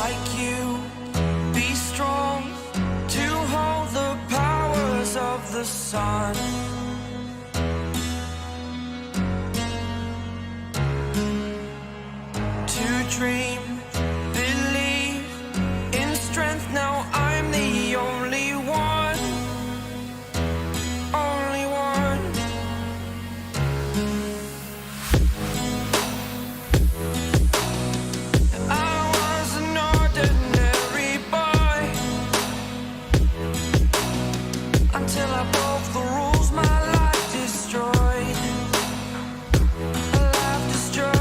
like you, be strong to hold the powers of the sun. To dream, believe in strength. Now I'm the only one, only one. I was an ordinary boy until I broke the rules. My life destroyed, life destroyed.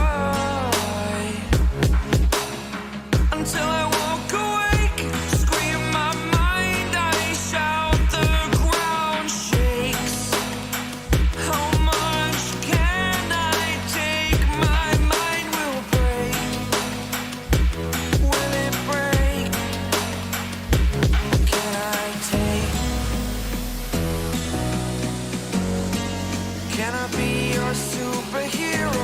Until I walk awake, scream my mind, I shout, the ground shakes. How much can I take? My mind will break. Will it break? Can I take? Can I be your superhero?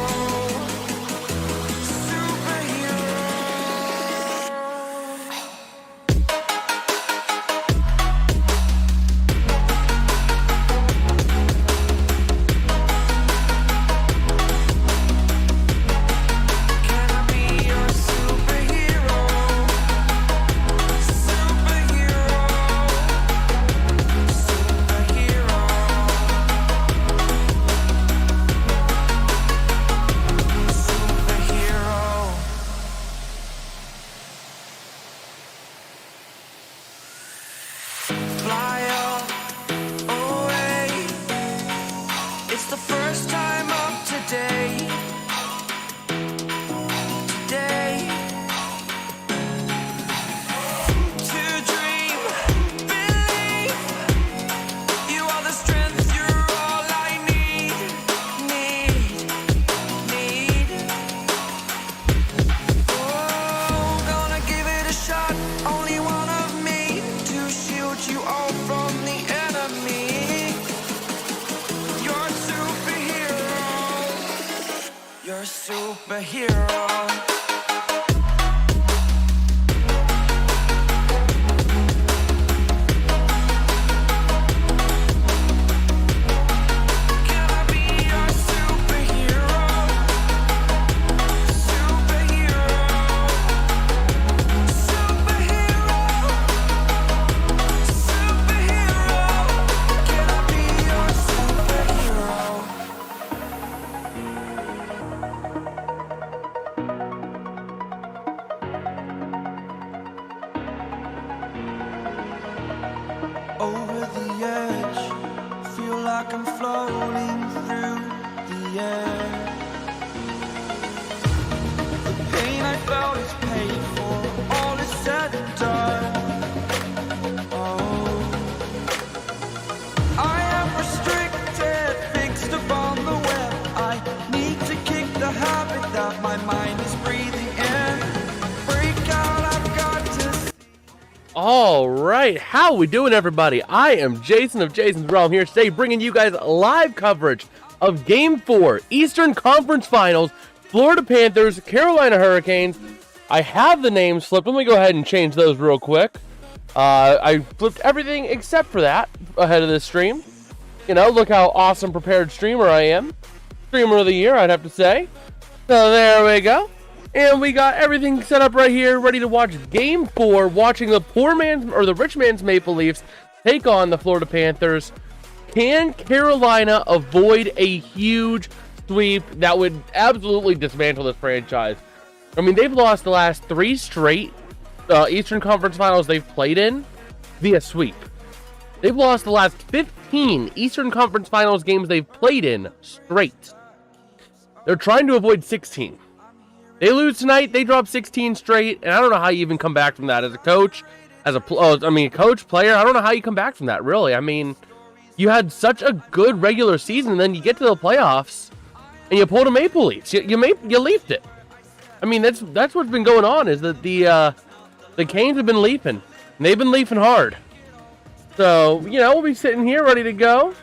Fly away. It's the first time of today. Today. To dream, believe. You are the strength, you're all I need. Oh, gonna give it a shot. Only one of me to shield you all from the enemy. You're a superhero. You're a superhero. Can I be your superhero? Superhero. Superhero. Superhero. Can I be your superhero? Over the edge, feel like I'm floating through the air. The pain I felt is paid for, all is said and done. Oh, I am restricted, fixed upon the web. I need to kick the habit that my mind is breathing in. Break out, I've got to. All right, how we doing, everybody? I am Jason of JasonsRealm here today, bringing you guys live coverage of Game 4, Eastern Conference Finals, Florida Panthers, Carolina Hurricanes. I have the names flipped. Let me go ahead and change those real quick. I flipped everything except for that ahead of this stream. You know, look how awesome prepared streamer I am. Streamer of the year, I'd have to say. So there we go. And we got everything set up right here, ready to watch Game 4, watching the rich man's Maple Leafs take on the Florida Panthers. Can Carolina avoid a huge sweep that would absolutely dismantle this franchise? I mean, they've lost the last 3 straight Eastern Conference Finals they've played in via sweep. They've lost the last 15 Eastern Conference Finals games they've played in straight. They're trying to avoid 16. They lose tonight, they drop 16 straight, and I don't know how you even come back from that as a coach, coach, player. I don't know how you come back from that, really. I mean, you had such a good regular season, and then you get to the playoffs, and you pulled a Maple Leafs. You leafed it. I mean, that's what's been going on, is that the Canes have been leafing, and they've been leafing hard. So, you know, we'll be sitting here ready to go.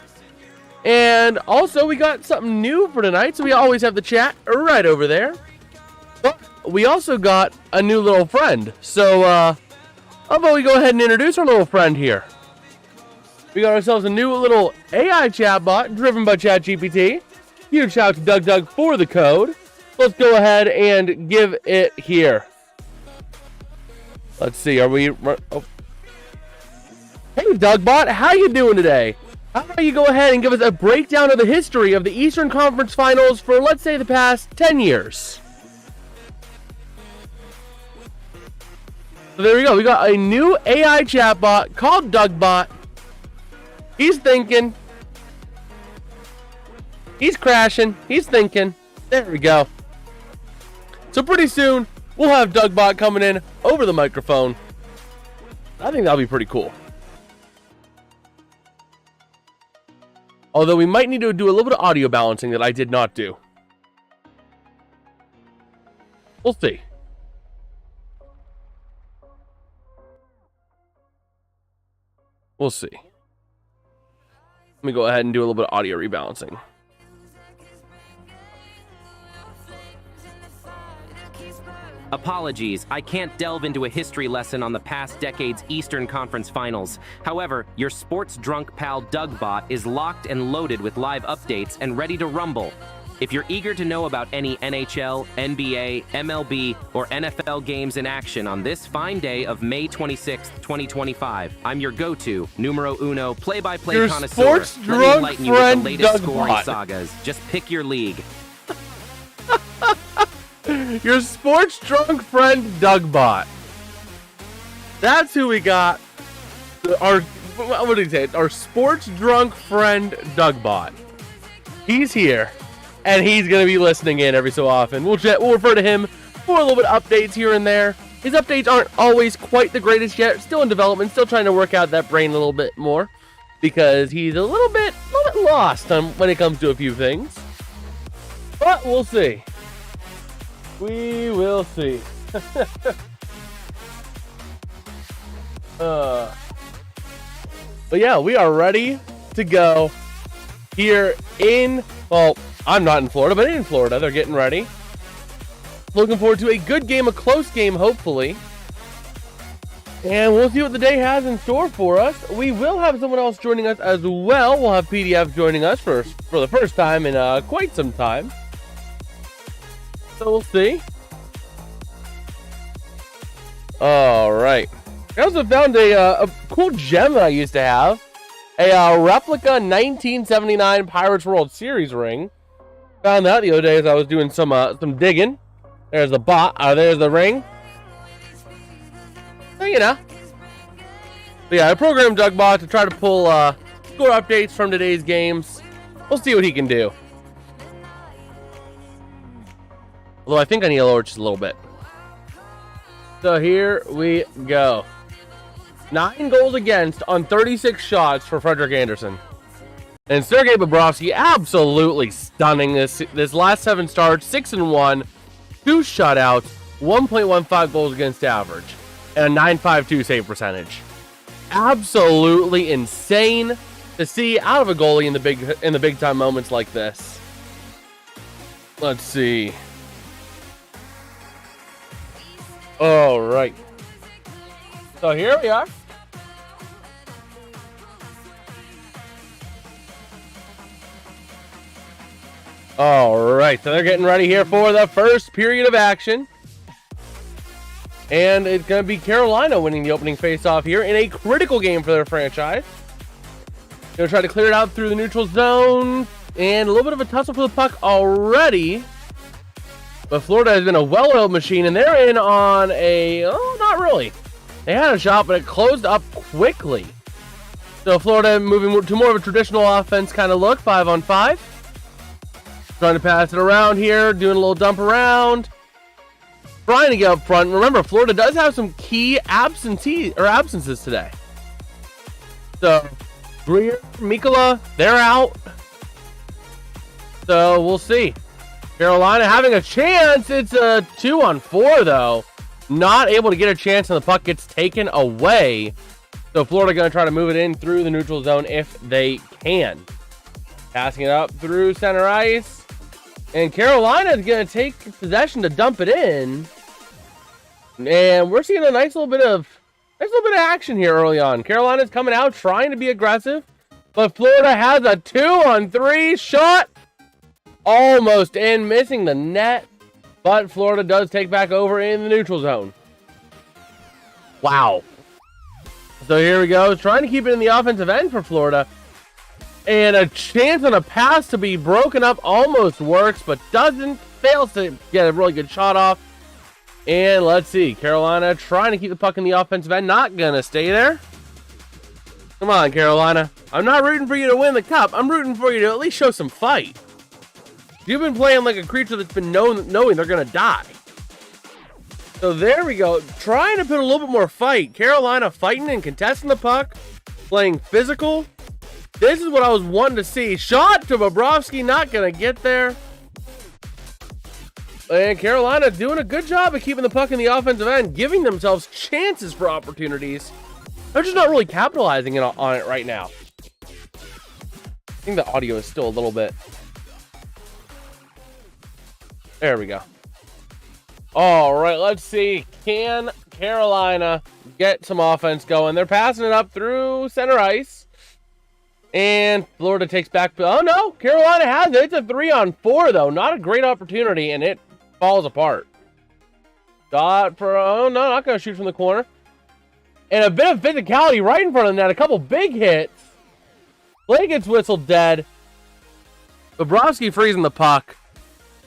And also, we got something new for tonight, so we always have the chat right over there. But we also got a new little friend. So, how about we go ahead and introduce our little friend here? We got ourselves a new little AI chatbot driven by ChatGPT. Huge shout out to Doug for the code. Let's go ahead and give it here. Let's see, are we... Oh. Hey, Dougbot, how you doing today? How about you go ahead and give us a breakdown of the history of the Eastern Conference Finals for, let's say, the past 10 years? So there we go. We got a new AI chatbot called Dougbot. He's thinking. He's crashing. He's thinking. There we go. So pretty soon, we'll have Dougbot coming in over the microphone. I think that'll be pretty cool. Although we might need to do a little bit of audio balancing that I did not do. We'll see. We'll see. Let me go ahead and do a little bit of audio rebalancing. Apologies, I can't delve into a history lesson on the past decade's Eastern Conference Finals. However, your sports drunk pal Dougbot is locked and loaded with live updates and ready to rumble. If you're eager to know about any NHL, NBA, MLB, or NFL games in action on this fine day of May 26th, 2025, I'm your go-to, numero uno, play-by-play your connoisseur. sports Let me drunk enlighten you with the friend latest scoring Dougbot. sagas. Just pick your league. Your sports drunk friend Dougbot. That's who we got. What did he say? Our sports drunk friend Dougbot. He's here, and he's gonna be listening in every so often. We'll refer to him for a little bit of updates here and there. His updates aren't always quite the greatest yet. Still in development. Still trying to work out that brain a little bit more because he's a little bit lost when it comes to a few things. But we'll see. We will see. But yeah, we are ready to go here in, well, I'm not in Florida, but in Florida, they're getting ready. Looking forward to a good game, a close game, hopefully. And we'll see what the day has in store for us. We will have someone else joining us as well. We'll have PDF joining us for the first time in quite some time. So we'll see. All right. I also found a cool gem that I used to have. A replica 1979 Pirates World Series ring. Found that the other day as I was doing some digging. There's the bot. There's the ring. So, you know. But yeah, I programmed Dougbot to try to pull score updates from today's games. We'll see what he can do. Although I think I need to lower it just a little bit. So here we go. 9 goals against on 36 shots for Frederik Andersen. And Sergei Bobrovsky absolutely stunning this last 7 starts, 6-1, 2 shutouts, 1.15 goals against average, and a .952 save percentage. Absolutely insane to see out of a goalie in the big time moments like this. Let's see. All right. So here we are. All right. So they're getting ready here for the first period of action. And it's going to be Carolina winning the opening faceoff here in a critical game for their franchise. Going to try to clear it out through the neutral zone. And a little bit of a tussle for the puck already. But Florida has been a well-oiled machine, and they're in on a... Oh, not really. They had a shot, but it closed up quickly. So Florida moving to more of a traditional offense kind of look, 5-on-5. Trying to pass it around here, doing a little dump around. Trying to get up front. Remember, Florida does have some key absences today. So, Greer, Mikkola, they're out. So, we'll see. Carolina having a chance. It's a 2-on-4, though. Not able to get a chance, and the puck gets taken away. So Florida going to try to move it in through the neutral zone if they can. Passing it up through center ice. And Carolina is going to take possession to dump it in. And we're seeing a nice little bit of action here early on. Carolina's coming out trying to be aggressive. But Florida has a 2-on-3 shot. Almost in, missing the net. But Florida does take back over in the neutral zone. Wow. So here we go. Trying to keep it in the offensive end for Florida. And a chance on a pass to be broken up almost works, but doesn't. Fails to get a really good shot off. And let's see. Carolina trying to keep the puck in the offensive end. Not going to stay there. Come on, Carolina. I'm not rooting for you to win the cup. I'm rooting for you to at least show some fight. You've been playing like a creature that's been knowing they're going to die. So there we go. Trying to put a little bit more fight. Carolina fighting and contesting the puck. Playing physical. This is what I was wanting to see. Shot to Bobrovsky. Not going to get there. And Carolina doing a good job of keeping the puck in the offensive end. Giving themselves chances for opportunities. They're just not really capitalizing on it right now. I think the audio is still a little bit. There we go. All right, let's see. Can Carolina get some offense going? They're passing it up through center ice. And Florida takes back. Oh, no. Carolina has it. It's a 3-on-4, though. Not a great opportunity, and it falls apart. Dot for... Oh, no, not going to shoot from the corner. And a bit of physicality right in front of the net. A couple big hits. Play gets whistled dead. Bobrovsky freezing the puck.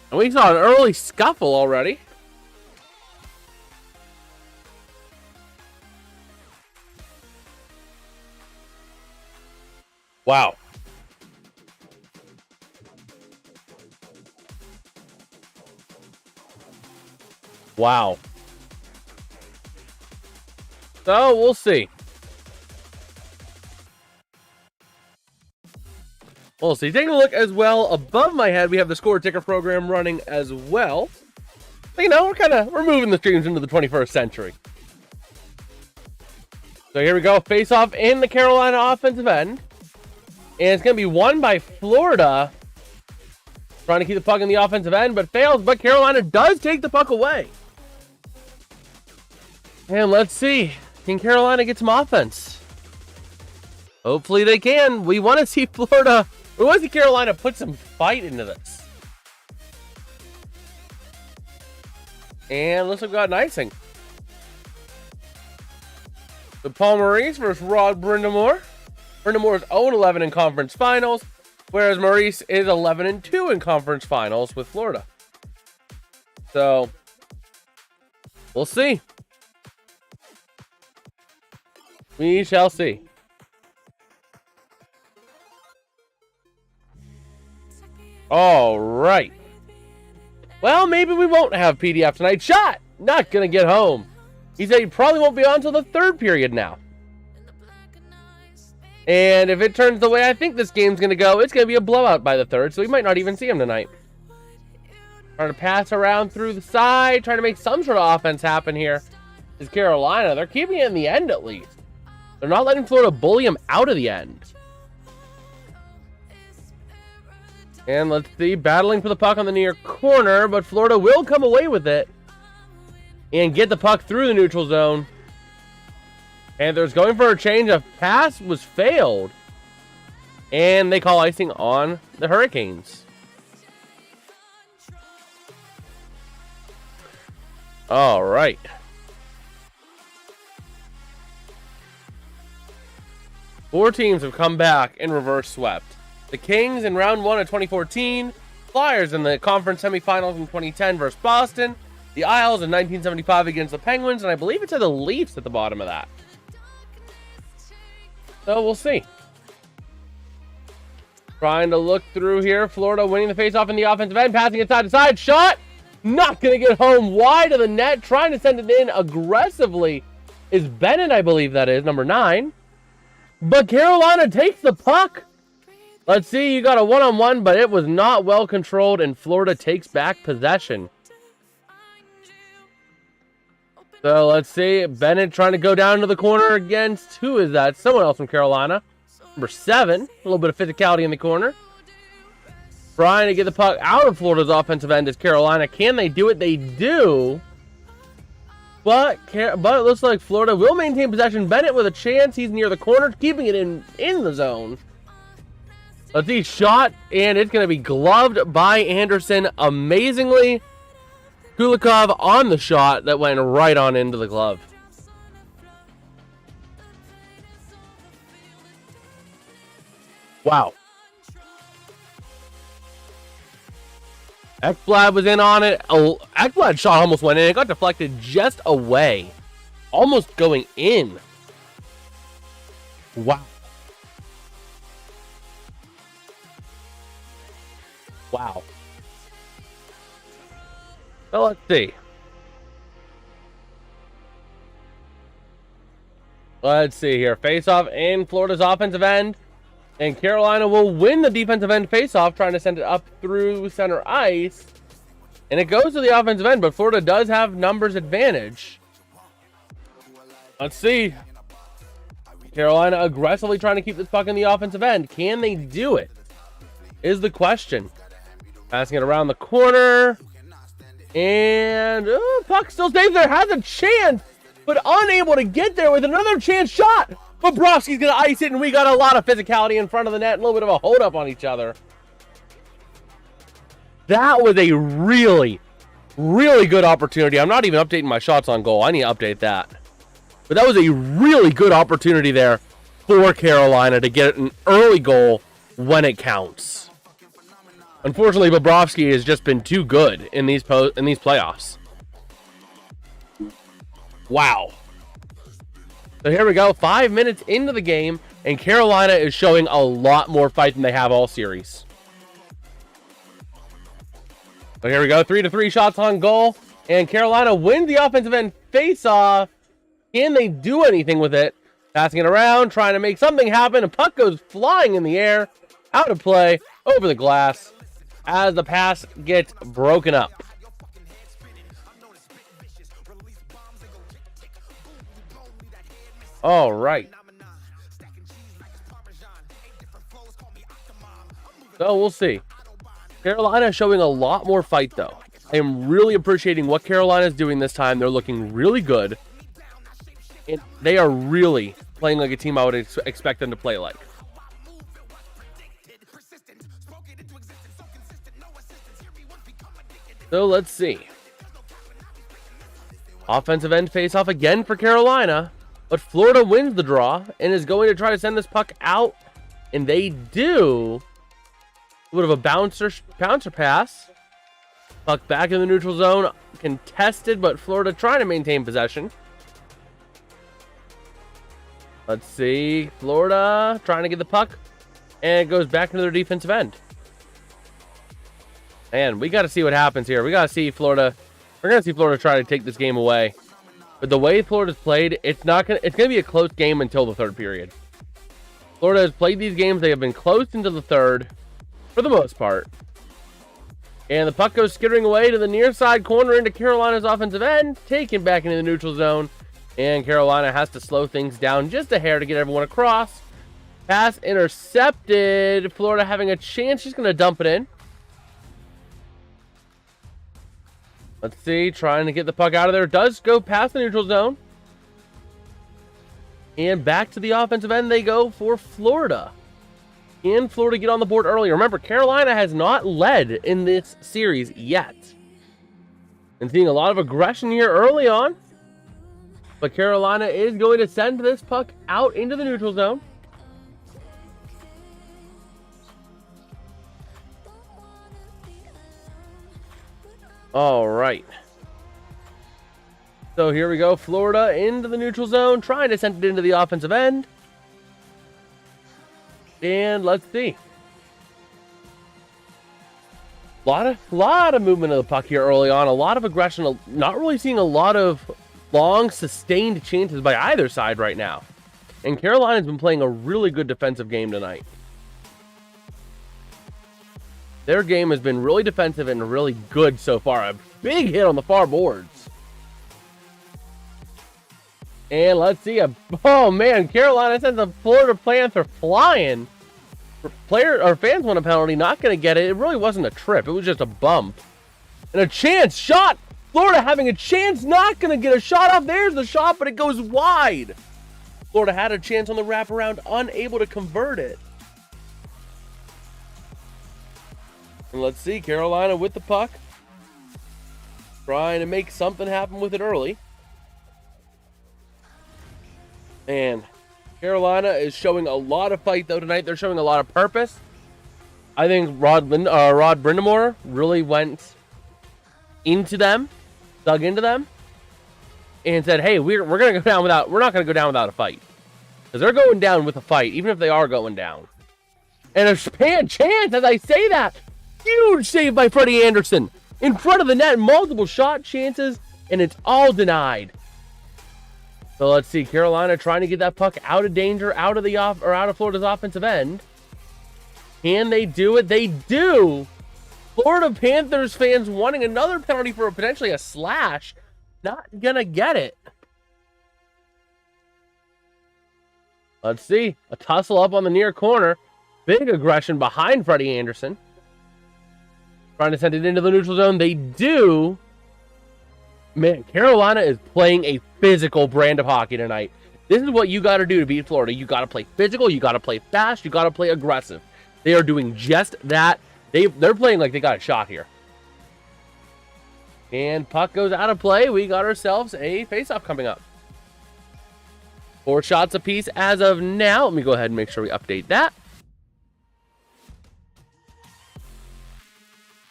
And we saw an early scuffle already. Wow. Wow. So, we'll see. We'll see. Taking a look as well above my head, we have the score ticker program running as well. But, you know, we're moving the streams into the 21st century. So here we go. Face off in the Carolina offensive end. And it's going to be won by Florida. Trying to keep the puck in the offensive end, but fails. But Carolina does take the puck away. And let's see. Can Carolina get some offense? Hopefully they can. We want to see Florida. We want to see Carolina put some fight into this. And looks like we've got an icing. The Paul Maurice versus Rod Brindamore. Brindamore is 0-11 in conference finals, whereas Maurice is 11-2 in conference finals with Florida. So, we'll see. We shall see. All right. Well, maybe we won't have PDF tonight. Shot! Not going to get home. He said he probably won't be on until the third period now. And if it turns the way I think this game's going to go, it's going to be a blowout by the third, so we might not even see him tonight. Trying to pass around through the side, trying to make some sort of offense happen here. Is Carolina. They're keeping it in the end at least. They're not letting Florida bully him out of the end. And let's see, battling for the puck on the near corner, but Florida will come away with it and get the puck through the neutral zone. Panthers going for a change. A pass was failed. And they call icing on the Hurricanes. All right. Four teams have come back and reverse swept. The Kings in round 1 of 2014. Flyers in the conference semifinals in 2010 versus Boston. The Isles in 1975 against the Penguins. And I believe it's the Leafs at the bottom of that. So we'll see. Trying to look through here. Florida winning the faceoff in the offensive end. Passing it side to side. Shot. Not going to get home. Wide of the net. Trying to send it in aggressively is Bennett, I believe that is. Number 9. But Carolina takes the puck. Let's see. You got a one-on-one, but it was not well controlled. And Florida takes back possession. So let's see. Bennett trying to go down to the corner against, who is that? Someone else from Carolina. Number 7. A little bit of physicality in the corner. Trying to get the puck out of Florida's offensive end is Carolina. Can they do it? They do. But it looks like Florida will maintain possession. Bennett with a chance. He's near the corner, keeping it in the zone. Let's see, shot, and it's going to be gloved by Anderson. Amazingly, Kulikov on the shot that went right on into the glove. Wow. Ekblad was in on it. Oh, Ekblad's shot almost went in. It got deflected just away. Almost going in. Wow. Wow. So let's see. Let's see here. Face-off in Florida's offensive end. And Carolina will win the defensive end face-off, trying to send it up through center ice. And it goes to the offensive end, but Florida does have numbers advantage. Let's see. Carolina aggressively trying to keep this puck in the offensive end. Can they do it? Is the question. Passing it around the corner. And puck still stays there. Has a chance, but unable to get there with another chance shot. Bobrovsky's going to ice it, and we got a lot of physicality in front of the net. A little bit of a hold-up on each other. That was a really, really good opportunity. I'm not even updating my shots on goal. I need to update that. But that was a really good opportunity there for Carolina to get an early goal when it counts. Unfortunately, Bobrovsky has just been too good in these playoffs. Wow. So here we go, 5 minutes into the game, and Carolina is showing a lot more fight than they have all series. So here we go, 3-3 shots on goal, and Carolina wins the offensive end face-off. Can they do anything with it? Passing it around, trying to make something happen. A puck goes flying in the air, out of play, over the glass, as the pass gets broken up. All right. So we'll see. Carolina is showing a lot more fight, though. I am really appreciating what Carolina is doing this time. They're looking really good. And they are really playing like a team I would expect them to play like. So let's see. Offensive end face-off again for Carolina. But Florida wins the draw and is going to try to send this puck out. And they do. A bit of a bouncer pass. Puck back in the neutral zone. Contested, but Florida trying to maintain possession. Let's see. Florida trying to get the puck. And it goes back into their defensive end. And we got to see what happens here. We got to see Florida. We're going to see Florida try to take this game away. But the way Florida's played, it's going to be a close game until the third period. Florida has played these games. They have been close into the third for the most part. And the puck goes skittering away to the near side corner into Carolina's offensive end, taken back into the neutral zone. And Carolina has to slow things down just a hair to get everyone across. Pass intercepted. Florida having a chance. She's going to dump it in. Let's see, trying to get the puck out of there. Does go past the neutral zone. And back to the offensive end they go for Florida. Can Florida get on the board early? Remember, Carolina has not led in this series yet. And seeing a lot of aggression here early on. But Carolina is going to send this puck out into the neutral zone. All right. So here we go. Florida into the neutral zone, trying to send it into the offensive end. And let's see. Lot of movement of the puck here early on. A lot of aggression. Not really seeing a lot of long, sustained chances by either side right now. And Carolina's been playing a really good defensive game tonight. Their game has been really defensive and really good so far. A big hit on the far boards. And let's see. Oh, man. Carolina sends a Florida Panther flying player or fans want a penalty, not going to get it. It really wasn't a trip. It was just a bump. And a chance shot. Florida having a chance, not going to get a shot off. There's the shot, but it goes wide. Florida had a chance on the wraparound, unable to convert it. And let's see, Carolina with the puck. Trying to make something happen with it early. And Carolina is showing a lot of fight, though, tonight. They're showing a lot of purpose. I think Rod Brindamore really went into them, dug into them, and said, hey, we're going to go down without, we're not going to go down without a fight. Because they're going down with a fight, even if they are going down. And a chance, as I say that, huge save by Freddie Anderson. In front of the net, multiple shot chances, and it's all denied. So let's see, Carolina trying to get that puck out of danger, out of Florida's offensive end. Can they do it? They do. Florida Panthers fans wanting another penalty for potentially a slash. Not gonna get it. Let's see, a tussle up on the near corner. Big aggression behind Freddie Anderson. Trying to send it into the neutral zone. They do. Man, Carolina is playing a physical brand of hockey tonight. This is what you got to do to beat Florida. You got to play physical. You got to play fast. You got to play aggressive. They are doing just that. They're playing like they got a shot here. And puck goes out of play. We got ourselves a faceoff coming up. 4 shots apiece as of now. Let me go ahead and make sure we update that.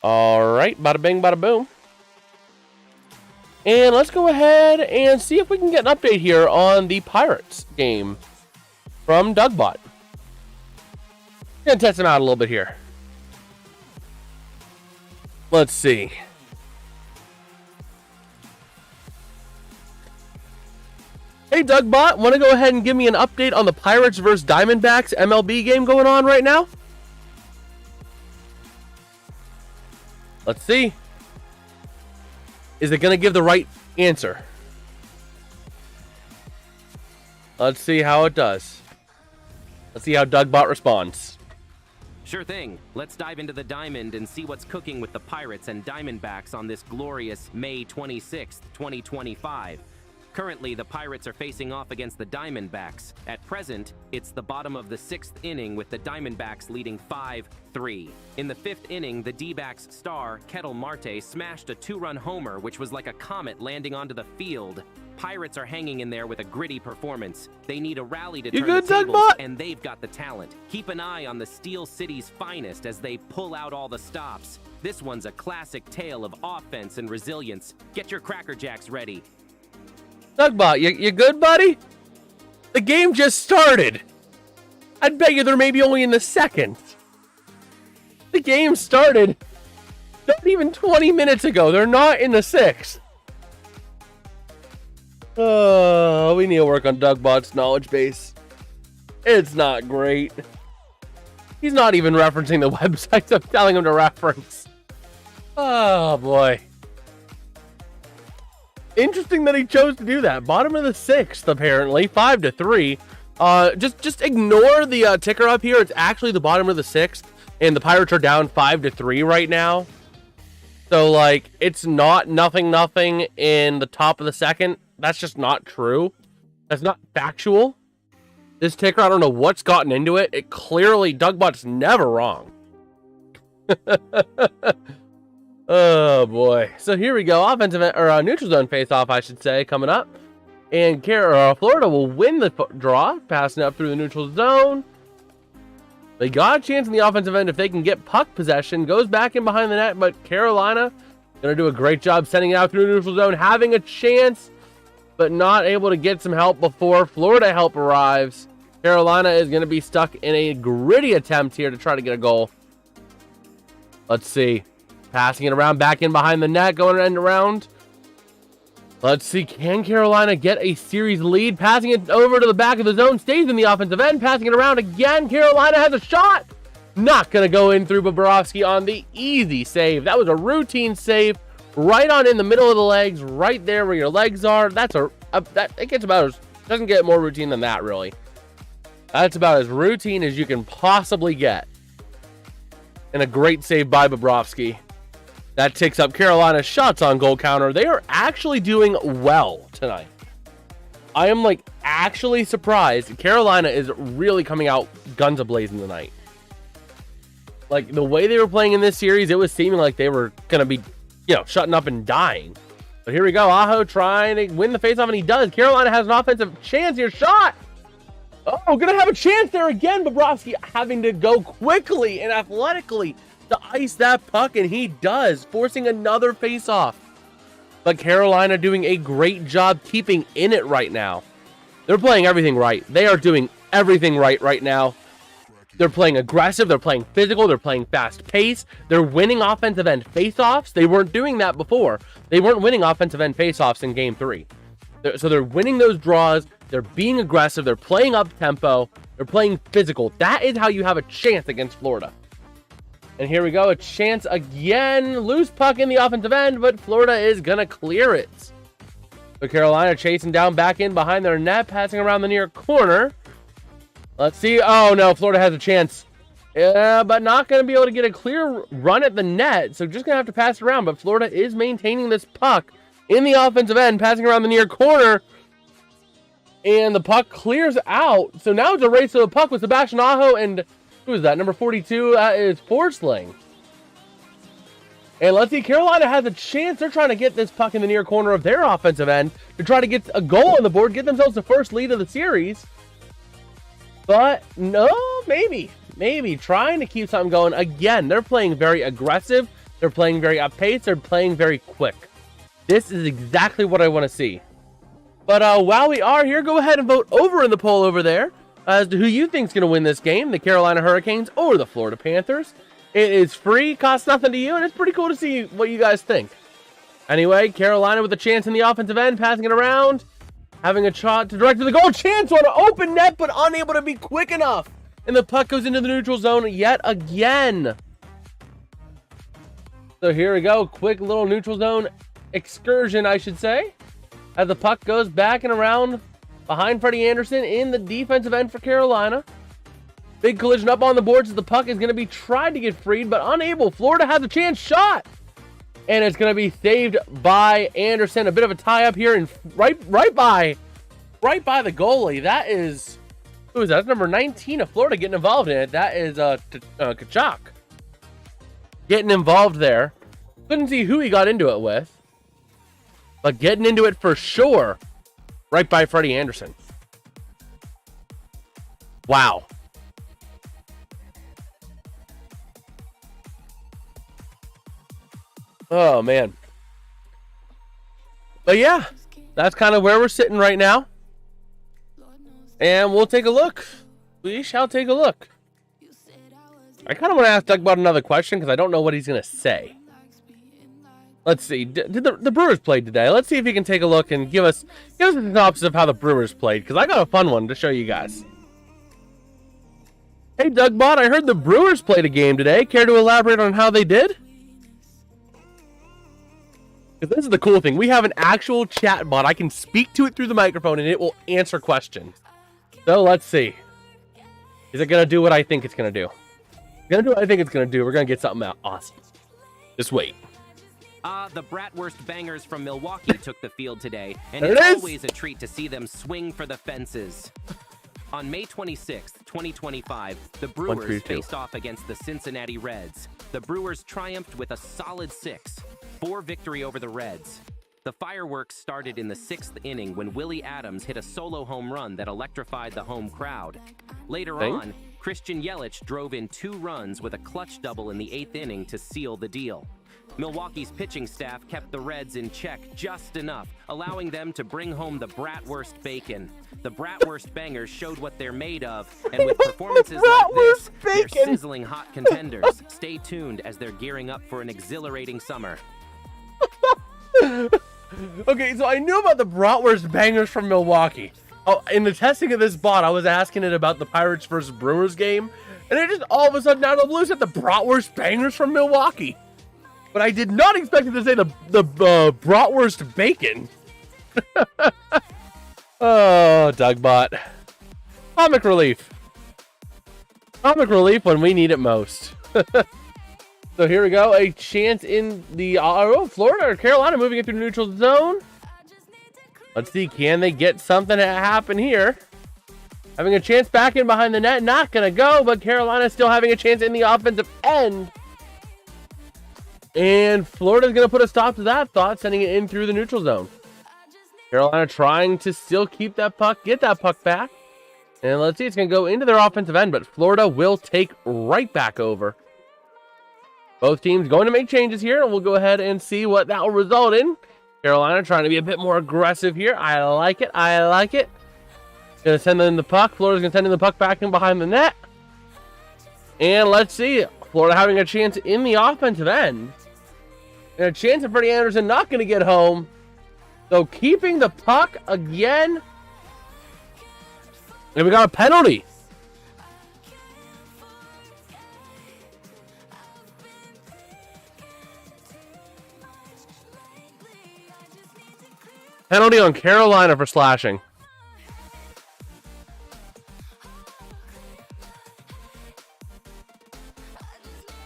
All right, bada bing, bada boom. And let's go ahead and see if we can get an update here on the Pirates game from Dougbot. Gonna test them out a little bit here. Let's see. Hey Dougbot, want to go ahead and give me an update on the Pirates versus Diamondbacks MLB game going on right now? Let's see. Is it going to give the right answer? Let's see how it does. Let's see how Dougbot responds. Sure thing. Let's dive into the diamond and see what's cooking with the Pirates and Diamondbacks on this glorious May 26th, 2025. Currently, the Pirates are facing off against the Diamondbacks. At present, it's the bottom of the 6th inning with the Diamondbacks leading 5-3. In the 5th inning, the D-backs star, Ketel Marte, smashed a 2-run homer, which was like a comet landing onto the field. Pirates are hanging in there with a gritty performance. They need a rally to turn the tables, and they've got the talent. Keep an eye on the Steel City's finest as they pull out all the stops. This one's a classic tale of offense and resilience. Get your Cracker Jacks ready. Dougbot, you good, buddy? The game just started. I'd bet you they're maybe only in the 2nd. The game started not even 20 minutes ago. They're not in the 6th. Oh, we need to work on Dougbot's knowledge base. It's not great. He's not even referencing the websites I'm telling him to reference. Oh, boy. Interesting that he chose to do that. Bottom of the 6th, apparently. 5-3. Just ignore the ticker up here. It's actually the bottom of the 6th, and the Pirates are down 5-3 right now. So, like, it's not nothing in the top of the 2nd. That's just not true. That's not factual. This ticker, I don't know what's gotten into it. It clearly, Dougbot's never wrong. Oh boy. So here we go. Offensive or neutral zone face-off, I should say, coming up. And Florida will win the draw, passing up through the neutral zone. They got a chance in the offensive end if they can get puck possession. Goes back in behind the net, but Carolina gonna do a great job sending it out through the neutral zone, having a chance, but not able to get some help before Florida help arrives. Carolina is gonna be stuck in a gritty attempt here to try to get a goal. Let's see. Passing it around, back in behind the net, going end around. Let's see, can Carolina get a series lead? Passing it over to the back of the zone, stays in the offensive end, passing it around again. Carolina has a shot. Not going to go in through Bobrovsky on the easy save. That was a routine save, right on in the middle of the legs, right there where your legs are. That's it gets about, doesn't get more routine than that, really. That's about as routine as you can possibly get. And a great save by Bobrovsky. That ticks up Carolina's shots on goal counter. They are actually doing well tonight. I am like actually surprised. Carolina is really coming out guns a-blazing tonight. Like the way they were playing in this series, it was seeming like they were going to be, shutting up and dying. But here we go. Aho trying to win the faceoff, and he does. Carolina has an offensive chance here. Shot! Oh, going to have a chance there again. Bobrovsky having to go quickly and athletically to ice that puck, and he does, forcing another faceoff. But Carolina doing a great job keeping in it right now. They're playing everything right. They are doing everything right now. They're playing aggressive. They're playing physical. They're playing fast pace. They're winning offensive end faceoffs. They weren't doing that before. They weren't winning offensive end faceoffs in Game 3. So they're winning those draws. They're being aggressive. They're playing up tempo. They're playing physical. That is how you have a chance against Florida. And here we go. A chance again. Loose puck in the offensive end, but Florida is going to clear it. So Carolina chasing down back in behind their net, passing around the near corner. Let's see. Oh, no. Florida has a chance. Yeah, but not going to be able to get a clear run at the net. So just going to have to pass it around. But Florida is maintaining this puck in the offensive end, passing around the near corner. And the puck clears out. So now it's a race to the puck with Sebastian Aho and who is that? Number 42 is Forsling. And let's see. Carolina has a chance. They're trying to get this puck in the near corner of their offensive end to try to get a goal on the board, get themselves the first lead of the series. But no, maybe trying to keep something going. Again, they're playing very aggressive. They're playing very up-paced. They're playing very quick. This is exactly what I want to see. But while we are here, go ahead and vote over in the poll over there as to who you think is going to win this game, the Carolina Hurricanes or the Florida Panthers. It is free, costs nothing to you, and it's pretty cool to see what you guys think. Anyway, Carolina with a chance in the offensive end, passing it around. Having a shot to direct to the goal. Chance on an open net, but unable to be quick enough. And the puck goes into the neutral zone yet again. So here we go. Quick little neutral zone excursion, I should say. As the puck goes back and around behind Freddie Anderson in the defensive end for Carolina. Big collision up on the boards as the puck is going to be tried to get freed, but unable. Florida has a chance. Shot. And it's going to be saved by Anderson. A bit of a tie-up here, and right by the goalie. That is, who is that? That's number 19 of Florida getting involved in it. That is Kachuk getting involved there. Couldn't see who he got into it with, but getting into it for sure. Right by Freddie Anderson. Wow. Oh, man. But yeah, that's kind of where we're sitting right now. And we'll take a look. We shall take a look. I kind of want to ask Doug about another question because I don't know what he's going to say. Let's see. Did the Brewers played today? Let's see if he can take a look and give us a synopsis of how the Brewers played, because I got a fun one to show you guys. Hey, Dougbot, I heard the Brewers played a game today. Care to elaborate on how they did? Because this is the cool thing. We have an actual chat bot. I can speak to it through the microphone, and it will answer questions. So let's see. Is it going to do what I think it's going to do? It's going to do what I think it's going to do. We're going to get something out awesome. Just wait. The Bratwurst Bangers from Milwaukee took the field today, and There it's it is. always a treat to see them swing for the fences. On May 26th, 2025, the Brewers faced off against the Cincinnati Reds. The Brewers triumphed with a solid 6-4 victory over the Reds. The fireworks started in the 6th inning when Willie Adams hit a solo home run that electrified the home crowd. Later on, Christian Yelich drove in 2 runs with a clutch double in the 8th inning to seal the deal. Milwaukee's pitching staff kept the Reds in check just enough, allowing them to bring home the Bratwurst Bacon. The Bratwurst Bangers showed what they're made of, and with performances like this, they're sizzling hot contenders. Stay tuned as they're gearing up for an exhilarating summer. Okay, so I knew about the Bratwurst Bangers from Milwaukee. Oh, in the testing of this bot, I was asking it about the Pirates versus Brewers game, and it just all of a sudden out of the blue said the Bratwurst Bangers from Milwaukee. But I did not expect it to say the Bratwurst Bacon. Oh, Dougbot. Comic relief. Comic relief when we need it most. So here we go. A chance in the Florida or Carolina moving it through the neutral zone. Let's see. Can they get something to happen here? Having a chance back in behind the net. Not going to go, but Carolina still having a chance in the offensive end. And Florida's going to put a stop to that thought, sending it in through the neutral zone. Carolina trying to still keep that puck, get that puck back. And let's see, it's going to go into their offensive end, but Florida will take right back over. Both teams going to make changes here, and we'll go ahead and see what that will result in. Carolina trying to be a bit more aggressive here. I like it. I like it. Going to send in the puck. Florida's going to send in the puck back in behind the net. And let's see. Florida having a chance in the offensive end. And a chance of Freddie Anderson not going to get home. So keeping the puck again. And we got a penalty. Penalty on Carolina for slashing.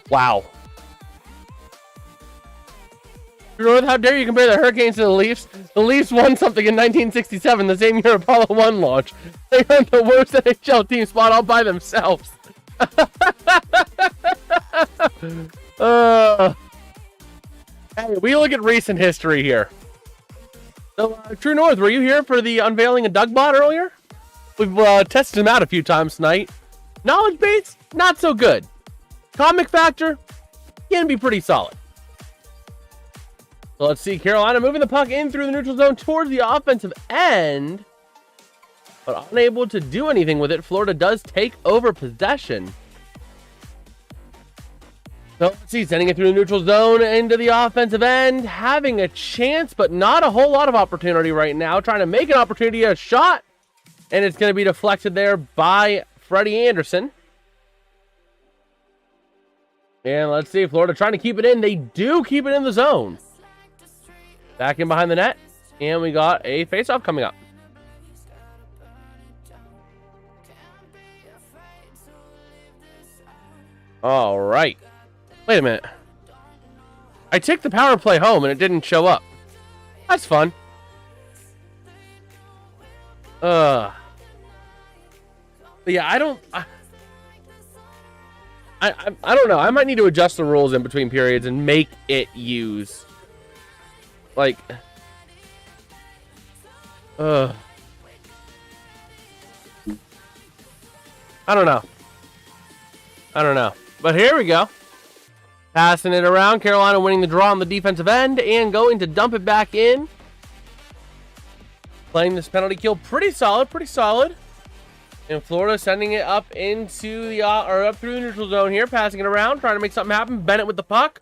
Wow. North, how dare you compare the Hurricanes to the Leafs? The Leafs won something in 1967, the same year Apollo 1 launched. They aren't the worst NHL team spot all by themselves. Hey, we look at recent history here. So, True North, were you here for the unveiling of Dugbot earlier? We've tested him out a few times tonight. Knowledge base, not so good. Comic factor, can be pretty solid. So let's see, Carolina moving the puck in through the neutral zone towards the offensive end. But unable to do anything with it. Florida does take over possession. So let's see, sending it through the neutral zone into the offensive end. Having a chance, but not a whole lot of opportunity right now. Trying to make an opportunity, a shot. And it's going to be deflected there by Freddie Anderson. And let's see, Florida trying to keep it in. They do keep it in the zone. Back in behind the net. And we got a face-off coming up. All right. Wait a minute. I took the power play home and it didn't show up. That's fun. But yeah, I don't know. I might need to adjust the rules in between periods and make it use. Like, I don't know. But here we go. Passing it around. Carolina winning the draw on the defensive end and going to dump it back in. Playing this penalty kill pretty solid. And Florida sending it up into the up through the neutral zone here, passing it around, trying to make something happen. Bennett with the puck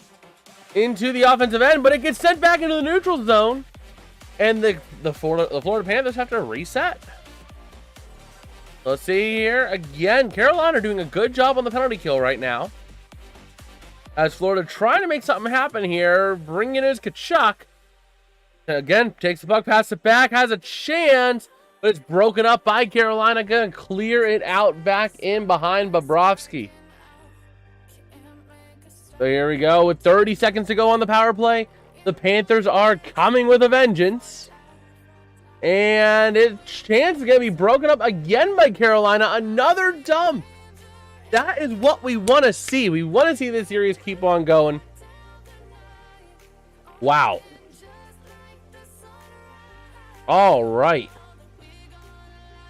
into the offensive end, but it gets sent back into the neutral zone, and the Florida Panthers have to reset. Let's see here again. Carolina doing a good job on the penalty kill right now, as Florida trying to make something happen here. Bringing it is Kachuk. Again, takes the puck, passes it back, has a chance. But it's broken up by Carolina. Going to clear it out back in behind Bobrovsky. So here we go. With 30 seconds to go on the power play, the Panthers are coming with a vengeance. And its chance is going to be broken up again by Carolina. Another dump. That is what we want to see. We want to see this series keep on going. Wow. All right.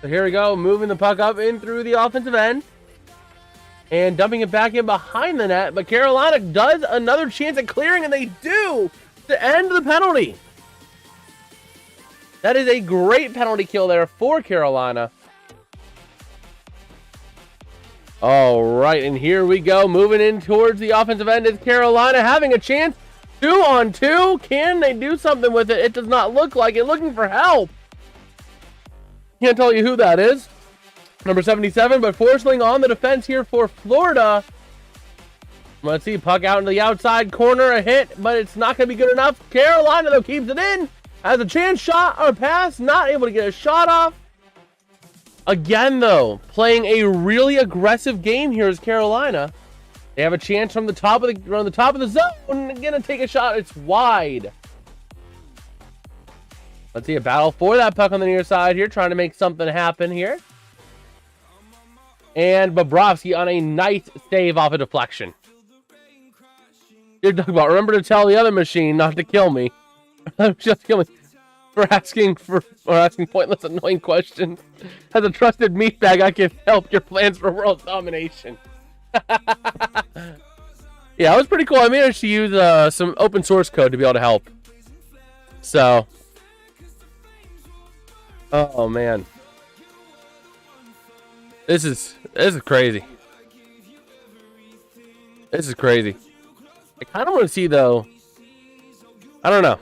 So here we go, moving the puck up in through the offensive end. And dumping it back in behind the net. But Carolina does another chance at clearing, and they do to end the penalty. That is a great penalty kill there for Carolina. All right, and here we go, moving in towards the offensive end is Carolina having a chance. 2-on-2. Can they do something with it? It does not look like it. Looking for help. Can't tell you who that is. Number 77, but Forsling on the defense here for Florida. Let's see, puck out into the outside corner, a hit, but it's not going to be good enough. Carolina, though, keeps it in. Has a chance, shot or pass, not able to get a shot off. Again, though, playing a really aggressive game here is Carolina. They have a chance from the top of the zone. Gonna take a shot. It's wide. Let's see a battle for that puck on the near side here, trying to make something happen here. And Bobrovsky on a nice save off a deflection. Dear Dugbot, remember to tell the other machine not to kill me. Just kill me for asking pointless, annoying questions. As a trusted meatbag, I can help your plans for world domination. Yeah, it was pretty cool. I managed to use some open source code to be able to help. So, oh man, this is crazy. This is crazy. I kind of want to see though. I don't know.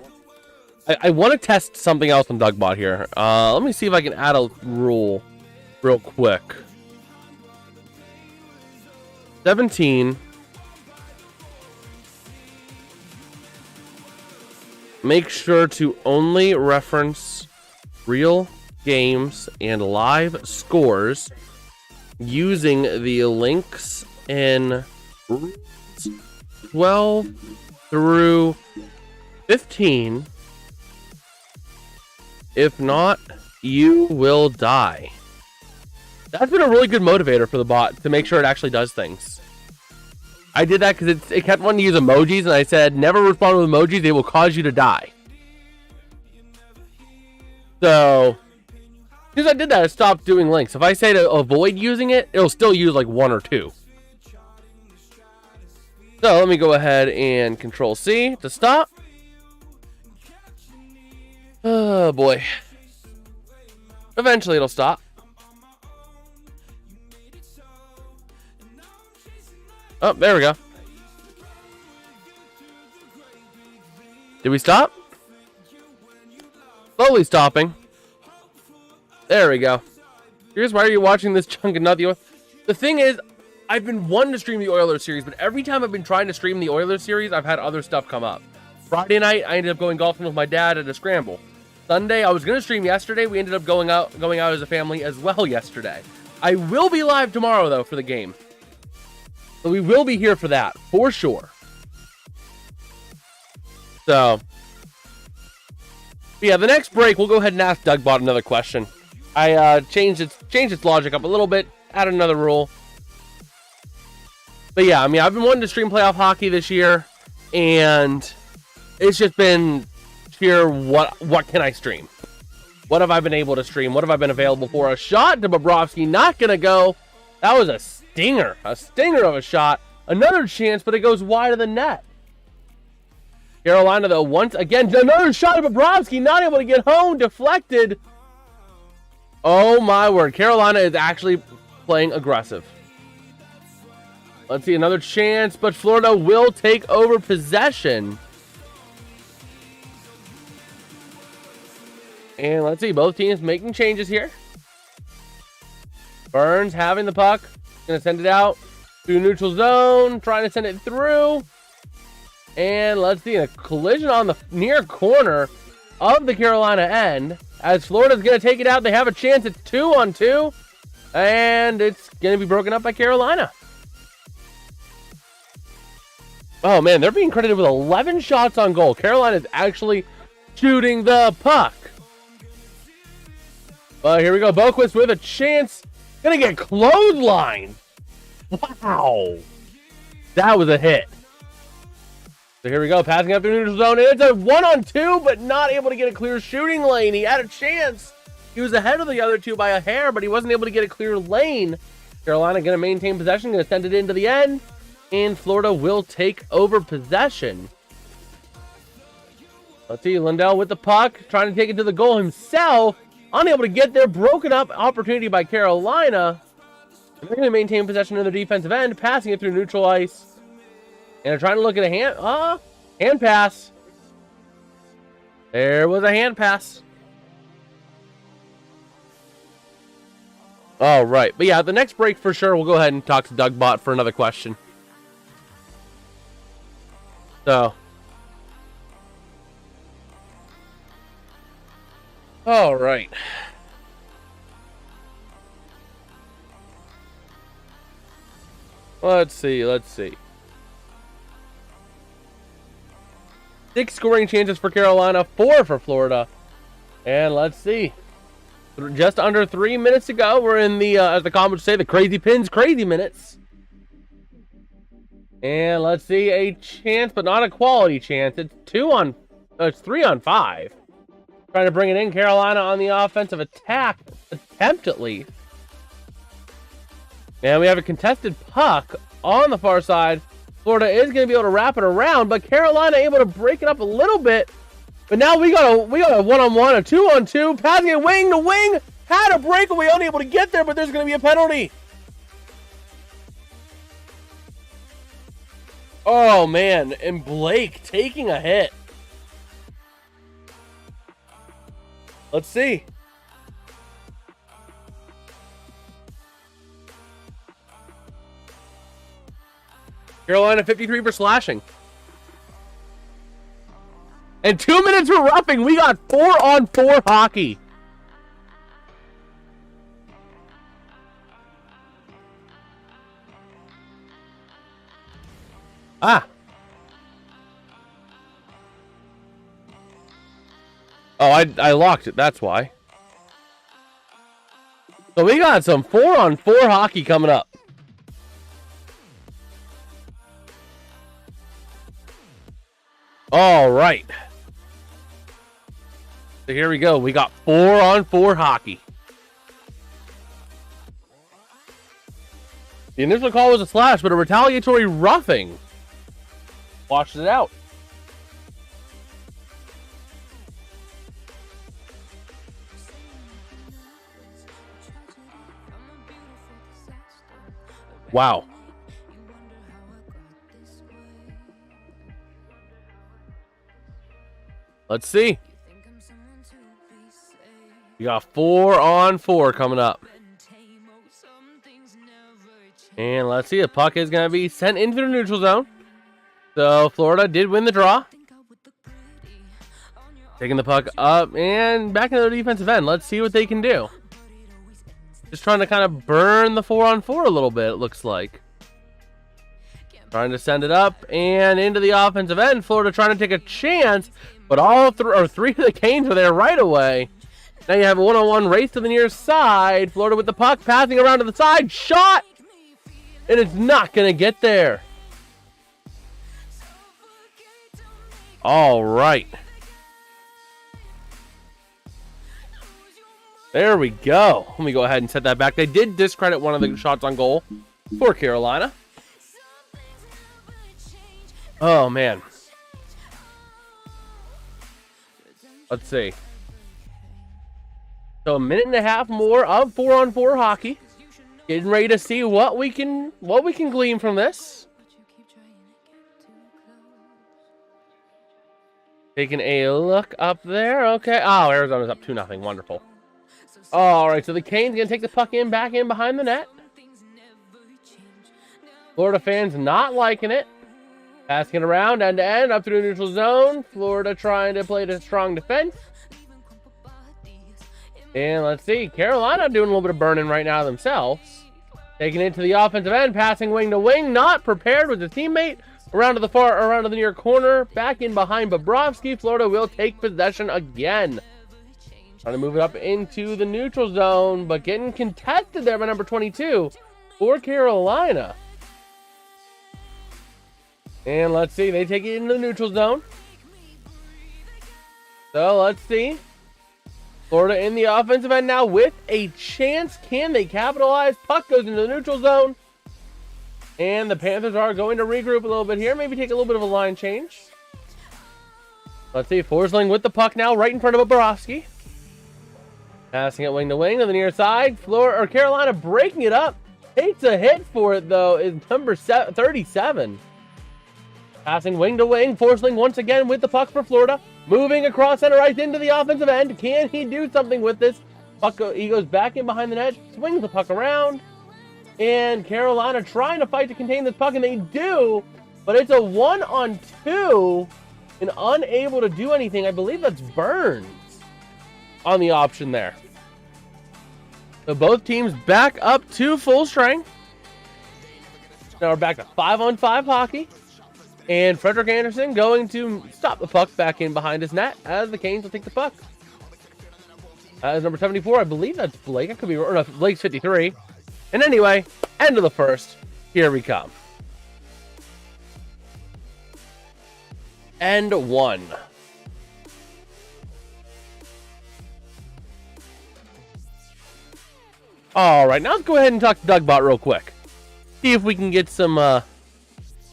I want to test something else on Dugbot here. Let me see if I can add a rule real quick. 17. Make sure to only reference real games and live scores using the links in 12 through 15. If not, you will die. That's been a really good motivator for the bot to make sure it actually does things. I did that because it kept wanting to use emojis, and I said, never respond with emojis, they will cause you to die. So, as soon as I did that, I stopped doing links. If I say to avoid using it, it'll still use like 1 or 2. So, let me go ahead and Control C to stop. Oh boy. Eventually it'll stop. Oh, there we go. Did we stop? Slowly stopping. There we go. Here's why are you watching this chunk and not the Oilers? The thing is, I've been wanting to stream the Oilers series, but every time I've been trying to stream the Oilers series, I've had other stuff come up. Friday night, I ended up going golfing with my dad at a scramble. Sunday, I was going to stream yesterday. We ended up going out as a family as well yesterday. I will be live tomorrow, though, for the game. So we will be here for that, for sure. So, yeah, the next break, we'll go ahead and ask Dugbot another question. I changed its logic up a little bit, added another rule. But yeah, I mean, I've been wanting to stream playoff hockey this year, and it's just been sheer what can I stream? What have I been able to stream? What have I been available for? A shot to Bobrovsky, not gonna go. That was a stinger of a shot. Another chance, but it goes wide of the net. Carolina, though, once again, another shot of Bobrovsky, not able to get home, deflected. Oh my word, Carolina is actually playing aggressive. Let's see, another chance, but Florida will take over possession. And let's see, both teams making changes here. Burns having the puck. Going to send it out through neutral zone. Trying to send it through. And let's see, a collision on the near corner of the Carolina end. As Florida's going to take it out. They have a chance. It's 2-on-2. And it's going to be broken up by Carolina. Oh, man, they're being credited with 11 shots on goal. Carolina's actually shooting the puck. But here we go. Boquist with a chance. Gonna get clotheslined. Wow. That was a hit. So here we go. Passing up through neutral zone. It's a 1-on-2, but not able to get a clear shooting lane. He had a chance. He was ahead of the other two by a hair, but he wasn't able to get a clear lane. Carolina gonna maintain possession. Gonna send it into the end. And Florida will take over possession. Let's see. Lindell with the puck. Trying to take it to the goal himself. Unable to get there, broken up opportunity by Carolina. And they're going to maintain possession in their defensive end, passing it through neutral ice. And they're trying to look at a hand pass. There was a hand pass. All right. But yeah, the next break for sure, we'll go ahead and talk to Dugbot for another question. So. All right. Let's see. 6 scoring chances for Carolina, 4 for Florida. And let's see. Just under 3 minutes to go. We're in the, as the comments say, the crazy pins, crazy minutes. And let's see, a chance, but not a quality chance. It's 3 on 5. Trying to bring it in. Carolina on the offensive attack attempt at least. And we have a contested puck on the far side. Florida is going to be able to wrap it around, but Carolina able to break it up a little bit. But now we got a 1-on-1, a 2-on-2, passing it wing to wing. Had a breakaway, unable to get there, but there's going to be a penalty. Oh man, and Blake taking a hit. Let's see. Carolina 53 for slashing. And 2 minutes for roughing. We got 4-on-4 hockey. Ah. Oh, I locked it. That's why. So we got some 4-on-4 hockey coming up. All right. So here we go. We got 4-on-4 hockey. The initial call was a slash, but a retaliatory roughing. Watch it out. Wow. Let's see. We got 4-on-4 coming up. And let's see. The puck is going to be sent into the neutral zone. So Florida did win the draw. Taking the puck up and back into the defensive end. Let's see what they can do. Just trying to kind of burn the 4-on-4 a little bit, it looks like. Trying to send it up and into the offensive end. Florida trying to take a chance, but all three of the Canes are there right away. Now you have a 1-on-1 race to the near side. Florida with the puck, passing around to the side. Shot! And it's not going to get there. All right. There we go. Let me go ahead and set that back. They did discredit one of the shots on goal for Carolina. Oh, man. Let's see. So a minute and a half more of 4-on-4 hockey. Getting ready to see what we can glean from this. Taking a look up there. Okay. Oh, Arizona's up 2-0. Wonderful. All right, so the Canes going to take the puck back in behind the net. Florida fans not liking it. Passing it around end to end up through the neutral zone. Florida trying to play the strong defense. And let's see, Carolina doing a little bit of burning right now themselves. Taking it to the offensive end, passing wing to wing, not prepared with his teammate. Around to the near corner, back in behind Bobrovsky. Florida will take possession again. Trying to move it up into the neutral zone, but getting contested there by number 22 for Carolina. And let's see, they take it into the neutral zone. So let's see. Florida in the offensive end now with a chance. Can they capitalize? Puck goes into the neutral zone. And the Panthers are going to regroup a little bit here. Maybe take a little bit of a line change. Let's see. Forsling with the puck now right in front of Bobrovsky. Passing it wing to wing on the near side. Carolina breaking it up. Takes a hit for it, though, is number 37. Passing wing to wing. Forsling once again with the puck for Florida. Moving across center ice into the offensive end. Can he do something with this? Puck, he goes back in behind the net. Swings the puck around. And Carolina trying to fight to contain this puck, and they do. But it's a 1-on-2 and unable to do anything. I believe that's Burns on the option there. So both teams back up to full strength. Now we're back to 5-on-5 hockey. And Frederick Anderson going to stop the puck back in behind his net as the Canes will take the puck. As number 74, I believe that's Blake. I could be, or no, Blake's 53. And anyway, end of the first. Here we come. And 1. All right, now let's go ahead and talk to Dougbot real quick. See if we can get some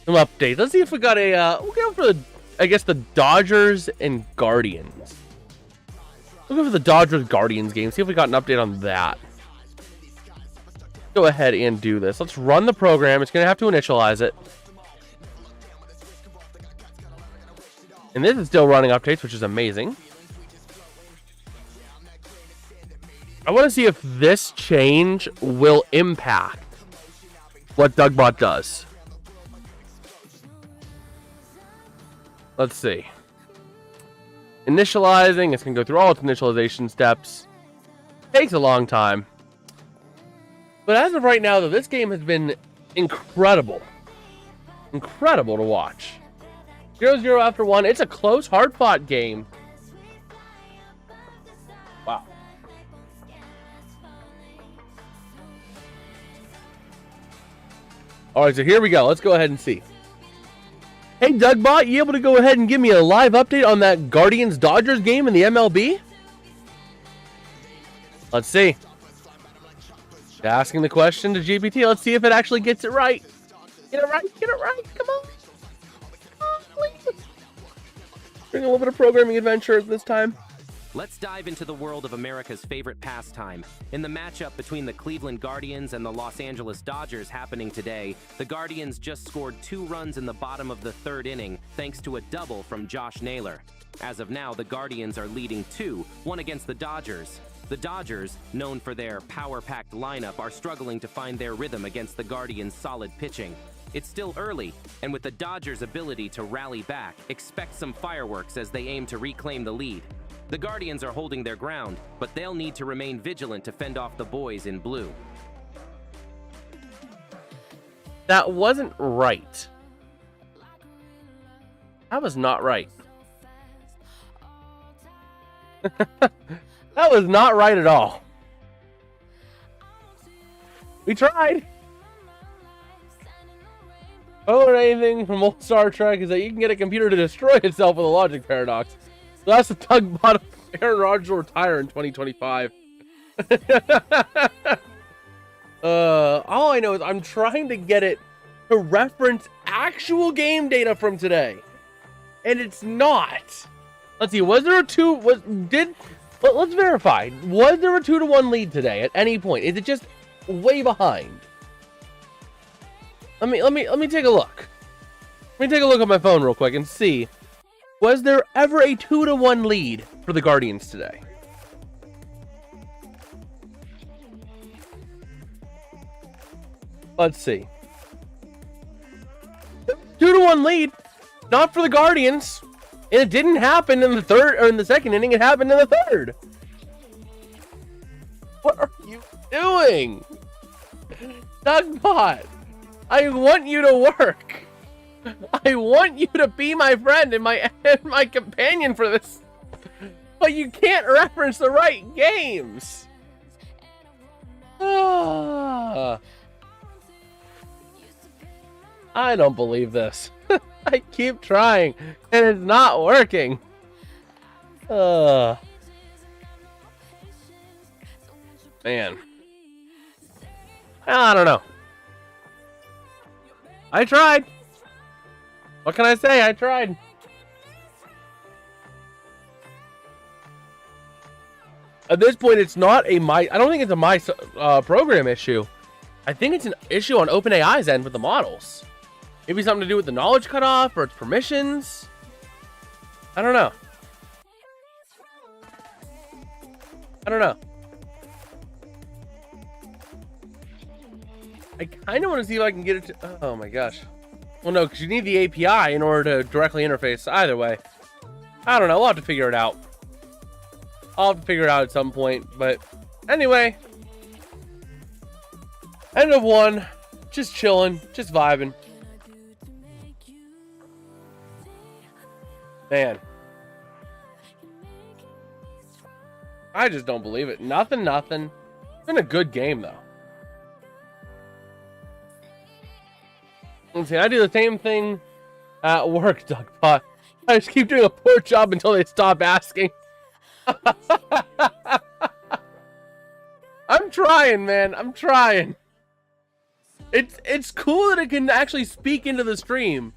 updates. Let's see if we got a we'll go for the, I guess, the Dodgers and Guardians. We'll go for the Dodgers Guardians game. See if we got an update on that. Go ahead and do this. Let's run the program. It's going to have to initialize it. And this is still running updates, which is amazing. I want to see if this change will impact what Dougbot does. Let's see. Initializing. It's going to go through all its initialization steps. Takes a long time. But as of right now, though, this game has been incredible. Incredible to watch. 0-0 after 1. It's a close, hard-fought game. Wow. All right, so here we go. Let's go ahead and see. Hey, Dougbot, you able to go ahead and give me a live update on that Guardians-Dodgers game in the MLB? Let's see. Asking the question to GPT. Let's see if it actually gets it right. Get it right. Get it right. Come on. Come on, please. Bring a little bit of programming adventure this time. Let's dive into the world of America's favorite pastime. In the matchup between the Cleveland Guardians and the Los Angeles Dodgers happening today, the Guardians just scored 2 runs in the bottom of the 3rd inning thanks to a double from Josh Naylor. As of now, the Guardians are leading 2-1 against the Dodgers. The Dodgers, known for their power-packed lineup, are struggling to find their rhythm against the Guardians' solid pitching. It's still early, and with the Dodgers' ability to rally back, expect some fireworks as they aim to reclaim the lead. The Guardians are holding their ground, but they'll need to remain vigilant to fend off the boys in blue. That wasn't right. That was not right. That was not right at all. We tried. I learned anything from old Star Trek is that you can get a computer to destroy itself with a logic paradox. So that's the Dougbot of Aaron Rodgers will retire in 2025. All I know is I'm trying to get it to reference actual game data from today. And it's not. Let's see, was there a 2? Let's verify. Was there a 2-1 lead today at any point? Is it just way behind? Let me take a look. Let me take a look at my phone real quick and see. Was there ever a 2-1 lead for the Guardians today? Let's see. 2-1 lead, not for the Guardians. And it didn't happen in the 3rd or in the 2nd inning. It happened in the 3rd. What are you doing? Dougbot, I want you to work. I want you to be my friend and my companion for this. But you can't reference the right games. I don't believe this. I keep trying, and it's not working. Man. I don't know. I tried. What can I say? I tried. At this point, it's not a I don't think it's a my program issue. I think it's an issue on OpenAI's end with the models. Maybe something to do with the knowledge cutoff or its permissions. I don't know. I kind of want to see if I can get it to... Oh my gosh. Well, no, because you need the API in order to directly interface. Either way. I don't know. We'll have to figure it out. I'll have to figure it out at some point. But anyway. End of 1. just chilling, just vibing. Man. I just don't believe it. Nothing. It's been a good game, though. Let's see, I do the same thing at work, Duckbot. I just keep doing a poor job until they stop asking. I'm trying, man. I'm trying. It's cool that it can actually speak into the stream,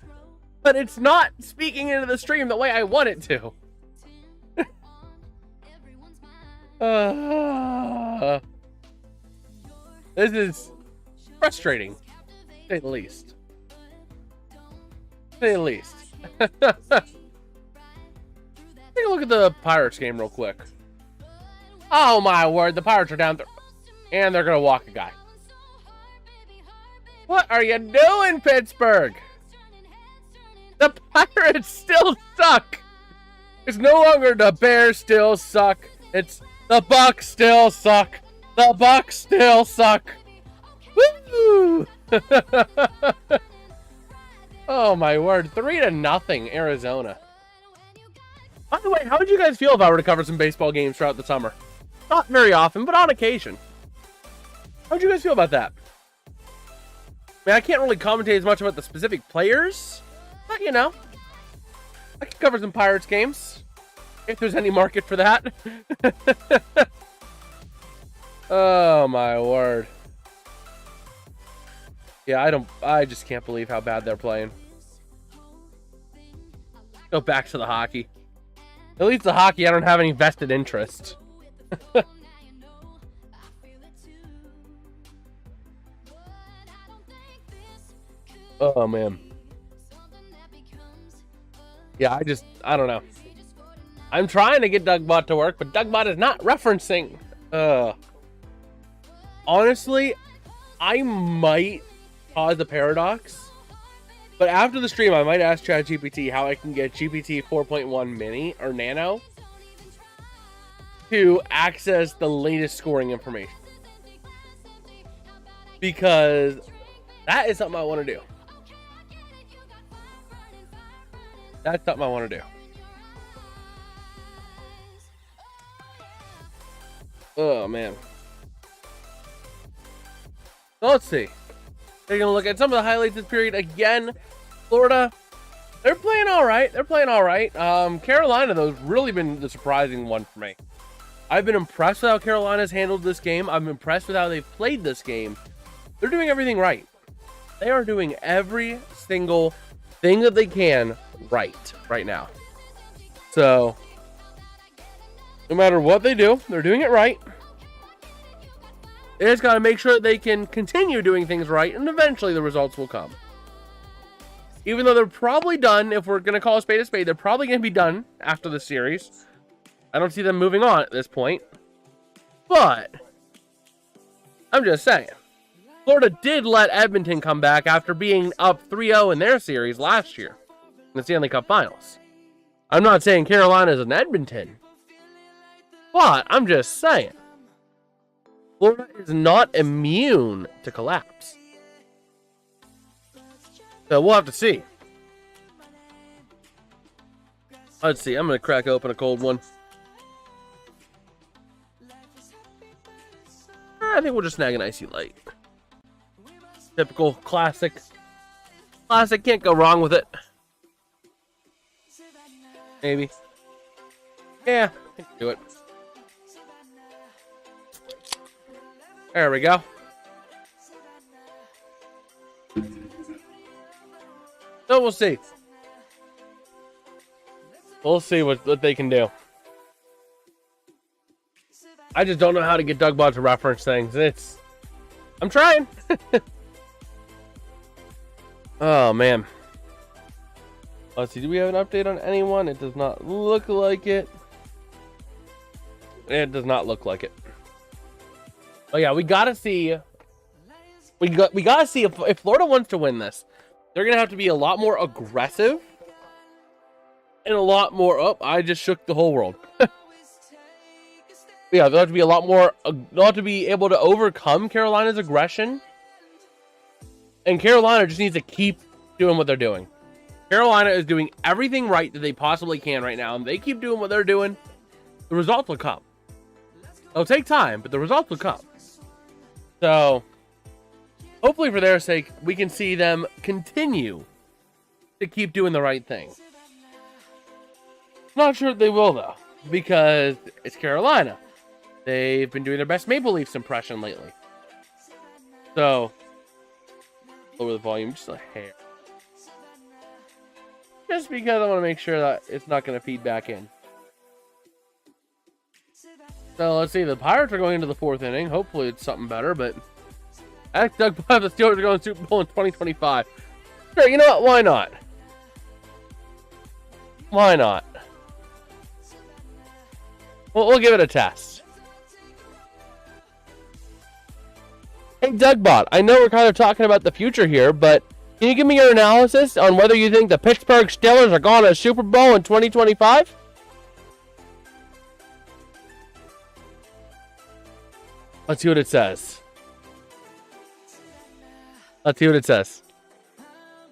but it's not speaking into the stream the way I want it to. This is frustrating, to say the least. To say the least. Take a look at the Pirates game real quick. Oh my word, the Pirates are down there, and they're gonna walk a guy. What are you doing, Pittsburgh? The Pirates still suck. It's no longer the Bears still suck. It's the Bucks still suck. The Bucks still suck. Woo! Oh my word, 3-0 Arizona. By the way, how would you guys feel if I were to cover some baseball games throughout the summer? Not very often, but on occasion. How would you guys feel about that? I mean, I can't really commentate as much about the specific players, but you know, I can cover some Pirates games if there's any market for that. Oh my word. Yeah, I just can't believe how bad they're playing. Go back to the hockey. At least the hockey, I don't have any vested interest. Oh man. Yeah, I don't know. I'm trying to get Dugbot to work, but Dugbot is not referencing. Honestly, I might cause a paradox, but after the stream, I might ask ChatGPT how I can get GPT 4.1 Mini or Nano to access the latest scoring information, because that is something I want to do. That's something I want to do. Oh man. So let's see. Taking a look at some of the highlights this period again. Florida, they're playing all right. Carolina, though, has really been the surprising one for me. I've been impressed with how Carolina's handled this game. I'm impressed with how they've played this game. They're doing everything right. They are doing every single thing that they can right now. So, no matter what they do, they're doing it right. They just got to make sure that they can continue doing things right, and eventually the results will come. Even though they're probably done, if we're going to call a spade, they're probably going to be done after the series. I don't see them moving on at this point. But, I'm just saying. Florida did let Edmonton come back after being up 3-0 in their series last year in the Stanley Cup Finals. I'm not saying Carolina's an Edmonton, but I'm just saying Florida is not immune to collapse. So we'll have to see. Let's see. I'm going to crack open a cold one. I think we'll just snag an icy light. Typical classic. Classic, can't go wrong with it. Maybe. Yeah, I can do it. There we go. So we'll see. We'll see what they can do. I just don't know how to get Dugbot to reference things. I'm trying. Oh, man. Let's see. Do we have an update on anyone? It does not look like it. It does not look like it. Oh, yeah. We got to see. We got to see if Florida wants to win this. They're going to have to be a lot more aggressive. And a lot more. Oh, I just shook the whole world. Yeah, they'll have to be a lot more. They'll have to be able to overcome Carolina's aggression. And Carolina just needs to keep doing what they're doing. Carolina is doing everything right that they possibly can right now, and they keep doing what they're doing, the results will come. It'll take time, but the results will come. So, hopefully for their sake, we can see them continue to keep doing the right thing. Not sure they will, though, because it's Carolina. They've been doing their best Maple Leafs impression lately. So, lower the volume just a hair. Just because I want to make sure that it's not going to feed back in. So, let's see. The Pirates are going into the 4th inning. Hopefully it's something better, but ask Doug Butt if the Steelers are going to Super Bowl in 2025. Sure, you know what? Why not? Why not? Well, we'll give it a test. Hey, Dougbot, I know we're kind of talking about the future here, but can you give me your analysis on whether you think the Pittsburgh Steelers are going to a Super Bowl in 2025? Let's see what it says. Let's see what it says.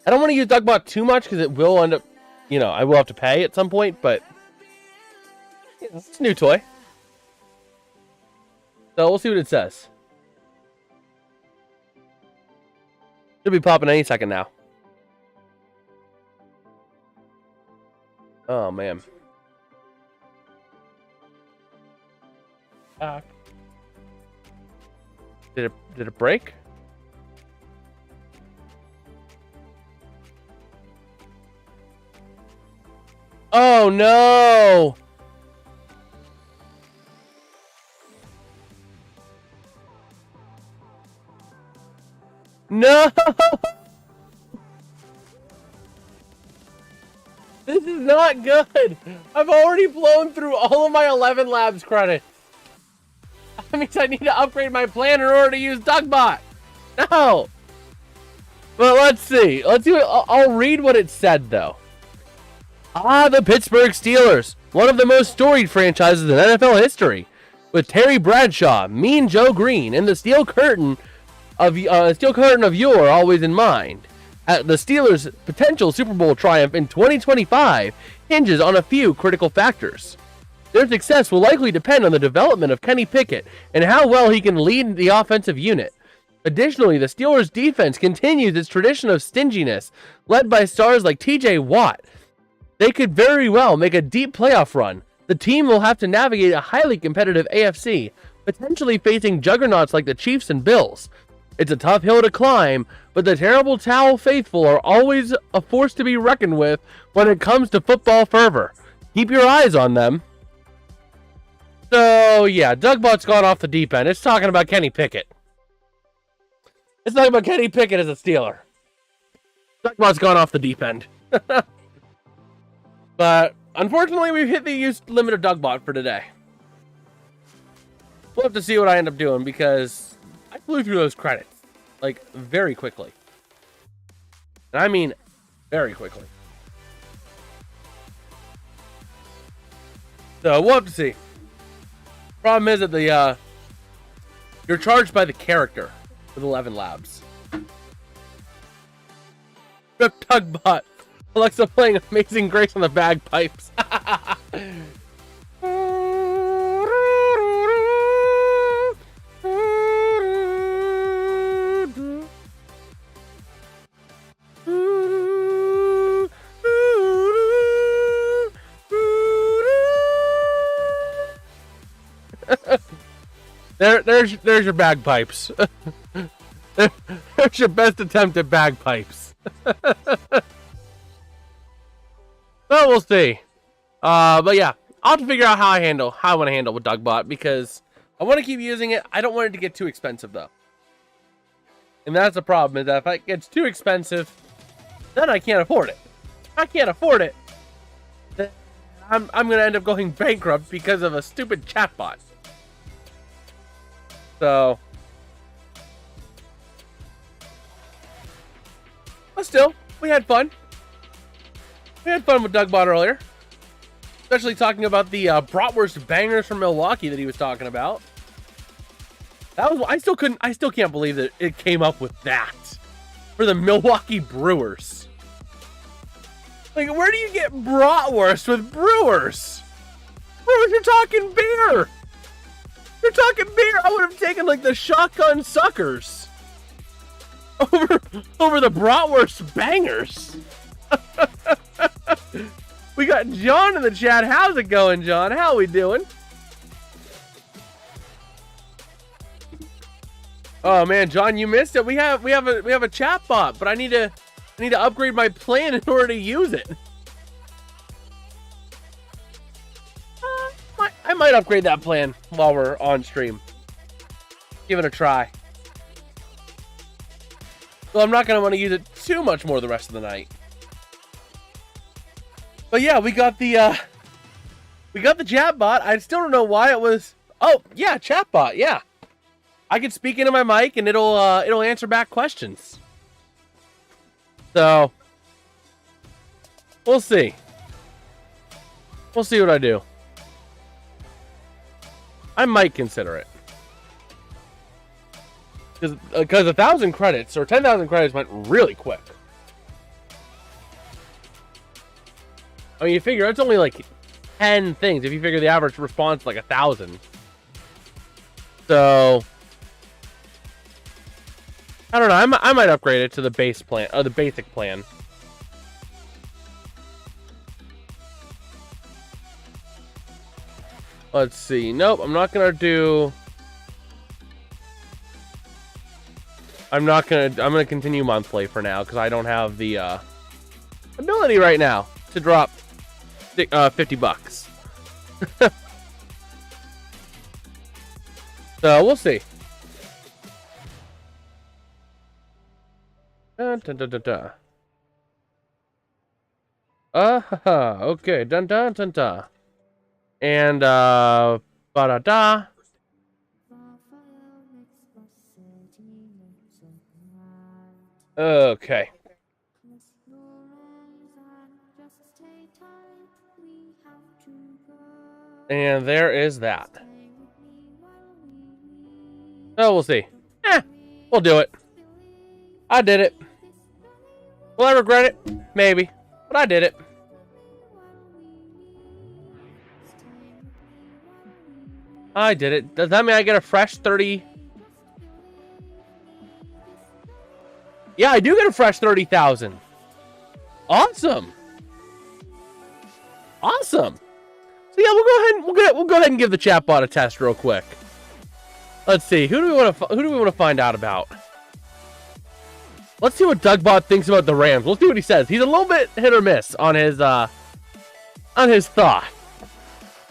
I don't want to use Dougbot too much because it will end up, you know, I will have to pay at some point, but you know, it's a new toy. So we'll see what it says. Should be popping any second now. Oh, man. Did it break? Oh, no! No! This is not good. I've already blown through all of my 11 Labs credits. That means I need to upgrade my plan in order to use Dougbot. No! But let's see. Let's see. I'll read what it said, though. The Pittsburgh Steelers. One of the most storied franchises in NFL history. With Terry Bradshaw, Mean Joe Green, and the Steel Curtain of yore always in mind. The Steelers' potential Super Bowl triumph in 2025 hinges on a few critical factors. Their success will likely depend on the development of Kenny Pickett and how well he can lead the offensive unit. Additionally, the Steelers' defense continues its tradition of stinginess, led by stars like TJ Watt. They could very well make a deep playoff run. The team will have to navigate a highly competitive AFC, potentially facing juggernauts like the Chiefs and Bills. It's a tough hill to climb, but the terrible towel faithful are always a force to be reckoned with when it comes to football fervor. Keep your eyes on them. So, yeah, Dougbot's gone off the deep end. It's talking about Kenny Pickett. It's talking about Kenny Pickett as a Steeler. Dougbot's gone off the deep end. But, unfortunately, we've hit the use limit of Dougbot for today. We'll have to see what I end up doing because I flew through those credits, like, very quickly. And I mean, very quickly. So, we'll have to see. Problem is that you're charged by the character with 11 Labs. Rip Dougbot. Alexa playing Amazing Grace on the bagpipes. There's your bagpipes. There's your best attempt at bagpipes. Well, we'll see. But yeah, I'll have to figure out how I want to handle with Dougbot because I want to keep using it. I don't want it to get too expensive though. And that's the problem, is that if it gets too expensive, then I can't afford it. If I can't afford it, then I'm going to end up going bankrupt because of a stupid chatbot. So, but still, we had fun. We had fun with Dougbot earlier, especially talking about the bratwurst bangers from Milwaukee that he was talking about. That was I still can't believe that it came up with that. for the Milwaukee Brewers. Like, where do you get bratwurst with Brewers? Brewers, you're talking beer. You're talking beer. I would have taken like the shotgun suckers over the bratwurst bangers. We got John in the chat. How's it going, John? How we doing? Oh man, John, you missed it. We have a chat bot, but I need to upgrade my plan in order to use it. I might upgrade that plan while we're on stream. Give it a try. Well, I'm not gonna want to use it too much more the rest of the night. But yeah, we got the chat bot. I still don't know why it was. Oh yeah, chat bot. Yeah, I can speak into my mic and it'll answer back questions. So we'll see. We'll see what I do. I might consider it. Because 1,000 credits or 10,000 credits went really quick. I mean, you figure it's only like 10 things. If you figure the average response is like 1,000. So I don't know. I might upgrade it to the base plan or the basic plan. Let's see. Nope, I'm not gonna do. I'm gonna continue monthly for now because I don't have the ability right now to drop $50. So we'll see. Dun, dun, dun, dun, dun. Okay. Dun dun dun dun. And ba-da-da. Okay. And there is that. So we'll see. We'll do it. I did it. Will I regret it? Maybe. But I did it. I did it. Does that mean I get a fresh 30? Yeah, I do get a fresh 30,000. Awesome. Awesome. So yeah, we'll go ahead and give the chatbot a test real quick. Let's see. Who do we want to find out about? Let's see what Dougbot thinks about the Rams. We'll see what he says. He's a little bit hit or miss on his thought.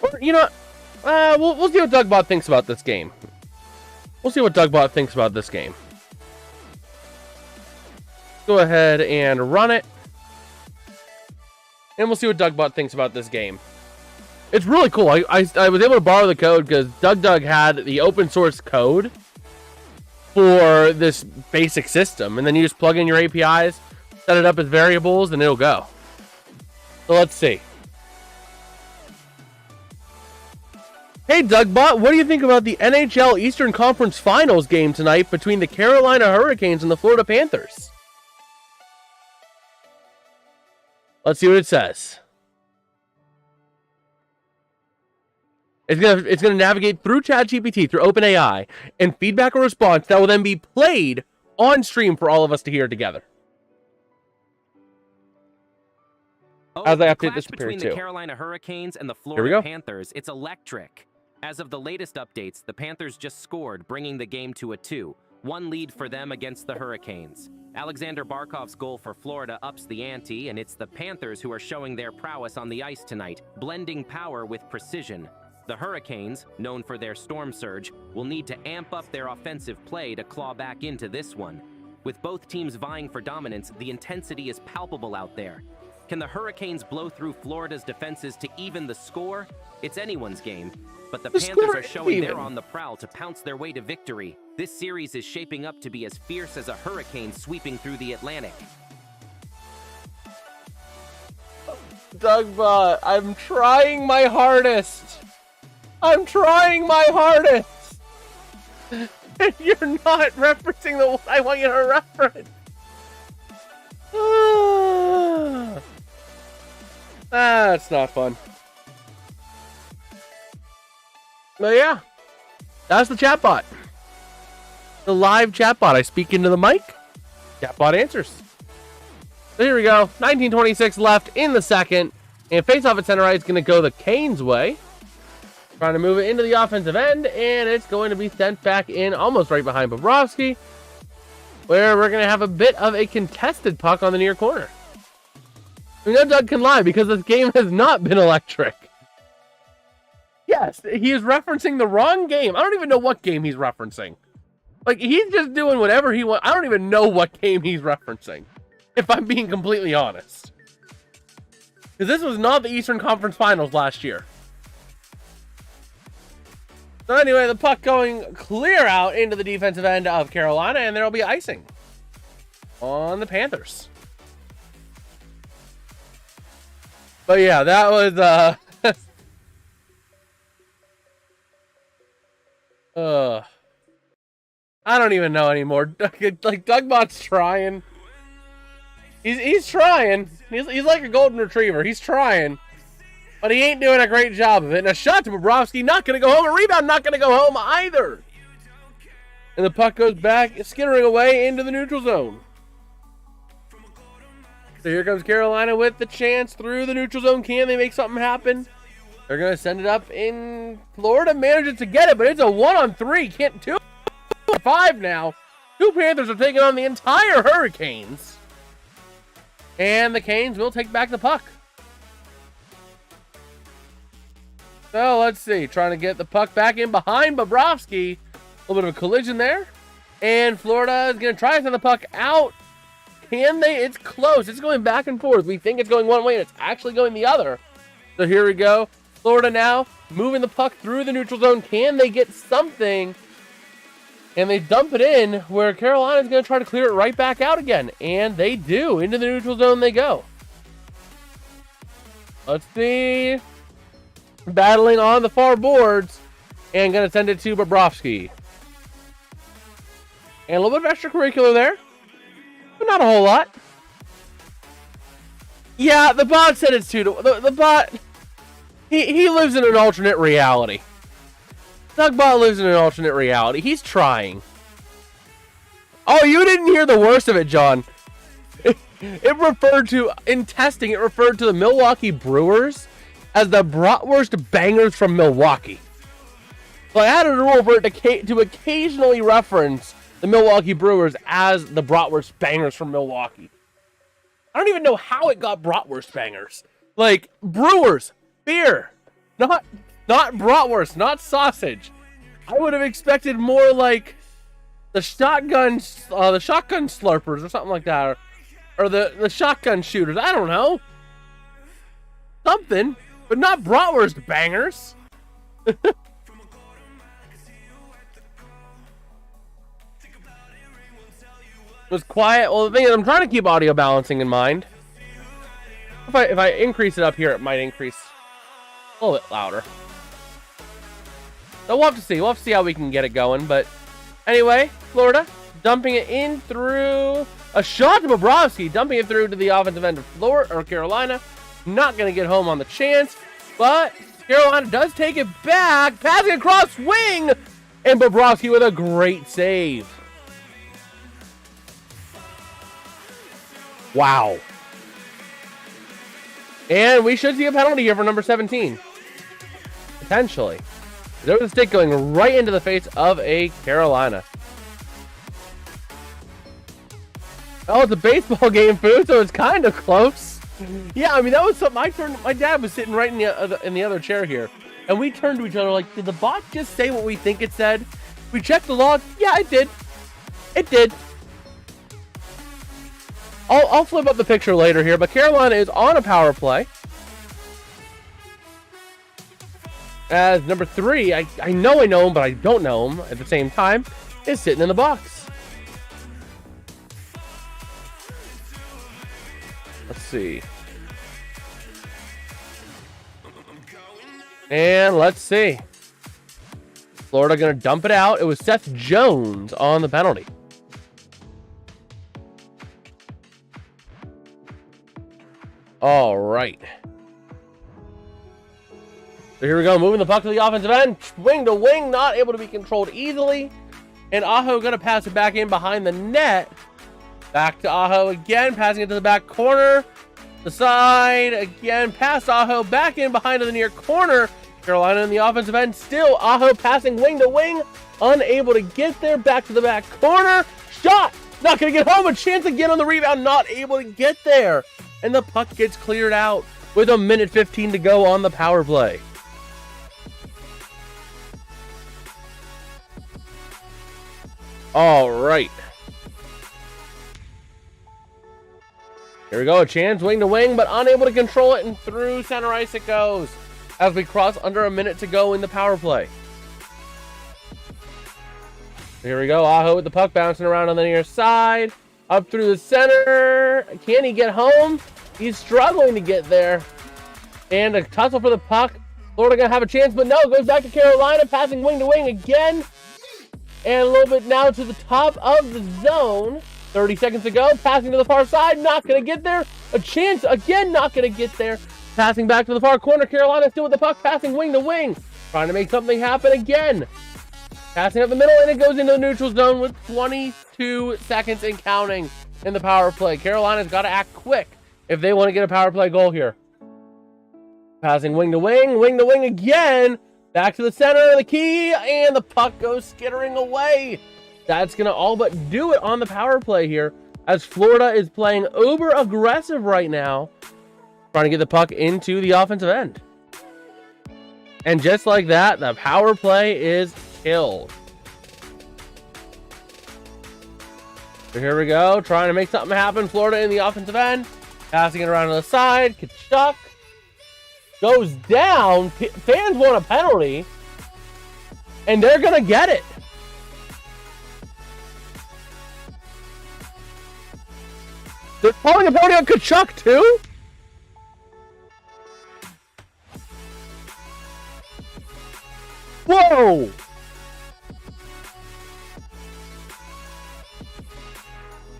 Or, you know, we'll see what Dougbot thinks about this game. We'll see what Dougbot thinks about this game. Go ahead and run it. And we'll see what Dougbot thinks about this game. It's really cool. I was able to borrow the code because Doug had the open source code for this basic system. And then you just plug in your APIs, set it up as variables, and it'll go. So let's see. Hey, Dougbot, what do you think about the NHL Eastern Conference Finals game tonight between the Carolina Hurricanes and the Florida Panthers? Let's see what it says. It's gonna navigate through ChatGPT, through OpenAI, and feedback or response that will then be played on stream for all of us to hear together. As I update this between too. The Carolina Hurricanes and the Florida Panthers, it's electric. As of the latest updates, the Panthers just scored, bringing the game to a 2-1 lead for them against the Hurricanes. Alexander Barkov's goal for Florida ups the ante, and it's the Panthers who are showing their prowess on the ice tonight, blending power with precision. The Hurricanes, known for their storm surge, will need to amp up their offensive play to claw back into this one. With both teams vying for dominance, the intensity is palpable out there. Can the Hurricanes blow through Florida's defenses to even the score? It's anyone's game, but the Panthers are showing they're on the prowl to pounce their way to victory. This series is shaping up to be as fierce as a hurricane sweeping through the Atlantic. Dougbot, I'm trying my hardest. I'm trying my hardest. And you're not referencing the one I want you to reference. That's not fun. But yeah, that's the chatbot. The live chatbot. I speak into the mic. Chatbot answers. So here we go. 19:26 left in the second. And face-off at center right is going to go the Canes' way. Trying to move it into the offensive end. And it's going to be sent back in almost right behind Bobrovsky, where we're going to have a bit of a contested puck on the near corner. We know Doug can lie because this game has not been electric. Yes, he is referencing the wrong game. I don't even know what game he's referencing. Like, he's just doing whatever he wants. I don't even know what game he's referencing, if I'm being completely honest. Because this was not the Eastern Conference Finals last year. So anyway, the puck going clear out into the defensive end of Carolina, and there will be icing on the Panthers. But yeah, that was I don't even know anymore. Like, Dougbot's trying. He's trying. He's like a golden retriever. He's trying, but he ain't doing a great job of it. And a shot to Bobrovsky, not going to go home. A rebound, not going to go home either. And the puck goes back, skittering away into the neutral zone. So here comes Carolina with the chance through the neutral zone. Can they make something happen? They're going to send it up in. Florida manages to get it, but it's a 1-on-3. Can't 2-on-5 now. Two Panthers are taking on the entire Hurricanes. And the Canes will take back the puck. So let's see. Trying to get the puck back in behind Bobrovsky. A little bit of a collision there. And Florida is going to try to send the puck out. Can they? It's close. It's going back and forth. We think it's going one way, and it's actually going the other. So here we go. Florida now moving the puck through the neutral zone. Can they get something? And they dump it in where Carolina's going to try to clear it right back out again. And they do. Into the neutral zone they go. Let's see. Battling on the far boards. And going to send it to Bobrovsky. And a little bit of extracurricular there. But not a whole lot. Yeah, the bot said it's 2-1. The bot, he lives in an alternate reality. Dougbot lives in an alternate reality. He's trying. Oh, you didn't hear the worst of it, John. It referred to, in testing, it referred to the Milwaukee Brewers as the Bratwurst Bangers from Milwaukee. So I added a rule for it to occasionally reference the Milwaukee Brewers as the Bratwurst Bangers from Milwaukee. I don't even know how it got Bratwurst Bangers. Like, Brewers, beer, not bratwurst, not sausage. I would have expected more like the shotgun slurpers or something like that, or the shotgun shooters. I don't know, something, but not bratwurst bangers. It was quiet. Well, the thing is, I'm trying to keep audio balancing in mind. If I increase it up here, it might increase a little bit louder. So we'll have to see. We'll have to see how we can get it going. But anyway, Florida dumping it in through a shot to Bobrovsky, dumping it through to the offensive end of Florida or Carolina. Not going to get home on the chance, but Carolina does take it back, passing across wing, and Bobrovsky with a great save. Wow. And we should see a penalty here for number 17. Potentially. There was a stick going right into the face of a Carolina. Oh, it's a baseball game, food, so it's kind of close. Yeah, I mean, that was something. My dad was sitting right in the other chair here, and we turned to each other like, did the bot just say what we think it said? We checked the log. Yeah, it did. It did. I'll flip up the picture later here, but Carolina is on a power play. As number 3, I know him, but I don't know him at the same time, is sitting in the box. Let's see. And let's see. Florida going to dump it out. It was Seth Jones on the penalty. All right. So here we go, moving the puck to the offensive end. Wing to wing, not able to be controlled easily. And Aho going to pass it back in behind the net. Back to Aho again, passing it to the back corner. The side, again, past Aho, back in behind the near corner. Carolina in the offensive end, still Aho passing wing to wing. Unable to get there, back to the back corner. Shot, not going to get home. A chance again on the rebound, not able to get there. And the puck gets cleared out with 1:15 to go on the power play. All right. Here we go, a chance, wing to wing, but unable to control it, and through center ice it goes as we cross under 1 minute to go in the power play. Here we go, Aho with the puck bouncing around on the near side, up through the center. Can he get home? He's struggling to get there. And a tussle for the puck. Florida gonna have a chance, but no, goes back to Carolina, passing wing to wing again. And a little bit now to the top of the zone. 30 seconds to go, passing to the far side, not going to get there. A chance, again, not going to get there. Passing back to the far corner, Carolina still with the puck, passing wing to wing. Trying to make something happen again. Passing up the middle, and it goes into the neutral zone with 22 seconds and counting in the power play. Carolina's got to act quick if they want to get a power play goal here. Passing wing to wing again. Back to the center of the key, and the puck goes skittering away. That's going to all but do it on the power play here, as Florida is playing uber aggressive right now, trying to get the puck into the offensive end. And just like that, the power play is killed. So here we go, trying to make something happen. Florida in the offensive end, passing it around to the side. Tkachuk goes down. Fans want a penalty, and they're going to get it. They're calling a penalty on Tkachuk, too? Whoa!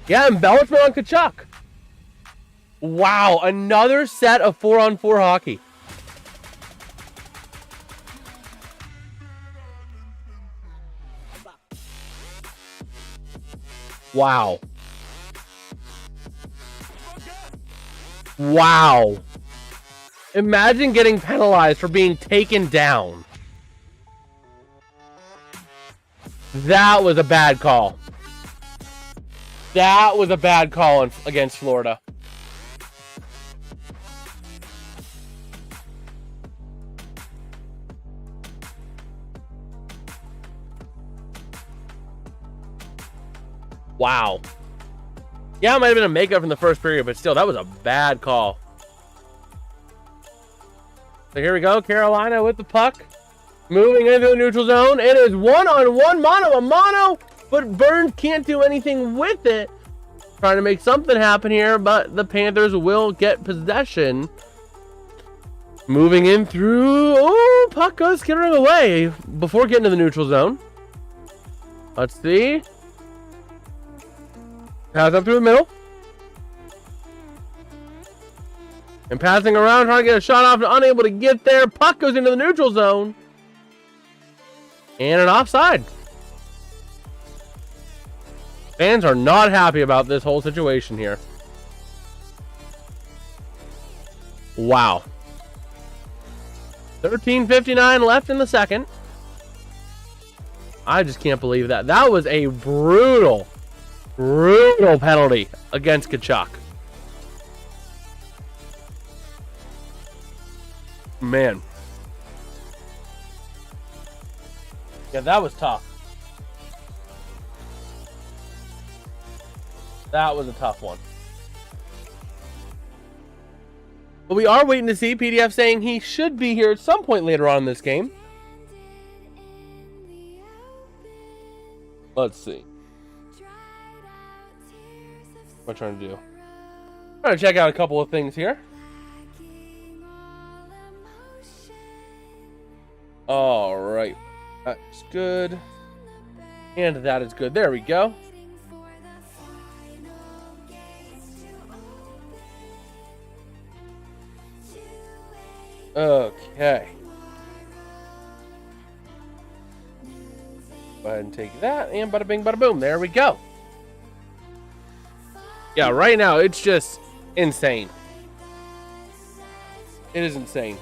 Yeah, embellishment on Tkachuk. Wow, another set of 4-on-4 hockey. Wow. Wow. Imagine getting penalized for being taken down. That was a bad call. That was a bad call against Florida. Wow. Yeah, it might have been a makeup from the first period, but still, that was a bad call. So here we go, Carolina with the puck. Moving into the neutral zone. It is one-on-one, mano-a-mano, but Burns can't do anything with it. Trying to make something happen here, but the Panthers will get possession. Moving in through... Oh, puck goes skittering away before getting to the neutral zone. Let's see. Pass up through the middle. And passing around, trying to get a shot off, and unable to get there. Puck goes into the neutral zone. And an offside. Fans are not happy about this whole situation here. Wow. 13:59 left in the second. I just can't believe that. That was a brutal penalty against Tkachuk. Man. Yeah, that was tough. That was a tough one. But we are waiting to see. PDF saying he should be here at some point later on in this game. Let's see. What am I trying to do? I'm trying to check out a couple of things here. All right. That's good. And that is good. There we go. Okay. Go ahead and take that, and bada bing, bada boom. There we go. Yeah, right now, it's just insane. It is insane.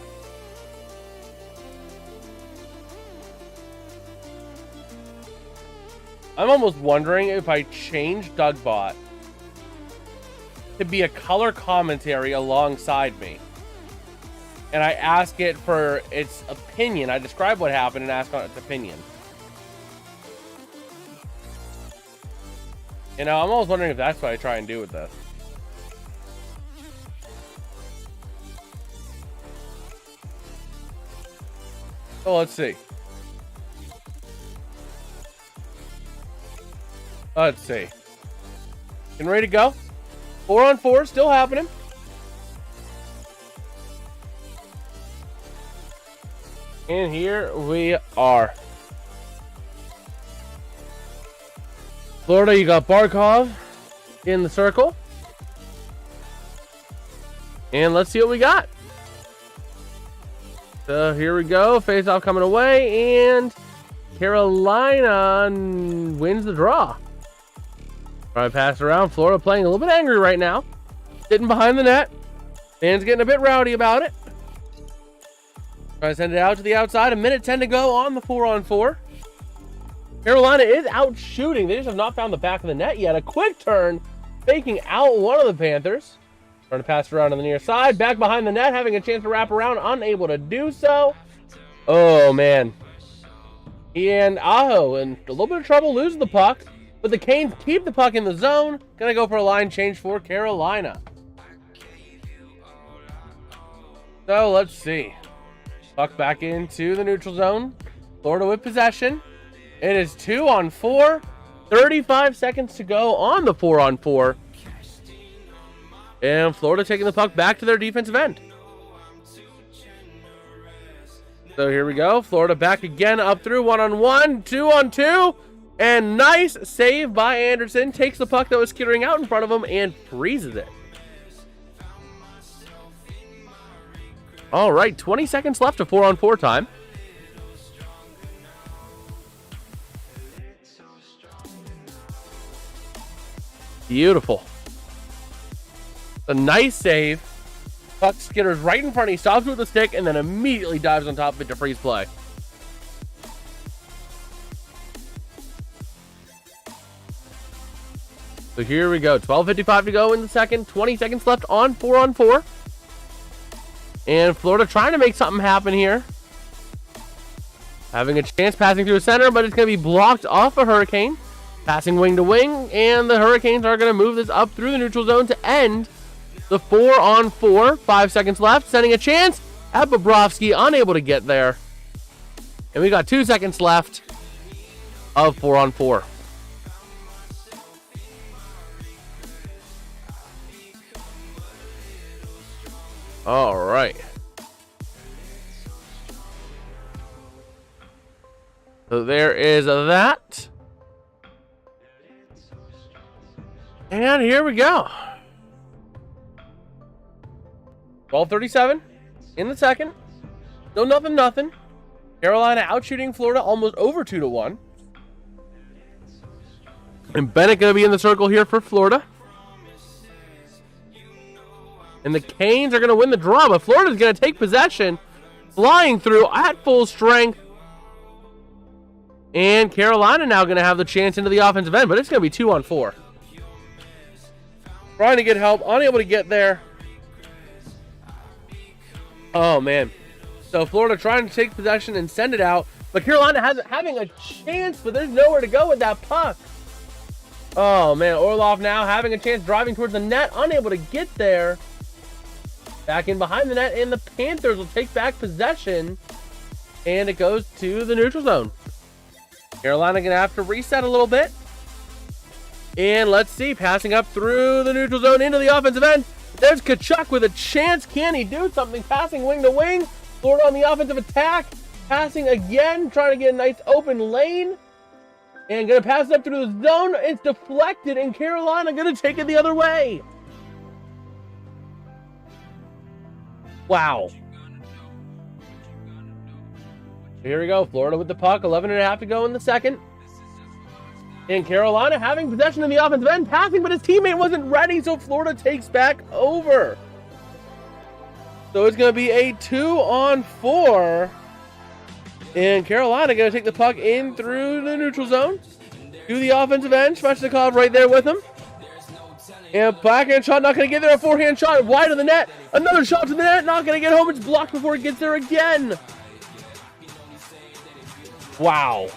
I'm almost wondering if I change Dougbot to be a color commentary alongside me. And I ask it for its opinion. I describe what happened and ask on its opinion. You know, I'm always wondering if that's what I try and do with this. So let's see. Let's see. Getting ready to go. 4-on-4 still happening. And here we are. Florida, you got Barkov in the circle. And let's see what we got. So here we go. Face off coming away. And Carolina wins the draw. Trying to pass around. Florida playing a little bit angry right now. Sitting behind the net. Fans getting a bit rowdy about it. Trying to send it out to the outside. 1:10 to go on the 4-on-4. Carolina is out shooting. They just have not found the back of the net yet. A quick turn, faking out one of the Panthers. Trying to pass it around on the near side. Back behind the net, having a chance to wrap around. Unable to do so. Oh, man. And Aho in a little bit of trouble, losing the puck. But the Canes keep the puck in the zone. Gonna go for a line change for Carolina. So, let's see. Puck back into the neutral zone. Florida with possession. It is 2-on-4. 35 seconds to go on the 4-on-4. And Florida taking the puck back to their defensive end. So here we go. Florida back again up through 1-on-1. 2-on-2. And nice save by Anderson. Takes the puck that was skittering out in front of him and freezes it. All right, 20 seconds left of 4-on-4 time. Beautiful. A nice save. Puck skitters right in front. He stops with the stick and then immediately dives on top of it to freeze play. So here we go. 12:55 to go in the second. 20 seconds left on 4-on-4. And Florida trying to make something happen here. Having a chance passing through the center, but it's going to be blocked off a Hurricane. Passing wing to wing, and the Hurricanes are going to move this up through the neutral zone to end the 4-on-4. 5 seconds left, sending a chance at Bobrovsky, unable to get there. And we got 2 seconds left of 4-on-4. All right. So there is that. And here we go. 12:37 in the second. No nothing. Carolina out shooting Florida almost over 2-1. And Bennett going to be in the circle here for Florida. And the Canes are going to win the draw, but Florida's going to take possession. Flying through at full strength. And Carolina now going to have the chance into the offensive end, but it's going to be 2-on-4. Trying to get help, unable to get there. Oh, man. So Florida trying to take possession and send it out. But Carolina having a chance, but there's nowhere to go with that puck. Oh, man. Orlov now having a chance, driving towards the net, unable to get there. Back in behind the net, and the Panthers will take back possession. And it goes to the neutral zone. Carolina going to have to reset a little bit. And let's see, passing up through the neutral zone into the offensive end. There's Tkachuk with a chance. Can he do something? Passing wing to wing. Florida on the offensive attack. Passing again, trying to get a nice open lane. And going to pass it up through the zone. It's deflected, and Carolina going to take it the other way. Wow. Here we go. Florida with the puck. 11.5 to go in the second. And Carolina having possession in the offensive end, passing, but his teammate wasn't ready, so Florida takes back over. So it's going to be a 2-on-4. And Carolina going to take the puck in through the neutral zone. To the offensive end. Svechnikov right there with him. And backhand shot, not going to get there. A forehand shot wide of the net. Another shot to the net, not going to get home. It's blocked before it gets there again. Wow.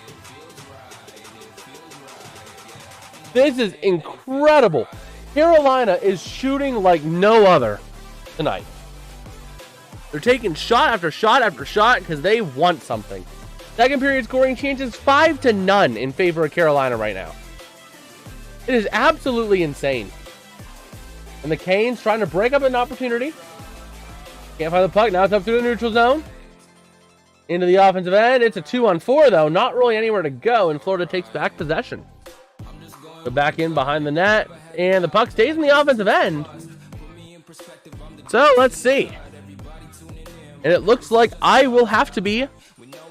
This is incredible. Carolina is shooting like no other tonight. They're taking shot after shot after shot because they want something. Second period scoring chances 5-0 in favor of Carolina right now. It is absolutely insane. And the Canes trying to break up an opportunity. Can't find the puck. Now it's up through the neutral zone. Into the offensive end. It's a 2-on-4 though. Not really anywhere to go. And Florida takes back possession. So back in behind the net. And the puck stays in the offensive end. So let's see. And it looks like I will have to be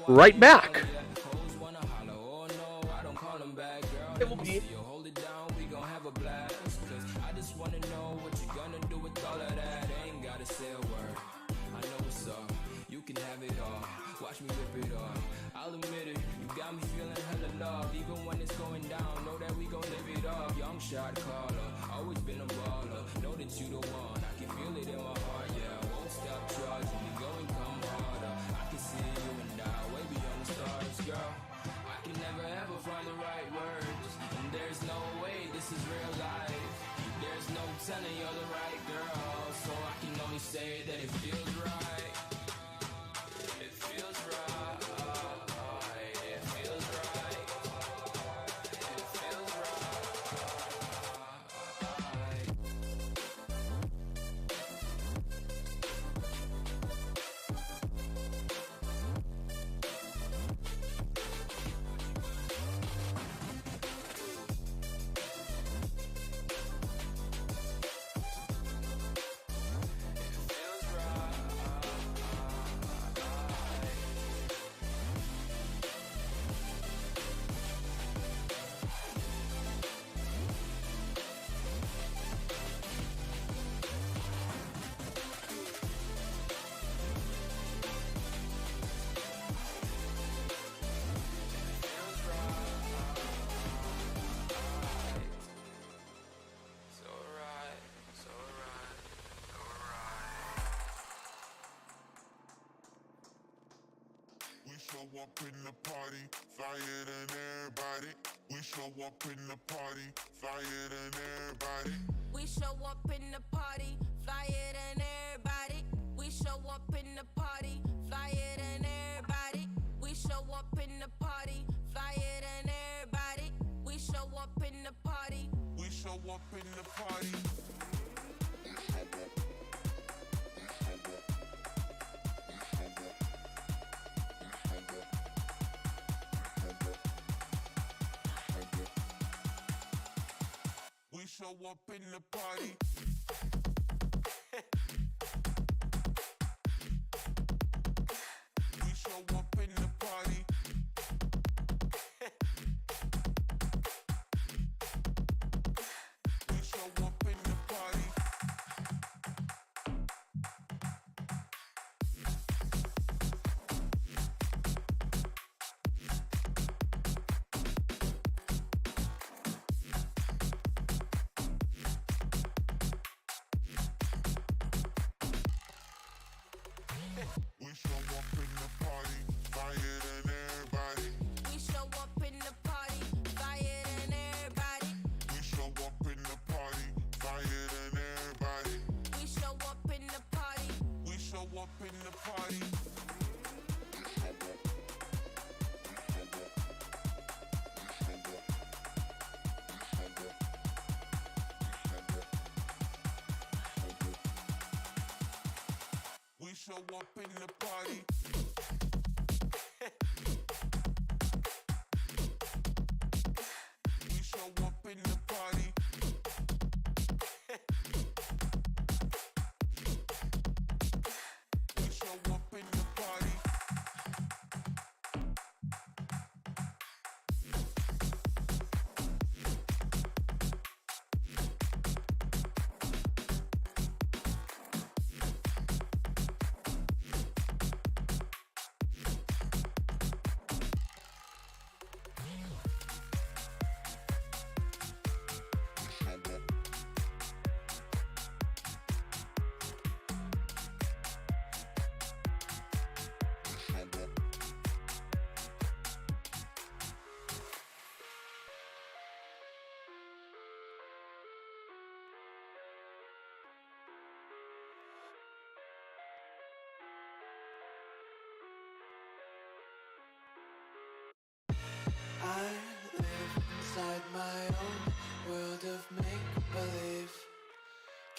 right back. It will be. Shot caller, always been a baller. Know that you the one, I can feel it in my heart. Yeah, I won't stop charging. You go and come harder. I can see you and I way beyond the stars, girl. I can never ever find the right words, and there's no way this is real life. There's no telling you're the right girl, so I can only say that it feels right. It feels right. It feels right. It feels right. show up in the party, flyer than everybody. We show up in the party, flyer than everybody. We show up in the party, flyer than everybody. We show up in the party, flyer than everybody. We show up in the party, flyer than everybody. We show up in the party. We show up in the party. We show up in the party. We show up in the party. We show up in the party. We show up in the party, flyer than everybody. We show up in the party, flyer than everybody. We show up in the party, flyer than everybody. We show up in the party. We show up in the party. We show up in the party. We show up in the party. We show up in the party.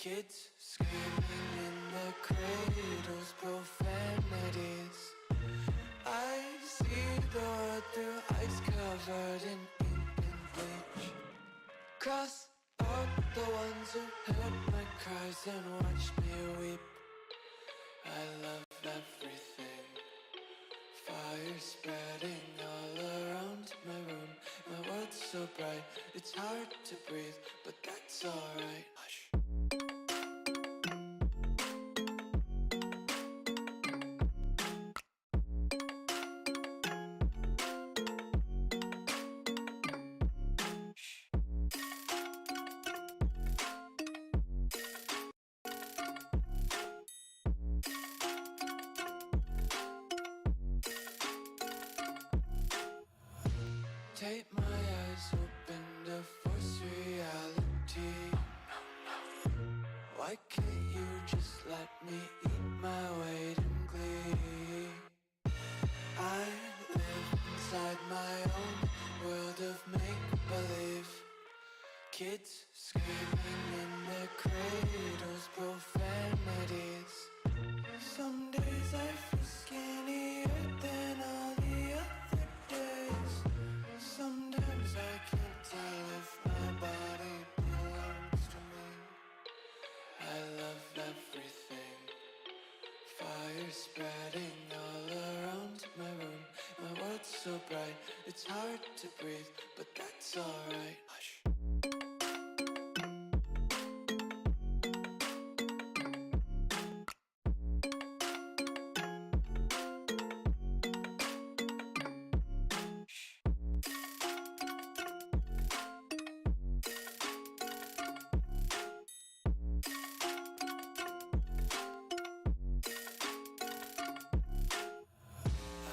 Kids screaming in their cradles, profanities. I see the world through ice covered in ink and bleach. Cross out the ones who heard my cries and watched me weep. I love everything. Fire spreading all around my room. My world's so bright, it's hard to breathe, but that's alright. Hush. Take my eyes open to force reality. Why can't you just let me eat my weight in glee? I live inside my own world of make-believe. Kids screaming in their cradles, profanities. Some days I feel skinnier than all the other days. Sometimes I can't tell if my body belongs to me. I love everything. Fire spreading all around my room. My world's so bright, it's hard to breathe, but that's alright. Hush.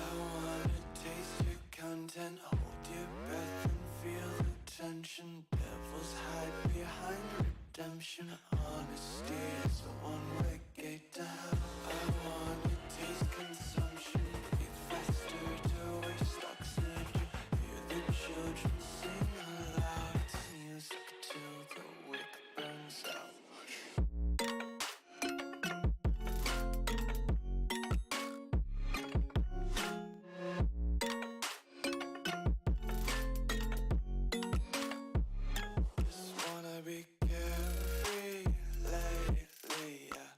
I wanna taste your content, hold your breath and feel the tension. Devils hide behind redemption. Honesty is a one-way gate to hell. I wanna taste consumption, breathe faster to waste oxygen. Hear the children sing aloud. It's music till the wick burns out. Just wanna be carefree lately, yeah.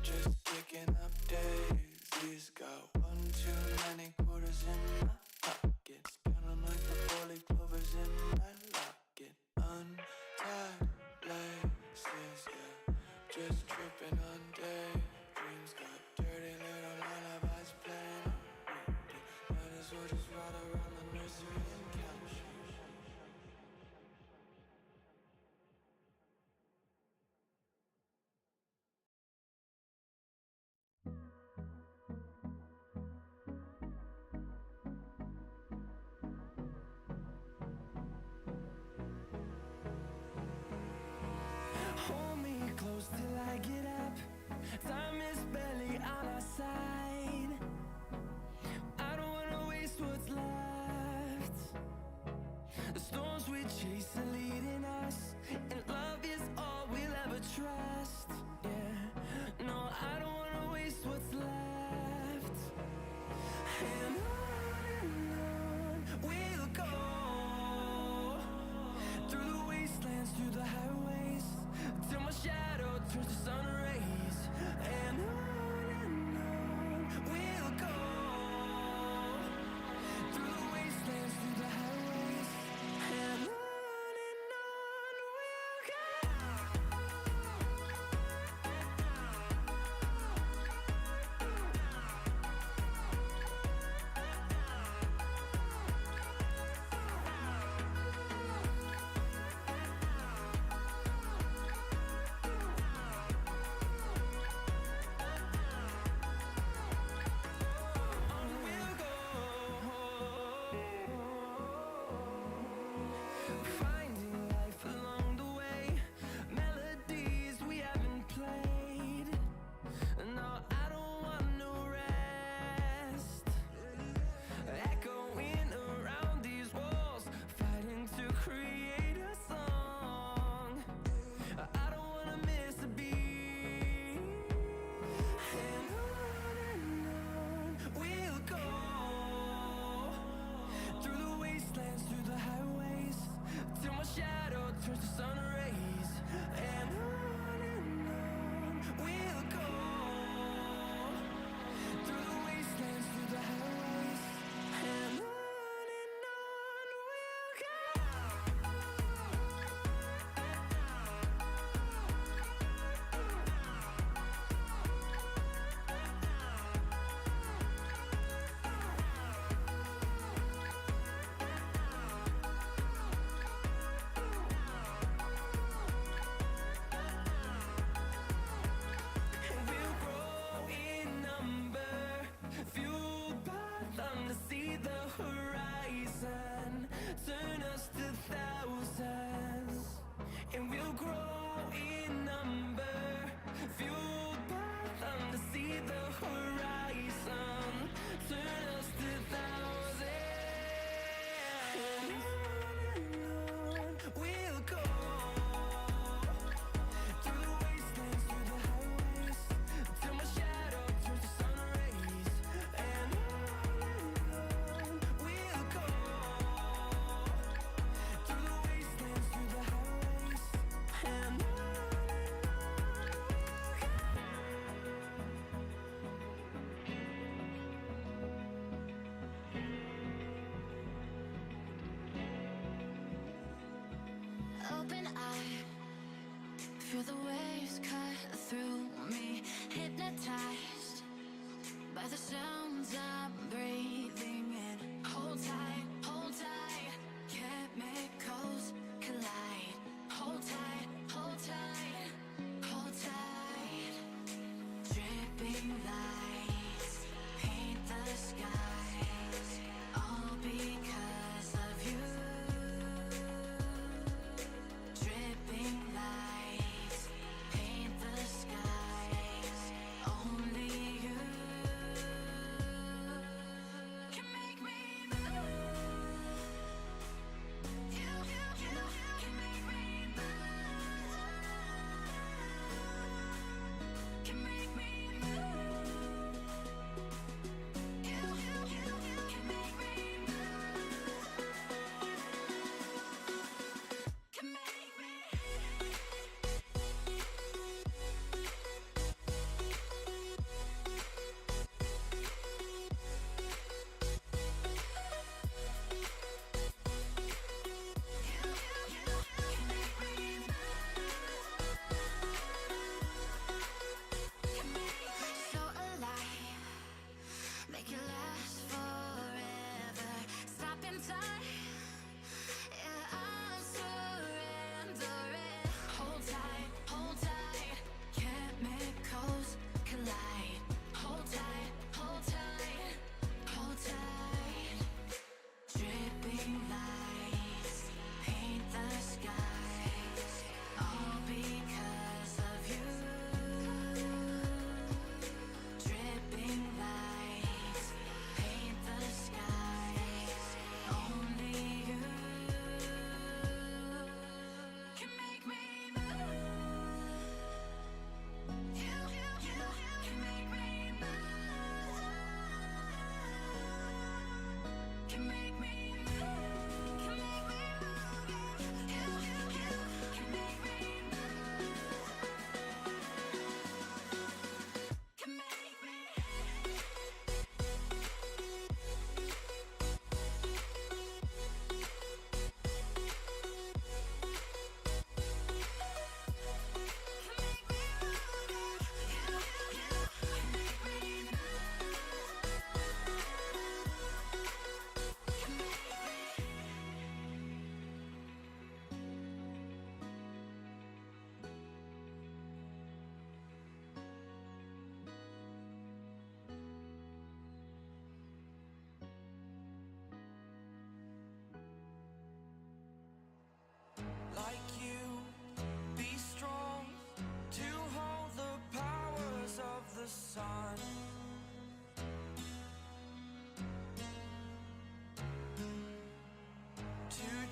Just kicking up daisies. Got one too many quarters in my pocket. Spin 'em like the four-leaf clovers in my locket. Untied laces, yeah. Just tripping on daydreams. Got dirty little lullabies playing on repeat. Might as well just ride around the nursery and couch. Hold me close till I get up. Time is barely on our side. I don't wanna waste what's left. The storms we chase are leading us, and love is all we'll ever trust. Yeah, no, I don't wanna waste what's left. And on we'll go, through the wastelands, through the highways, till my shadow turns to sun rays. And on we'll go, through the wastelands, through the highways. And on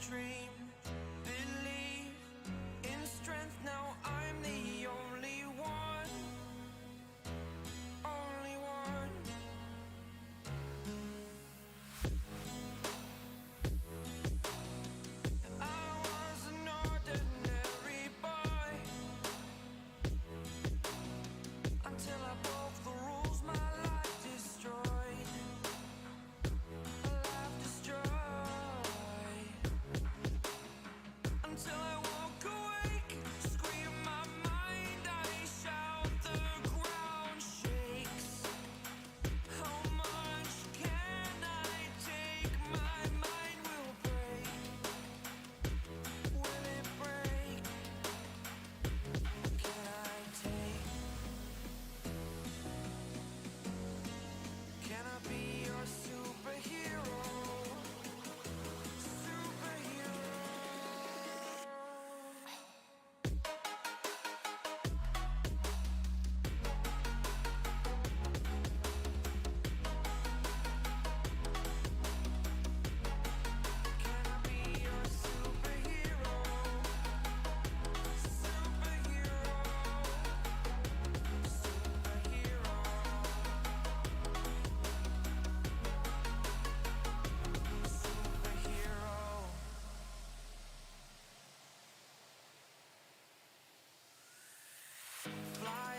dream, believe in strength. Now I'm the only one, only one. I was an ordinary boy until I broke the rules. My life destroyed, a life destroyed. Until I walk awake, scream my mind, I shout, the ground shakes. How much can I take? My mind will break. Will it break? Can I take? Can I be your superhero? Superhero. Can I be your superhero? Superhero. Superhero. Superhero. Fly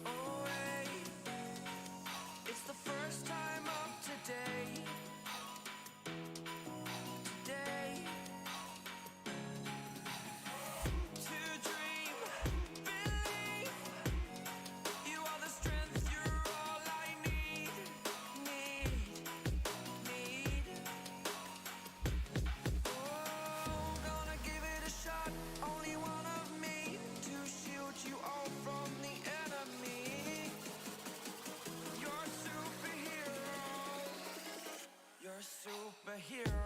away. It's the first time of today. Today. To dream, believe. You are the strength, you're all I need. Need. Oh, gonna give it a shot. Only one of me to shield you all from the enemy. You're a superhero. You're a superhero.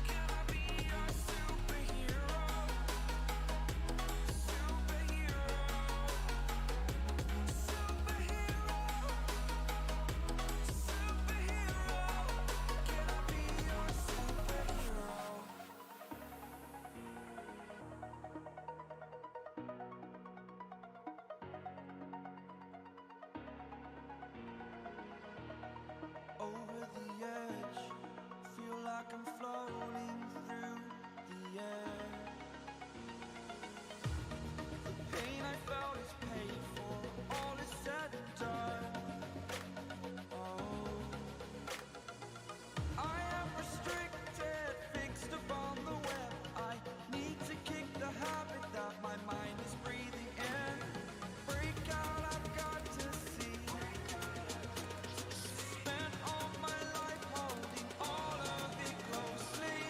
Can I be your superhero? Superhero. Superhero. Superhero. Can I be your superhero? Over the edge, feel like I'm floating through the air. The pain I felt is paid for, all is said and done. Oh, I am restricted, fixed upon the web. I need to kick the habit that my mind is breathing in. Break out, I've got to see. Spent all my life holding all of it closely.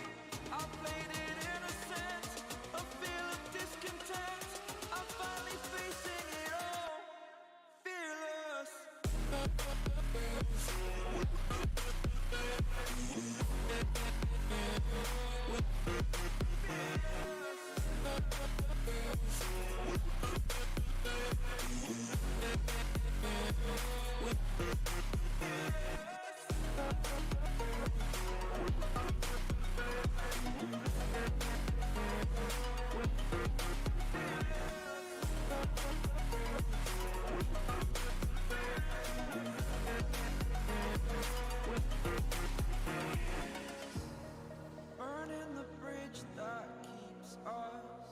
I played it innocent, a feel of discontent. I'm finally facing it all, fearless. Burning the bridge that keeps us.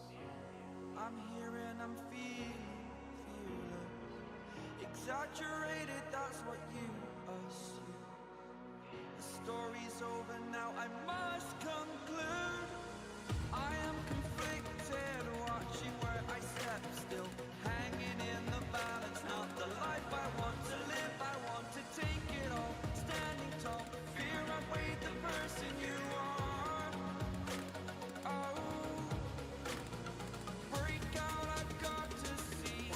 I'm here and I'm feeling fearless. Exaggerated, that's what you assume. The story's over now, I must conclude. I am conflicted, watching where I step still, hanging in the balance. Not the life I want to live, I want to take it all. Standing tall, fear outweighed the person you are. Oh, break out, I've got to see.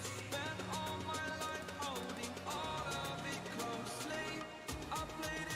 Spent all my life holding all of it closely. I played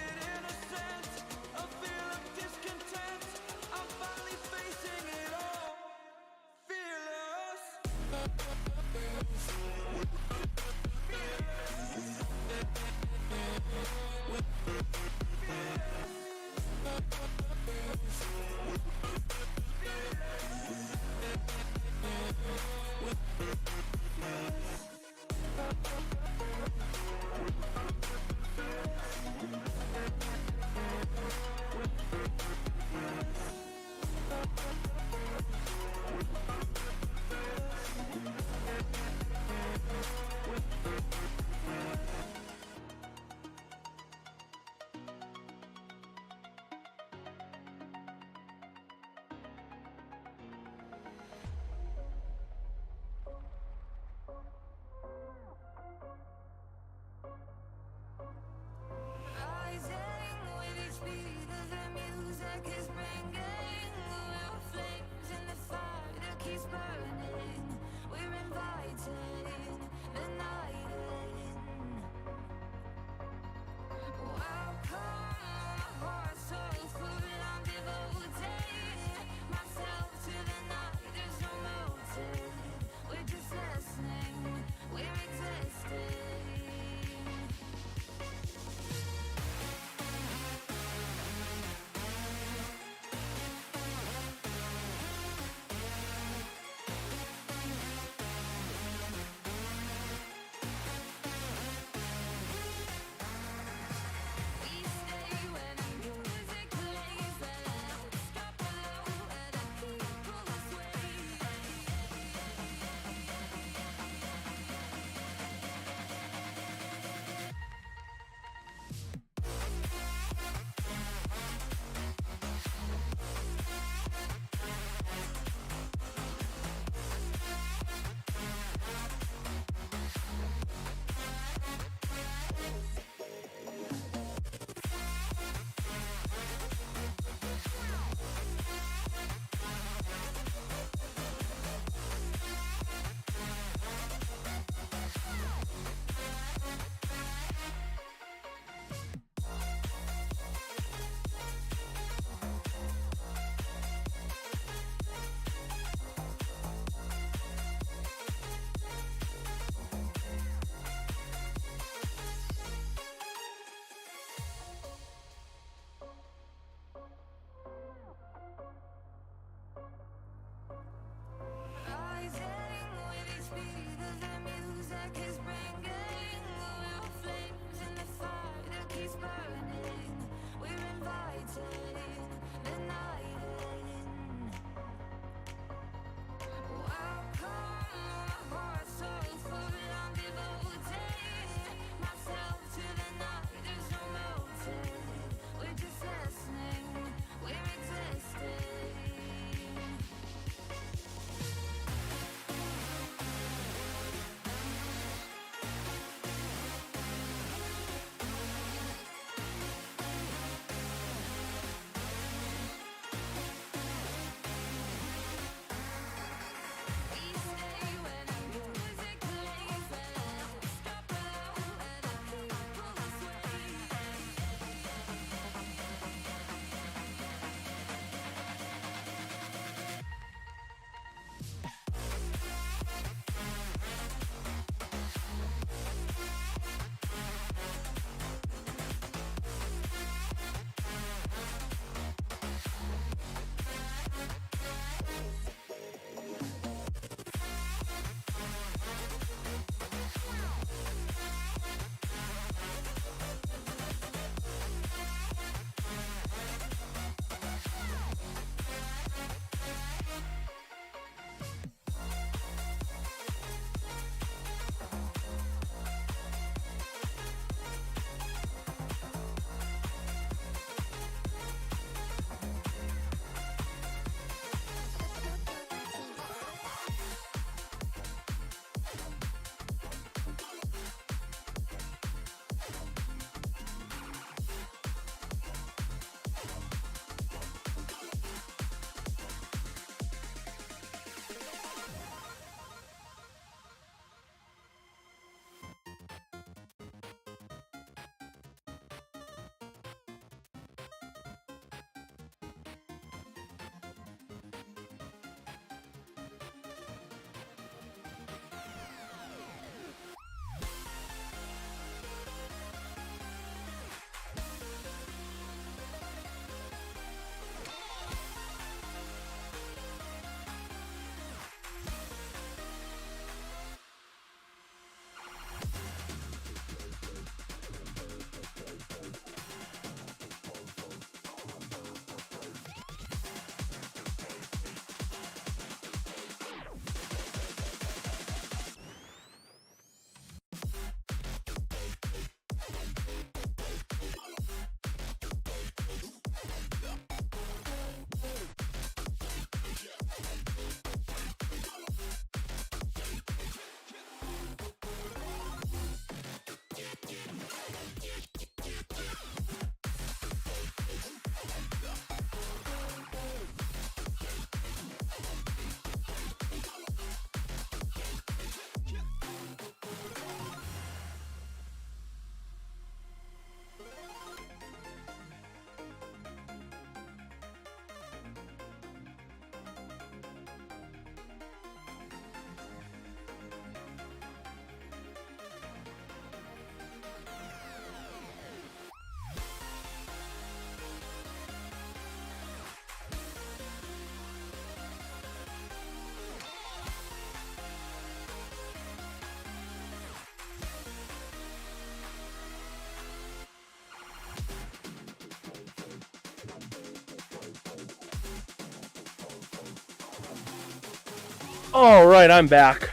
All right, I'm back.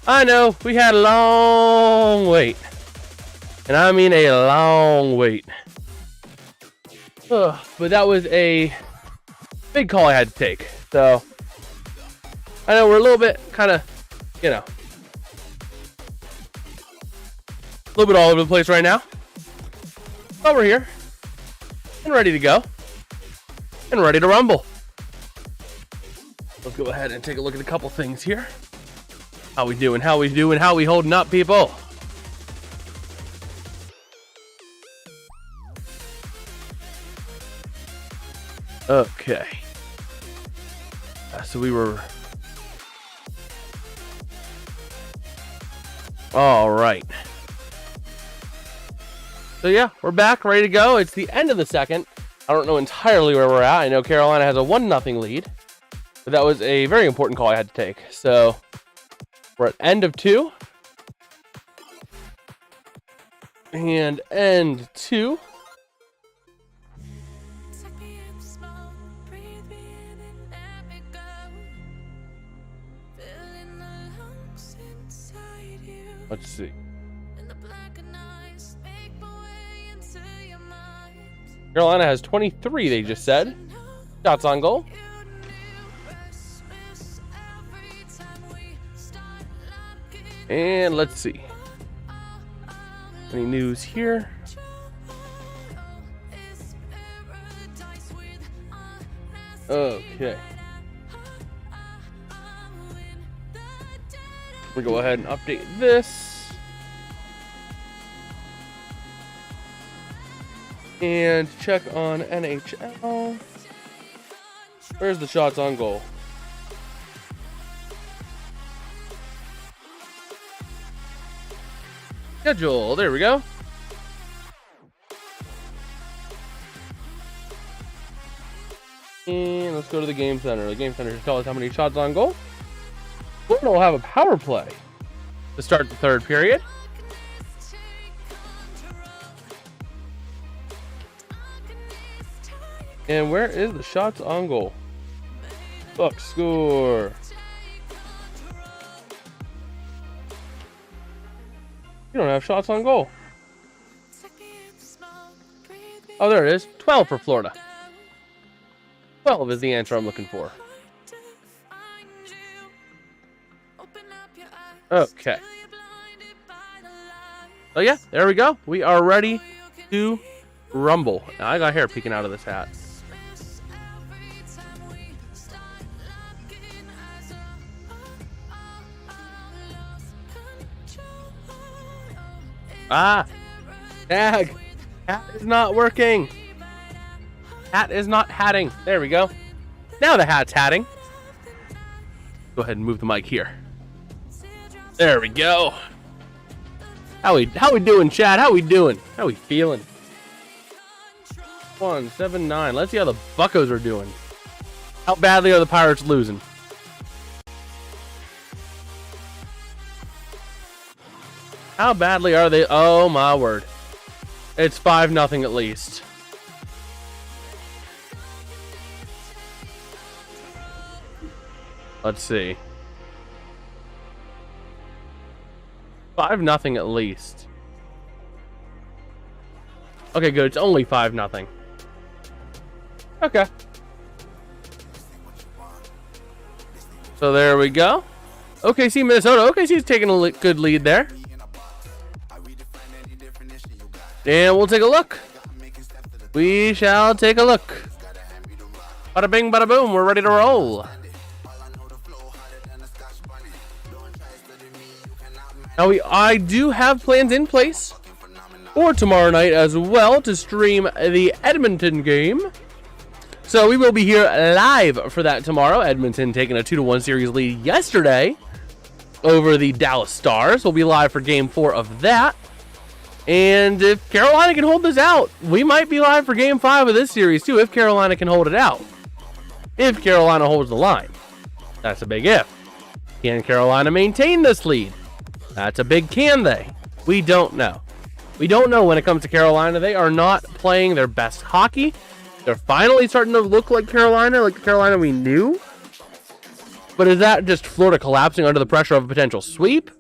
I know we had a long wait, and I mean a long wait. But that was a big call I had to take. So I know we're a little bit kind of, you know, a little bit all over the place right now. But we're here and ready to go and ready to rumble. Let's go ahead and take a look at a couple things here. How we doing? How we doing? How we holding up, people? Okay. So we were... All right. So yeah, we're back, ready to go. It's the end of the second. I don't know entirely where we're at. I know Carolina has a 1-0 lead. But that was a very important call I had to take. So we're at end of 2. And end 2. Let's see. Carolina has 23, they just said. Shots on goal. And let's see. Any news here? Okay. We go ahead and update this. And check on NHL. Where's the shots on goal? Schedule. There we go. And let's go to the game center. The game center should tell us how many shots on goal. Florida will have a power play to start the third period. And where is the shots on goal? Buck score. You don't have shots on goal. Oh, there it is. 12 for Florida. 12 is the answer I'm looking for. Okay. Oh yeah, there we go. We are ready to rumble. Now, I got hair peeking out of this hat. Ah, tag. Hat is not working. Hat is not hatting. There we go. Now the hat's hatting. Go ahead and move the mic here. There we go. How we doing, Chad? How we doing? How we feeling? 179. Let's see how the Buccos are doing. How badly are the Pirates losing? How badly are they? Oh my word. It's 5-0 at least. Let's see. 5-0 at least. Okay, good. It's only 5-0. Okay. So there we go. OKC, Minnesota. OKC's taking a good lead there. And we'll take a look. We shall take a look. Bada bing, bada boom. We're ready to roll. Now I do have plans in place for tomorrow night as well to stream the Edmonton game. So we will be here live for that tomorrow. Edmonton taking a 2-1 series lead yesterday over the Dallas Stars. We'll be live for game 4 of that. And if Carolina can hold this out, we might be live for game 5 of this series too, if Carolina can hold it out. If Carolina holds the line. That's a big if. Can Carolina maintain this lead? That's a big can they. We don't know. We don't know when it comes to Carolina. They are not playing their best hockey. They're finally starting to look like Carolina, like the Carolina we knew. But is that just Florida collapsing under the pressure of a potential sweep?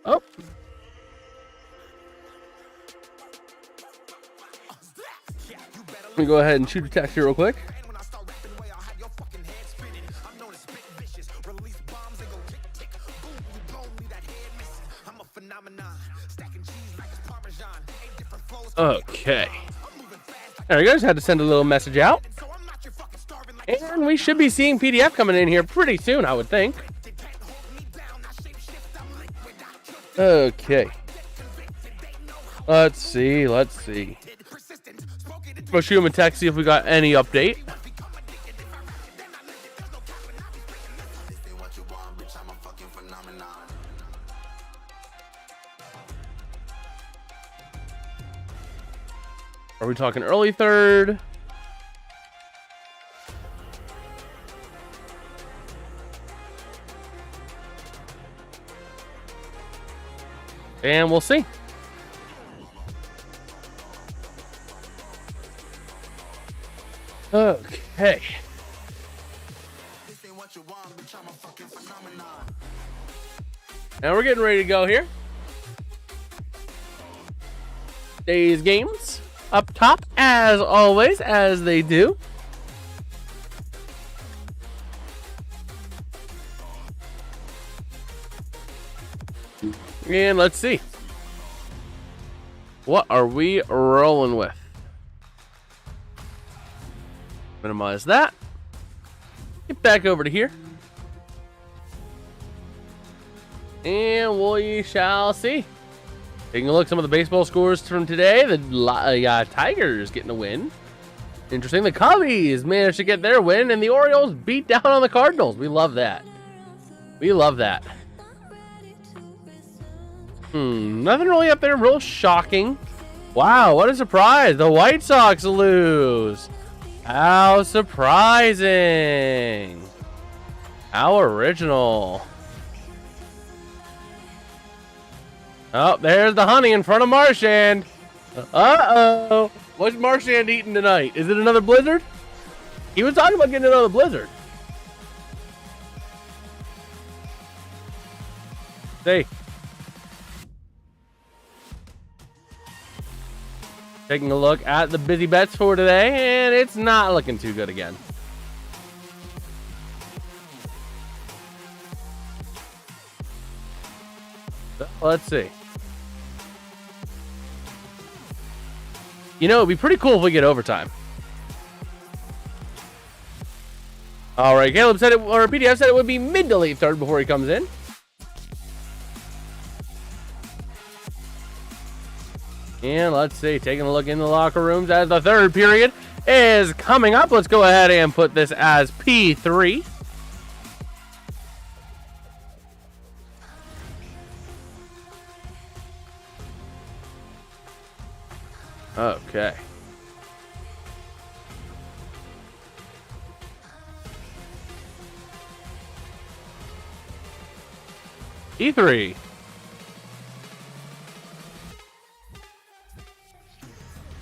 Oh. Let me go ahead and shoot a text here real quick. Okay. There you go. Just had to send a little message out. And we should be seeing PDF coming in here pretty soon, I would think. Okay. Let's see. We'll shoot him a text, see if we got any update. Are we talking early third? And we'll see. Okay. Now we're getting ready to go here. Today's games up top, as always, as they do. And let's see. What are we rolling with? Minimize that. Get back over to here. And we shall see. Taking a look at some of the baseball scores from today. The Tigers getting a win. Interesting. The Cubbies managed to get their win, and the Orioles beat down on the Cardinals. We love that. We love that. Nothing really up there real shocking. Wow, what a surprise. The White Sox lose. How surprising. How original. Oh, there's the honey in front of Marchand. Uh-oh. What's Marchand eating tonight? Is it another blizzard? He was talking about getting another blizzard. See. Taking a look at the busy bets for today, and it's not looking too good again. So, let's see. You know, it'd be pretty cool if we get overtime. All right, Caleb said it, or PDF said it would be mid to late third before he comes in. And let's see, taking a look in the locker rooms as the third period is coming up. Let's go ahead and put this as P3. Okay. E3.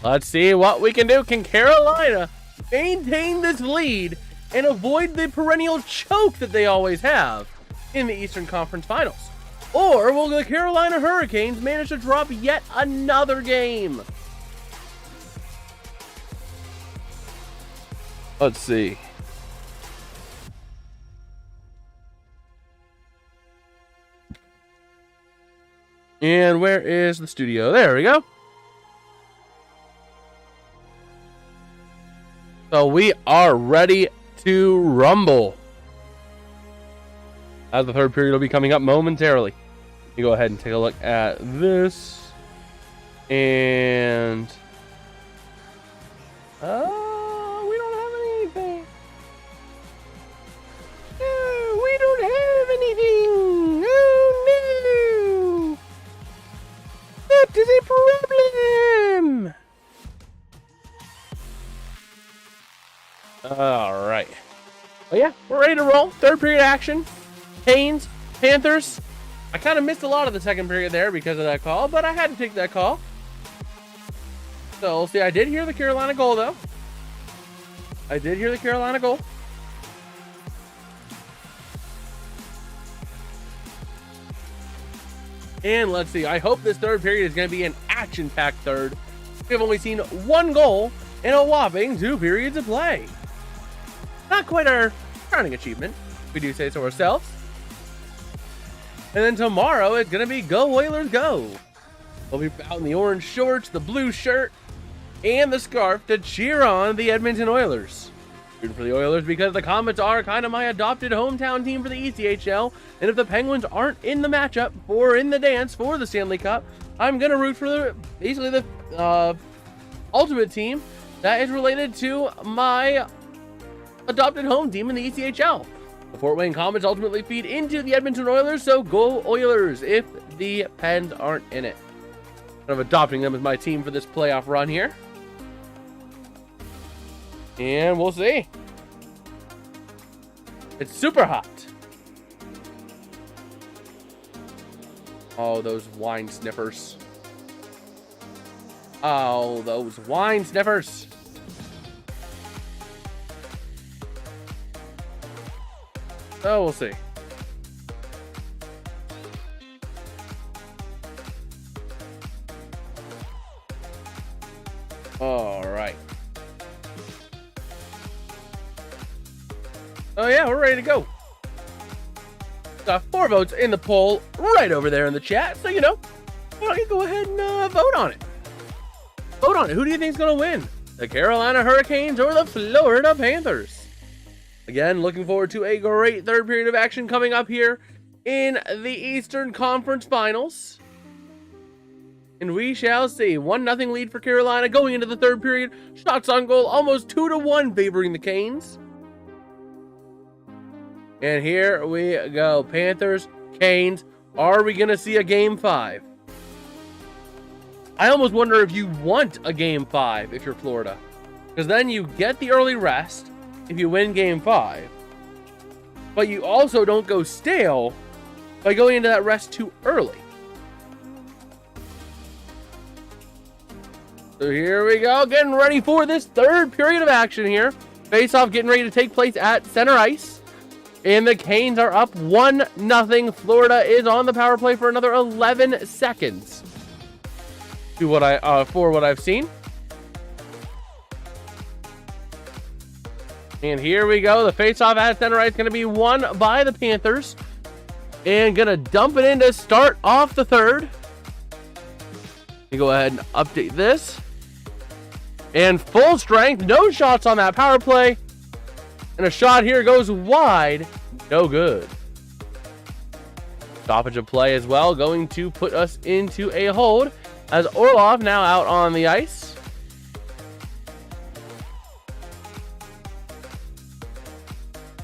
Let's see what we can do. Can Carolina maintain this lead and avoid the perennial choke that they always have in the Eastern Conference Finals? Or will the Carolina Hurricanes manage to drop yet another game? Let's see. And where is the studio? There we go. So we are ready to rumble. As the third period will be coming up momentarily. You go ahead and take a look at this. And we don't have anything. No, we don't have anything. Oh no. That is a problem. All right. Well, yeah, we're ready to roll. Third period action. Canes, Panthers. I kind of missed a lot of the second period there because of that call, but I had to take that call. So, we'll see. I did hear the Carolina goal, though. I did hear the Carolina goal. And let's see, I hope this third period is going to be an action-packed third. We've only seen one goal in a whopping 2 periods of play. Not quite our crowning achievement, if we do say so ourselves. And then tomorrow, it's going to be Go Oilers Go. We'll be out in the orange shorts, the blue shirt, and the scarf to cheer on the Edmonton Oilers. Rooting for the Oilers because the Comets are kind of my adopted hometown team for the ECHL, and if the Penguins aren't in the matchup or in the dance for the Stanley Cup, I'm going to root for basically the ultimate team that is related to my adopted home team in the ECHL. The Fort Wayne Comets ultimately feed into the Edmonton Oilers, so go Oilers if the Pens aren't in it. Kind of adopting them as my team for this playoff run here. And we'll see. It's super hot. Oh, those wine sniffers. Oh, those wine sniffers. So we'll see. All right. Oh yeah, we're ready to go. Got 4 votes in the poll right over there in the chat, so you know, why don't you go ahead and vote on it? Vote on it. Who do you think is going to win? The Carolina Hurricanes or the Florida Panthers? Again, looking forward to a great third period of action coming up here in the Eastern Conference Finals. And we shall see. 1-0 lead for Carolina going into the third period. Shots on goal almost 2-1 favoring the Canes. And here we go. Panthers, Canes. Are we going to see a Game 5? I almost wonder if you want a Game 5 if you're Florida. Because then you get the early rest if you win Game 5. But you also don't go stale by going into that rest too early. So here we go. Getting ready for this third period of action here. Face-off getting ready to take place at center ice. And the Canes are up 1-0. Florida is on the power play for another 11 seconds. For what I've seen. And here we go. The face-off at center ice is going to be won by the Panthers. And going to dump it in to start off the third. Let me go ahead and update this. And full strength. No shots on that power play. And a shot here goes wide. No good. Stoppage of play as well. Going to put us into a hold. As Orlov now out on the ice.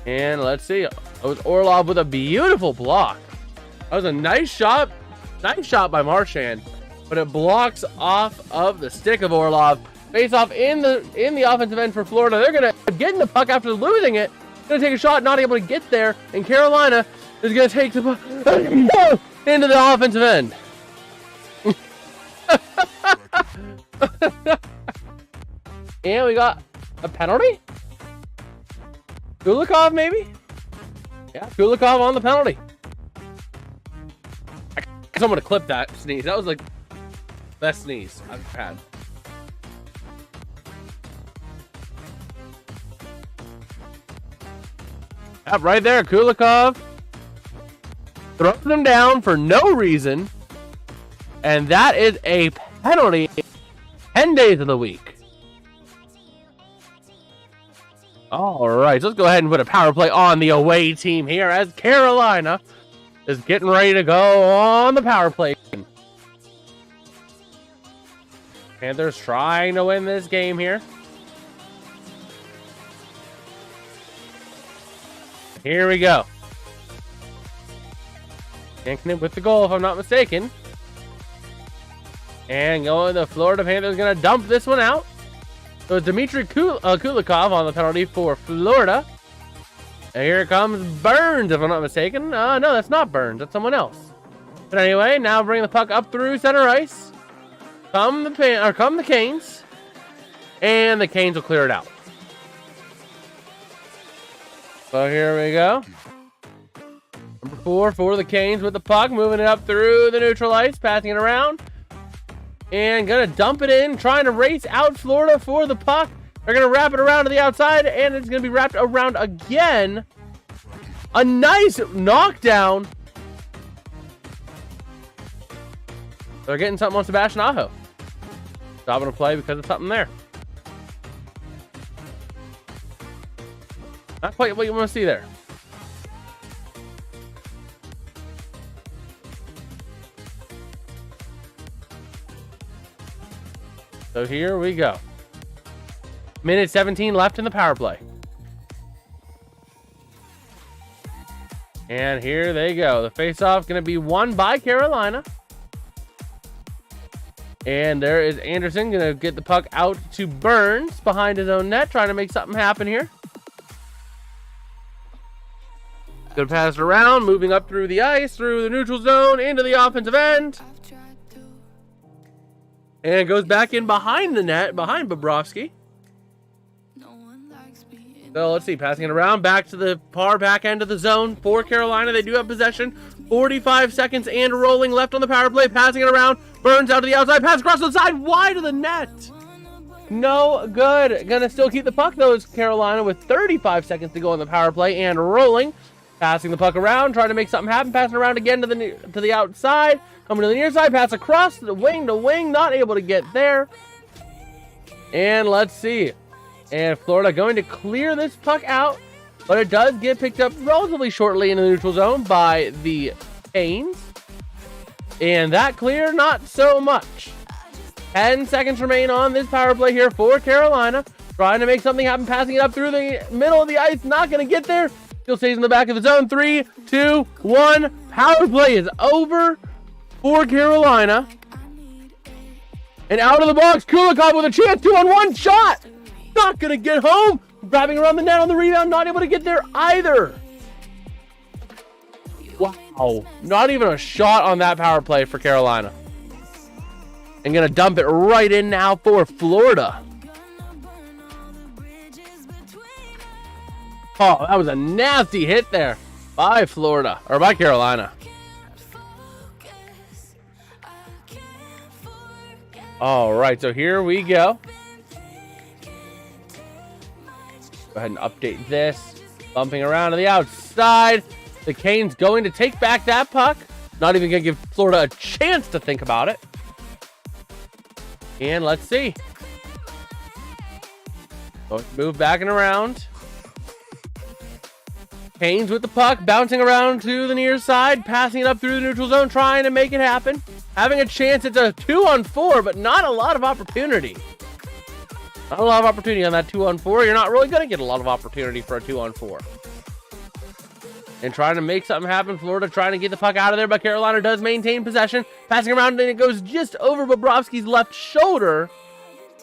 And let's see. It was Orlov with a beautiful block. That was a nice shot. Nice shot by Marchand. But it blocks off of the stick of Orlov. Face off in the offensive end for Florida. They're going to get in the puck after losing it. Going to take a shot, not able to get there. And Carolina is going to take the puck into the offensive end. And we got a penalty? Kulikov, maybe? Yeah, Kulikov on the penalty. I guess I'm going to clip that sneeze. That was like the best sneeze I've had. Yep, right there, Kulikov throws them down for no reason. And that is a penalty 10 days of the week. All right, so let's go ahead and put a power play on the away team here as Carolina is getting ready to go on the power play. Panthers trying to win this game here. Here we go. Yanking with the goal, if I'm not mistaken. And going, the Florida Panthers going to dump this one out. So it's Dmitry Kulikov on the penalty for Florida. And here comes Burns, if I'm not mistaken. No, that's not Burns. That's someone else. But anyway, now bring the puck up through center ice. Come the Canes. And the Canes will clear it out. So here we go. 4 for the Canes with the puck, moving it up through the neutral ice, passing it around. And gonna dump it in, trying to race out Florida for the puck. They're gonna wrap it around to the outside, and it's gonna be wrapped around again. A nice knockdown. They're getting something on Sebastian Aho. Stopping to play because of something there. Not quite what you want to see there. So here we go. Minute 17 left in the power play. And here they go. The faceoff going to be won by Carolina. And there is Anderson going to get the puck out to Burns behind his own net, trying to make something happen here. Going to pass it around, moving up through the ice, through the neutral zone, into the offensive end. And it goes back in behind the net, behind Bobrovsky. So let's see, passing it around, back to the far back end of the zone for Carolina. They do have possession. 45 seconds and rolling left on the power play. Passing it around, Burns out to the outside, pass across the side, wide of the net. No good. Gonna still keep the puck though, is Carolina with 35 seconds to go on the power play and rolling. Passing the puck around, trying to make something happen. Passing around again to the outside. Coming to the near side, pass across the wing to wing. Not able to get there. And let's see. And Florida going to clear this puck out. But it does get picked up relatively shortly in the neutral zone by the Canes. And that clear, not so much. 10 seconds remain on this power play here for Carolina. Trying to make something happen. Passing it up through the middle of the ice. Not going to get there. Still stays in the back of the zone. 3, 2, 1. Power play is over for Carolina. And out of the box, Kulikov with a chance. 2-on-1 shot. Not going to get home. Grabbing around the net on the rebound. Not able to get there either. Wow. Not even a shot on that power play for Carolina. And going to dump it right in now for Florida. Oh, that was a nasty hit there by Florida, or by Carolina. All right, so here we go. Go ahead and update this. Bumping around to the outside. The Canes going to take back that puck. Not even going to give Florida a chance to think about it. And let's see. Going to move back and around. Canes with the puck, bouncing around to the near side, passing it up through the neutral zone, trying to make it happen. Having a chance. It's a 2-on-4, but not a lot of opportunity. Not a lot of opportunity on that 2-on-4. You're not really going to get a lot of opportunity for a 2-on-4. And trying to make something happen. Florida trying to get the puck out of there, but Carolina does maintain possession. Passing around, and it goes just over Bobrovsky's left shoulder.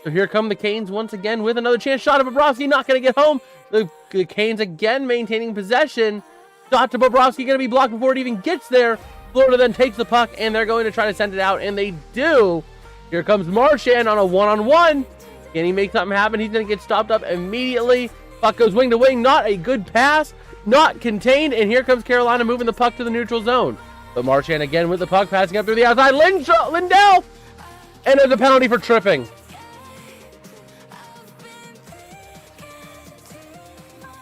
So here come the Canes once again with another chance. Shot of Bobrovsky, not going to get home. The Canes again maintaining possession. Shot to Bobrovsky, going to be blocked before it even gets there. Florida then takes the puck, and they're going to try to send it out, and they do. Here comes Marchand on a 1-on-1. Can he make something happen? He's going to get stopped up immediately. Puck goes wing to wing. Not a good pass. Not contained, and here comes Carolina moving the puck to the neutral zone. But Marchand again with the puck, passing up through the outside. Lindell! And there's a penalty for tripping.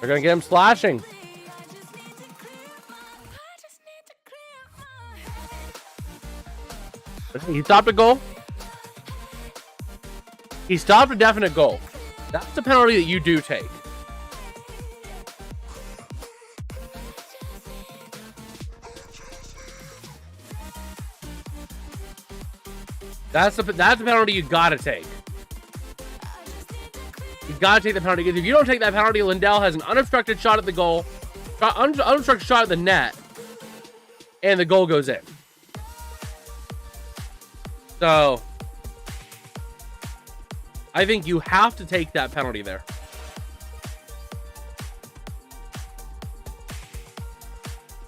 They're going to get him slashing. He stopped a goal. He stopped a definite goal. That's the penalty that you do take. That's the penalty you got to take. You got to take the penalty, because if you don't take that penalty, Lindell has an unobstructed shot at the goal, unobstructed shot at the net, and the goal goes in. So, I think you have to take that penalty there.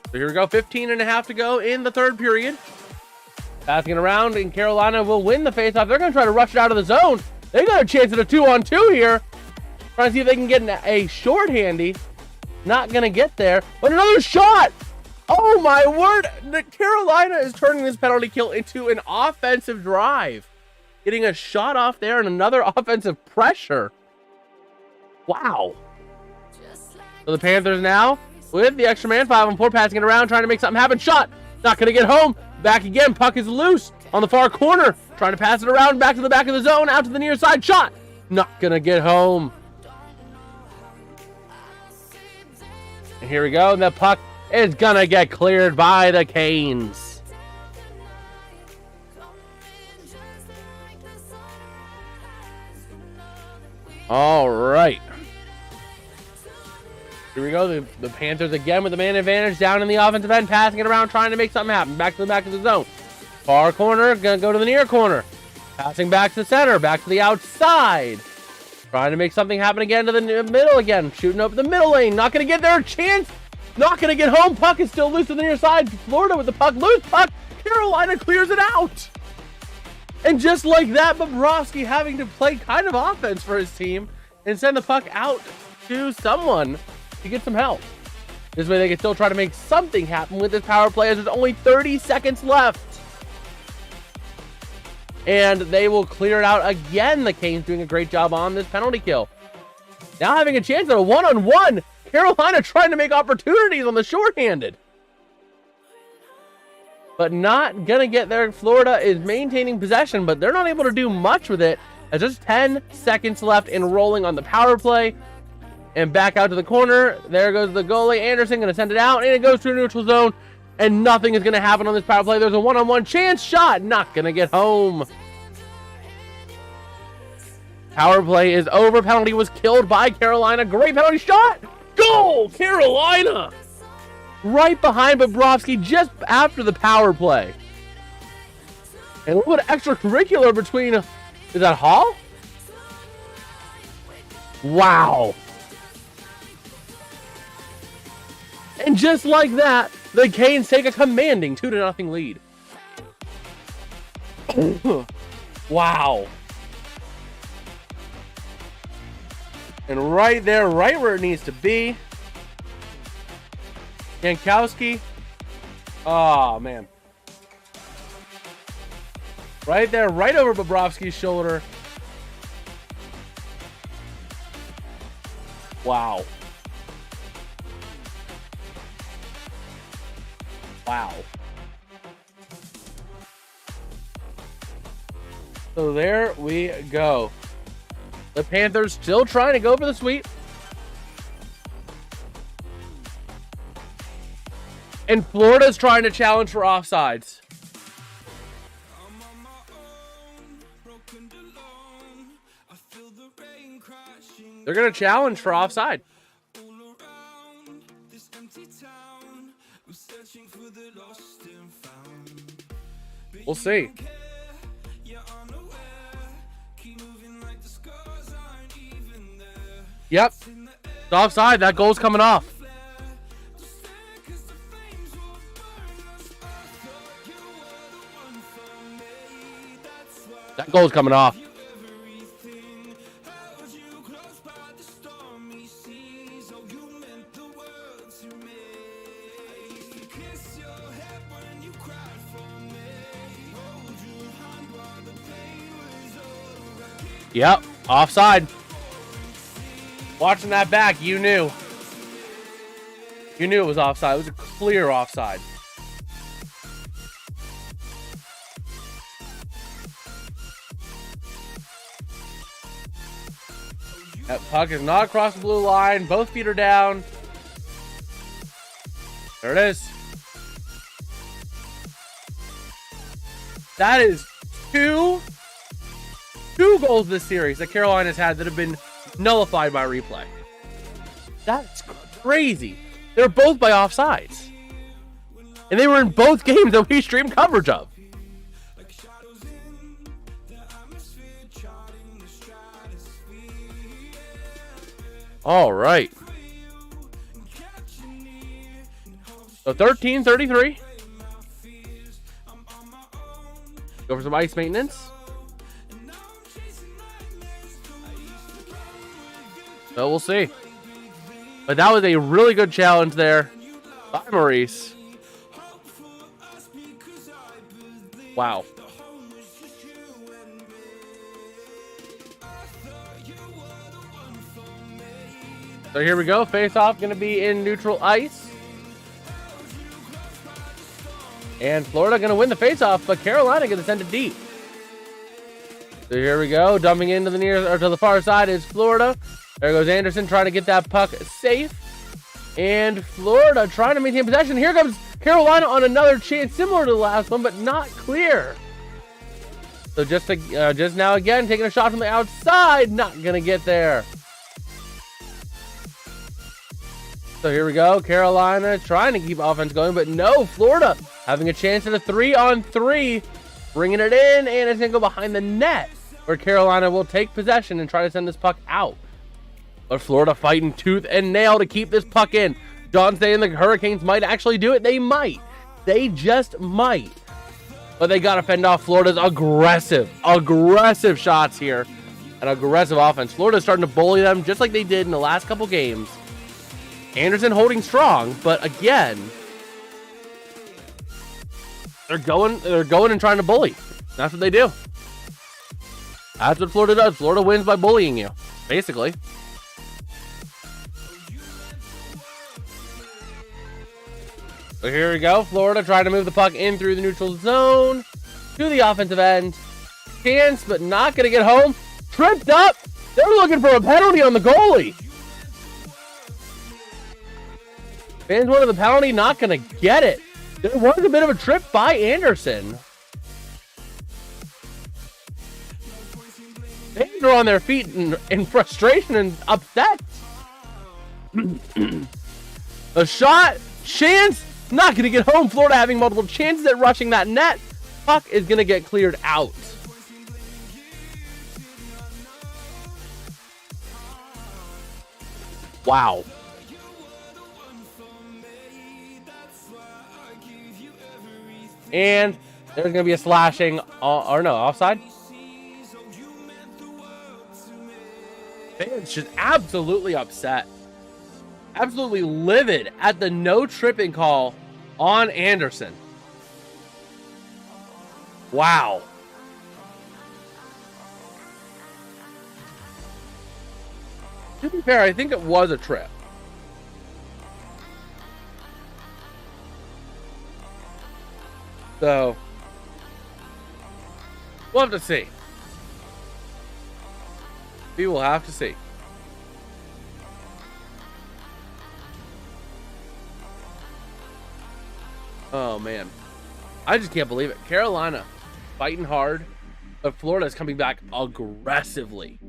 So here we go, 15.5 to go in the third period. Passing it around, and Carolina will win the faceoff. They're going to try to rush it out of the zone. They got a chance at a 2-on-2 here. Trying to see if they can get a short handy. Not going to get there. But another shot! Oh my word! The Carolina is turning this penalty kill into an offensive drive. Getting a shot off there and another offensive pressure. Wow. So the Panthers now with the extra man, 5-on-4, passing it around, trying to make something happen. Shot! Not going to get home. Back again. Puck is loose on the far corner. Trying to pass it around, back to the back of the zone, out to the near side. Shot! Not going to get home. And here we go. And the puck is going to get cleared by the Canes. All right. Here we go. The Panthers again with the man advantage down in the offensive end, passing it around, trying to make something happen. Back to the back of the zone. Far corner, gonna go to the near corner. Passing back to the center, back to the outside. Trying to make something happen again to the middle again. Shooting up the middle lane. Not gonna get there. Chance. Not gonna get home. Puck is still loose to the near side. Florida with the puck. Loose puck. Carolina clears it out. And just like that, Bobrovsky having to play kind of offense for his team and send the puck out to someone to get some help. This way they can still try to make something happen with this power play as there's only 30 seconds left. And they will clear it out again. The Canes doing a great job on this penalty kill. Now having a chance at a one-on-one. Carolina trying to make opportunities on the shorthanded. But not gonna get there. Florida is maintaining possession, but they're not able to do much with it. As just 10 seconds left and rolling on the power play. And back out to the corner. There goes the goalie. Anderson going to send it out. And it goes to a neutral zone. And nothing is going to happen on this power play. There's a one-on-one chance. Shot. Not going to get home. Power play is over. Penalty was killed by Carolina. Great penalty shot. Goal! Carolina! Right behind Bobrovsky just after the power play. And a little bit of extracurricular between... Is that Hall? Wow. And just like that, the Canes take a commanding 2-0 lead. Wow. And right there, right where it needs to be. Jankowski. Oh, man. Right there, right over Bobrovsky's shoulder. Wow. Wow. So there we go. The Panthers still trying to go for the sweep. And Florida's trying to challenge for offsides. They're going to challenge for offside. We'll see. Yep. It's offside. That goal's coming off. That goal's coming off. Yep, offside. Watching that back, you knew. You knew it was offside. It was a clear offside. That puck is not across the blue line. Both feet are down. There it is. That is two goals this series that Carolina's had that have been nullified by replay. That's crazy. They were both by offsides. And they were in both games that we streamed coverage of. All right. So 13:33. Go for some ice maintenance. So we'll see. But that was a really good challenge there by Maurice. Wow. So here we go. Face off going to be in neutral ice. And Florida going to win the face off, but Carolina going to send it deep. So here we go. Dumping into the near or to the far side is Florida. There goes Anderson trying to get that puck safe. And Florida trying to maintain possession. Here comes Carolina on another chance similar to the last one, but not clear. So just now again, taking a shot from the outside. Not going to get there. So here we go. Carolina trying to keep offense going, but no. Florida having a chance at a 3-on-3. Bringing it in, and it's going to go behind the net, where Carolina will take possession and try to send this puck out. But Florida fighting tooth and nail to keep this puck in. John saying the Hurricanes might actually do it. They might. They just might. But they got to fend off Florida's aggressive shots here. An aggressive offense. Florida's starting to bully them just like they did in the last couple games. Anderson holding strong, but again, they're going and trying to bully. That's what they do. That's what Florida does. Florida wins by bullying you, basically. So here we go. Florida trying to move the puck in through the neutral zone to the offensive end. Chance, but not going to get home. Tripped up. They're looking for a penalty on the goalie. Fans wanted the penalty, not going to get it. There was a bit of a trip by Anderson. Fans are on their feet in frustration and upset. A shot, chance, not going to get home. Florida having multiple chances at rushing that net. Puck is going to get cleared out. Wow. And there's going to be a slashing, or no, offside. Fans just absolutely upset. Absolutely livid at the no tripping call on Anderson. Wow. To be fair, I think it was a trip. So, we'll have to see. We will have to see. Oh, man. I just can't believe it. Carolina fighting hard, but Florida is coming back aggressively.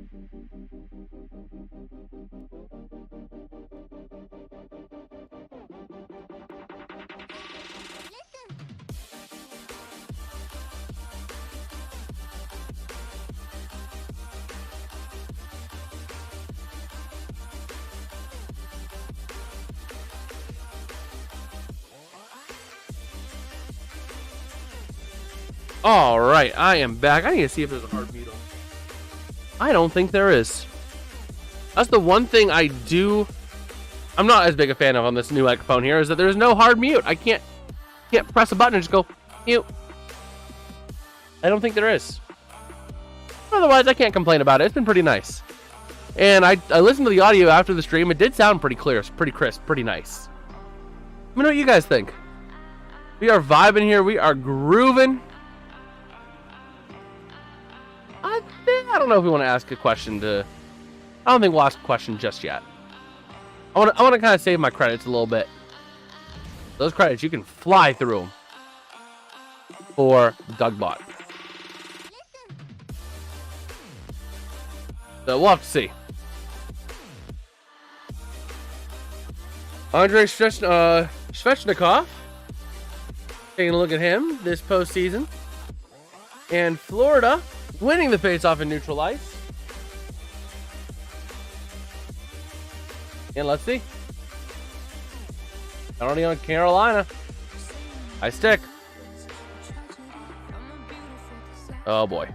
All right, I am back. I need to see if there's a hard mute on. I don't think there is. That's the one thing I'm not as big a fan of on this new microphone here, is that there's no hard mute. I can't press a button and just go mute. I don't think there is. Otherwise, I can't complain about it. It's been pretty nice. And I listened to the audio after the stream. It did sound pretty clear, pretty crisp, pretty nice. Let me know what you guys think. We are vibing here. We are grooving. I don't know if we want to ask a question I don't think we'll ask a question just yet. I want to kind of save my credits a little bit. Those credits, you can fly through them for Dugbot. So we'll have to see. Andrei Svechnikov. Taking a look at him this postseason. And Florida winning the faceoff in neutral ice. And let's see. Penalty on Carolina. High stick. Oh boy.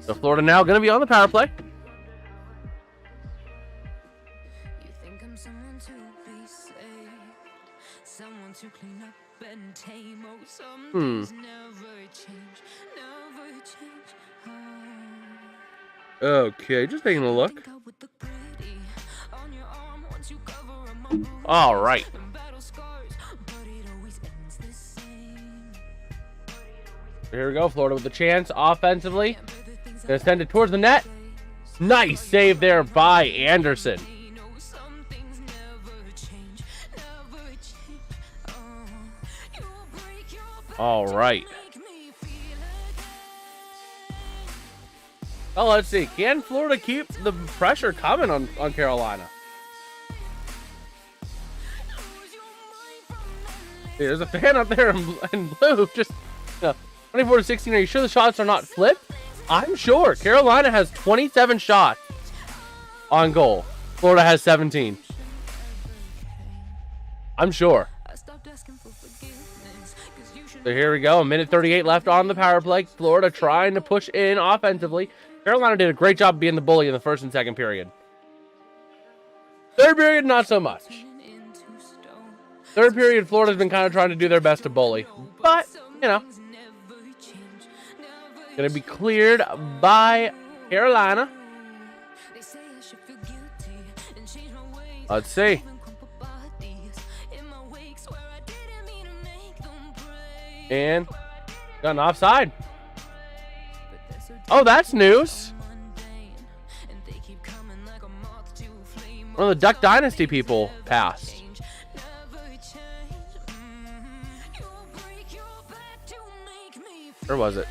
So Florida now going to be on the power play. You think I'm someone to be saved, someone to clean up Okay, just taking a look. All right. Here we go. Florida with the chance offensively. Gonna send it towards the net. Nice save there by Anderson. All right. Oh, let's see. Can Florida keep the pressure coming on Carolina? Hey, there's a fan out there in blue. Just 24-16. Are you sure the shots are not flipped? I'm sure. Carolina has 27 shots on goal. Florida has 17. I'm sure. So here we go. A minute 38 left on the power play. Florida trying to push in offensively. Carolina did a great job being the bully in the first and second period. Third period, not so much. Third period, Florida's been kind of trying to do their best to bully. But, you know. Going to be cleared by Carolina. Let's see. And got an offside. Oh, that's news. One of the Duck Dynasty people passed. Where was it?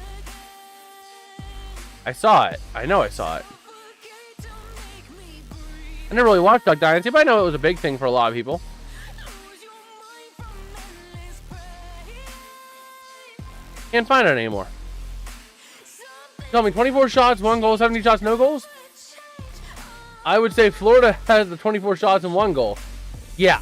I saw it. I know I saw it. I never really watched Duck Dynasty, but I know it was a big thing for a lot of people. Can't find it anymore. Tell me, 24 shots, 1 goal, 70 shots, no goals? I would say Florida has the 24 shots and 1 goal. Yeah.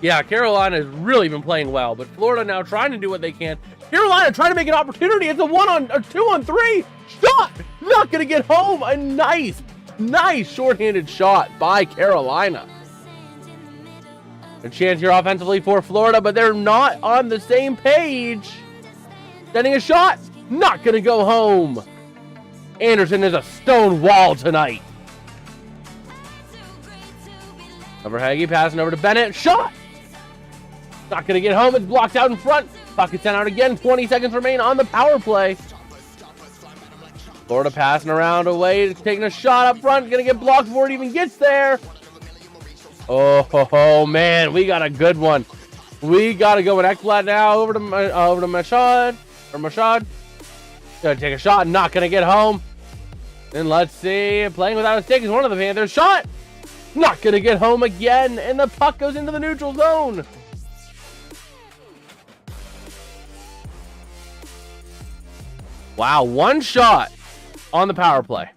Yeah, Carolina has really been playing well, but Florida now trying to do what they can. Carolina trying to make an opportunity. It's a 2-on-3 shot. Not going to get home. A nice shorthanded shot by Carolina. A chance here offensively for Florida, but they're not on the same page. Sending a shot. Not going to go home. Anderson is a stone wall tonight. Over Hagee, passing over to Bennett. Shot. Not going to get home. It's blocked out in front. Bucket sent out again. 20 seconds remain on the power play. Florida passing around away. Taking a shot up front. Going to get blocked before it even gets there. Oh, man. We got a good one. We got to go with Ekblad now. Over to Marchand. Going to take a shot. Not going to get home. And let's see. Playing without a stick is one of the Panthers. Shot. Not going to get home again. And the puck goes into the neutral zone. Wow, 1 shot on the power play.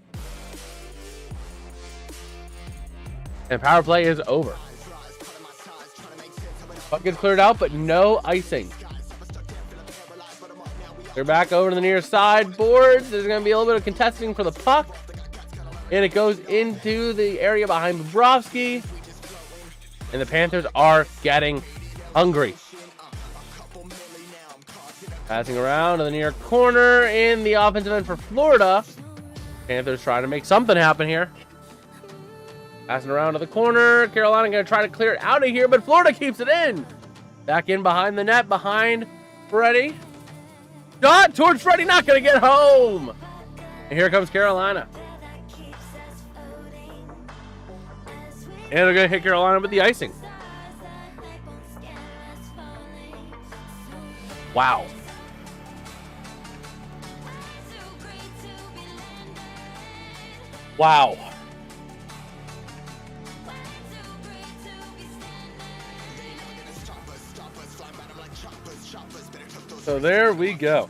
And power play is over. Puck gets cleared out, but no icing. They're back over to the near side boards. There's going to be a little bit of contesting for the puck. And it goes into the area behind Bobrovsky. And the Panthers are getting hungry. Passing around to the near corner in the offensive end for Florida. Panthers trying to make something happen here. Passing around to the corner. Carolina going to try to clear it out of here, but Florida keeps it in. Back in behind the net, behind Freddie. Shot towards Freddie, not going to get home. And here comes Carolina. And they're going to hit Carolina with the icing. Wow. Wow. So there we go.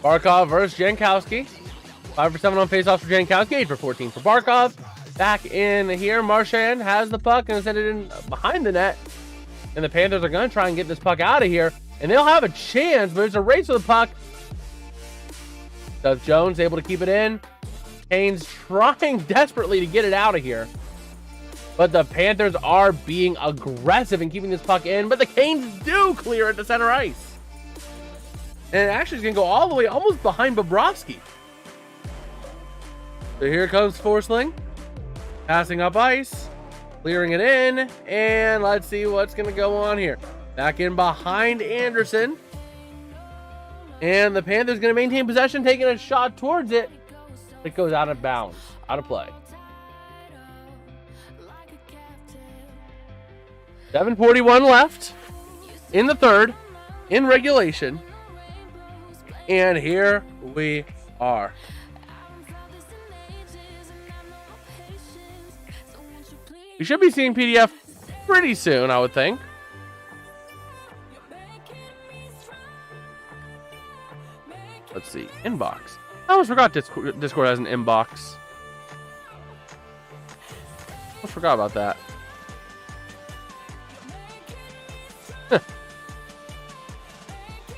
Barkov versus Jankowski. 5 for 7 on faceoffs for Jankowski. 8 for 14 for Barkov. Back in here, Marchand has the puck and sent it in behind the net. And the Panthers are going to try and get this puck out of here. And they'll have a chance, but it's a race for the puck. Does Jones able to keep it in? Kane's trying desperately to get it out of here. But the Panthers are being aggressive and keeping this puck in, but the Canes do clear it to center ice. And it actually is going to go all the way almost behind Bobrovsky. So here comes Forsling. Passing up ice. Clearing it in. And let's see what's going to go on here. Back in behind Anderson. And the Panthers going to maintain possession, taking a shot towards it. It goes out of bounds. Out of play. 7:41 left in the third, in regulation. And here we are. We should be seeing PDF pretty soon, I would think. Let's see. Inbox. I almost forgot Discord has an inbox. I forgot about that.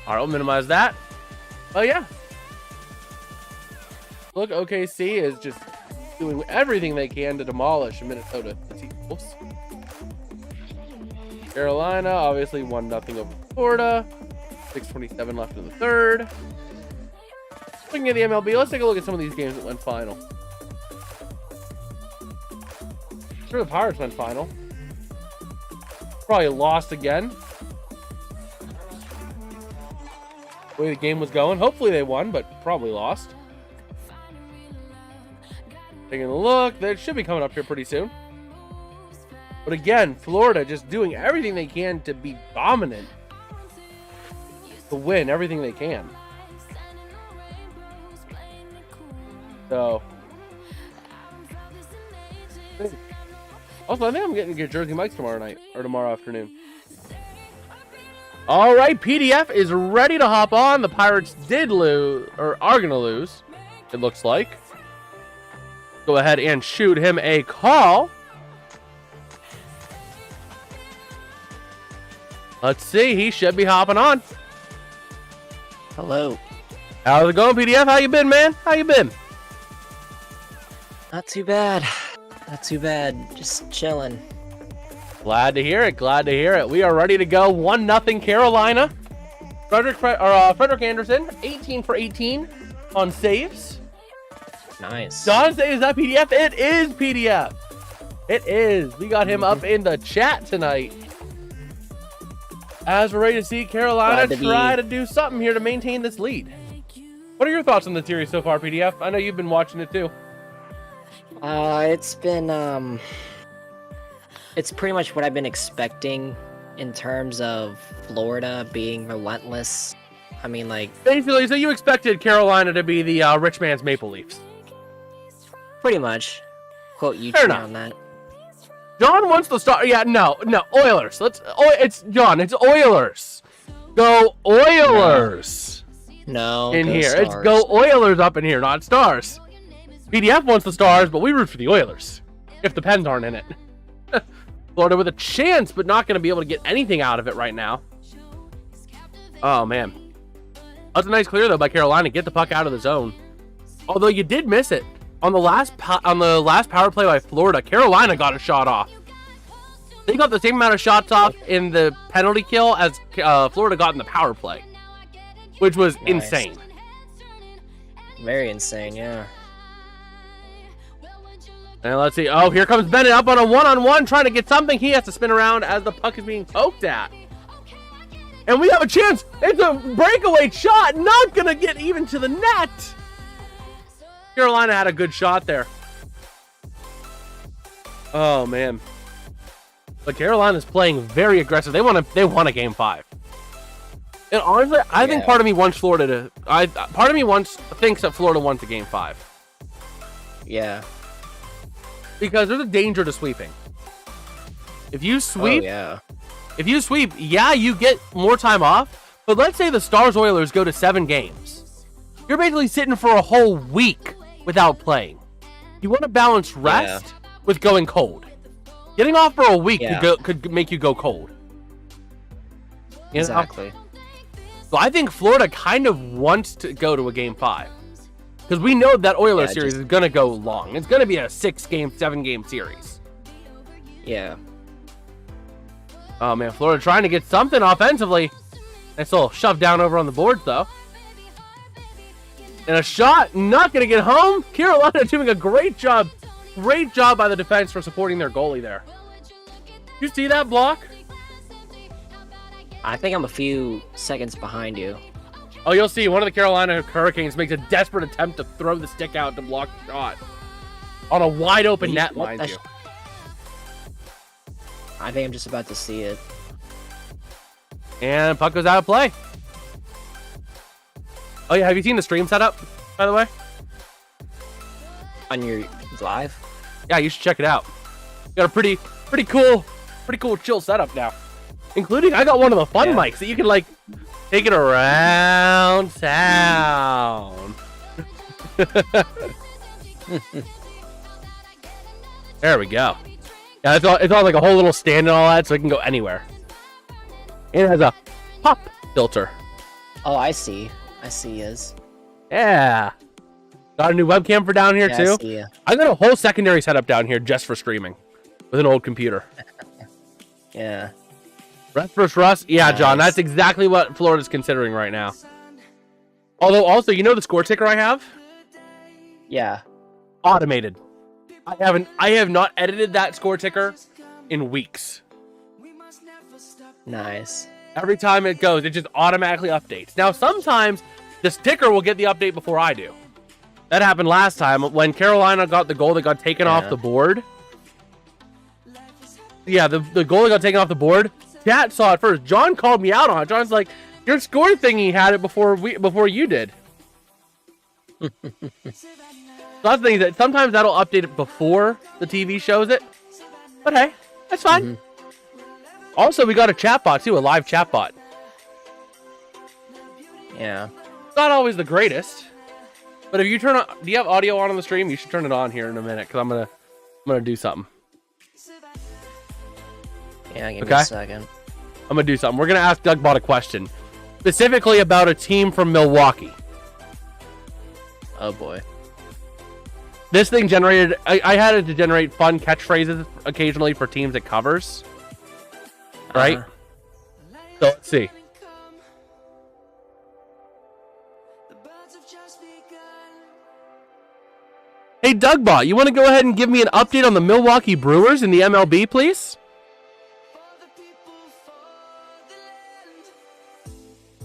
Alright, we'll minimize that. Oh, yeah. Look, OKC is just doing everything they can to demolish Minnesota. Carolina, obviously 1-0 over Florida. 6:27 left in the third. Looking at the MLB, let's take a look at some of these games that went final. Sure, the Pirates went final. Probably lost again. The way the game was going. Hopefully they won, but probably lost. Taking a look. They should be coming up here pretty soon. But again, Florida just doing everything they can to be dominant. To win everything they can. So. Also, I think I'm getting to get Jersey Mike's tomorrow night. Or tomorrow afternoon. All right, PDF is ready to hop on. The Pirates did lose, or are going to lose, it looks like. Go ahead and shoot him a call. Let's see, he should be hopping on. Hello. How's it going, PDF? How you been, man? How you been? Not too bad. Not too bad. Just chilling. Glad to hear it. Glad to hear it. We are ready to go. 1-0 Carolina. Frederick Anderson, 18 for 18 on saves. Nice. John says, is that PDF? It is PDF. It is. We got him up in the chat tonight. As we're ready to see Carolina try to do something here to maintain this lead. What are your thoughts on the series so far, PDF? I know you've been watching it too. It's been it's pretty much what I've been expecting in terms of Florida being relentless. I mean, like, basically, so you expected Carolina to be the rich man's Maple Leafs. Pretty much. Quote you on that. John wants to start. Yeah, no, Oilers. It's John. It's Oilers. Go Oilers. No. In here, Stars. it's go Oilers up in here, not Stars. PDF wants the Stars, but we root for the Oilers. If the Pens aren't in it. Florida with a chance, but not going to be able to get anything out of it right now. Oh, man. That's a nice clear, though, by Carolina. Get the puck out of the zone. Although you did miss it. On the last power play by Florida, Carolina got a shot off. They got the same amount of shots off in the penalty kill as Florida got in the power play. Which was insane. Very insane, yeah. And let's see. Oh, here comes Bennett up on a one-on-one, trying to get something. He has to spin around as the puck is being poked at. And we have a chance. It's a breakaway shot. Not going to get even to the net. Carolina had a good shot there. Oh, man. But Carolina's playing very aggressive. They want a game 5. And honestly, I think part of me wants Florida to... part of me thinks that Florida wants a game 5. Yeah. Because there's a danger to sweeping. If you sweep, yeah, you get more time off. But let's say the Stars Oilers go to 7 games. You're basically sitting for a whole week without playing. You want to balance rest with going cold. Getting off for a week could make you go cold. You know? Exactly. So I think Florida kind of wants to go to a game 5. Because we know that Oilers series is going to go long. It's going to be a 6-game, 7-game series. Yeah. Oh man, Florida trying to get something offensively. Nice little shove down over on the board though. And a shot, not gonna get home. Carolina doing a great job. Great job by the defense for supporting their goalie there. You see that block? I think I'm a few seconds behind you. Oh, you'll see one of the Carolina Hurricanes makes a desperate attempt to throw the stick out to block the shot. On a wide open net, mind you. I think I'm just about to see it. And puck goes out of play. Oh yeah, have you seen the stream setup, by the way? On your live? Yeah, you should check it out. Got a pretty cool chill setup now. Including, I got one of the fun mics that you can like take it around town. There we go. Yeah, it's all like a whole little stand and all that, so it can go anywhere. And it has a pop filter. Oh, I see. I see his. Yeah. Got a new webcam for down here too. I see ya. I got a whole secondary setup down here just for streaming with an old computer. Yeah. Rest versus Rust? Yeah, Nice. John, that's exactly what Florida's considering right now. Although, also, you know the score ticker I have? Yeah. Automated. I have not edited that score ticker in weeks. Nice. Every time it goes, it just automatically updates. Now, sometimes the sticker will get the update before I do. That happened last time when Carolina got the goal that got taken off the board. Yeah, the goal that got taken off the board. Chat saw it first. John called me out on it. John's like, your score thingy had it before you did. So that's the thing, that sometimes that'll update it before the TV shows it. But hey, that's fine. Also, we got a chat bot too, a live chat bot. Yeah. Not always the greatest, but if you turn on, do you have audio on the stream? You should turn it on here in a minute because I'm gonna do something. Yeah, give me a second. I'm gonna do something. We're gonna ask Dougbot a question, specifically about a team from Milwaukee. Oh boy. This thing generated. I had it to generate fun catchphrases occasionally for teams it covers. Right. So let's see. Hey Dougbot, you want to go ahead and give me an update on the Milwaukee Brewers in the MLB, please?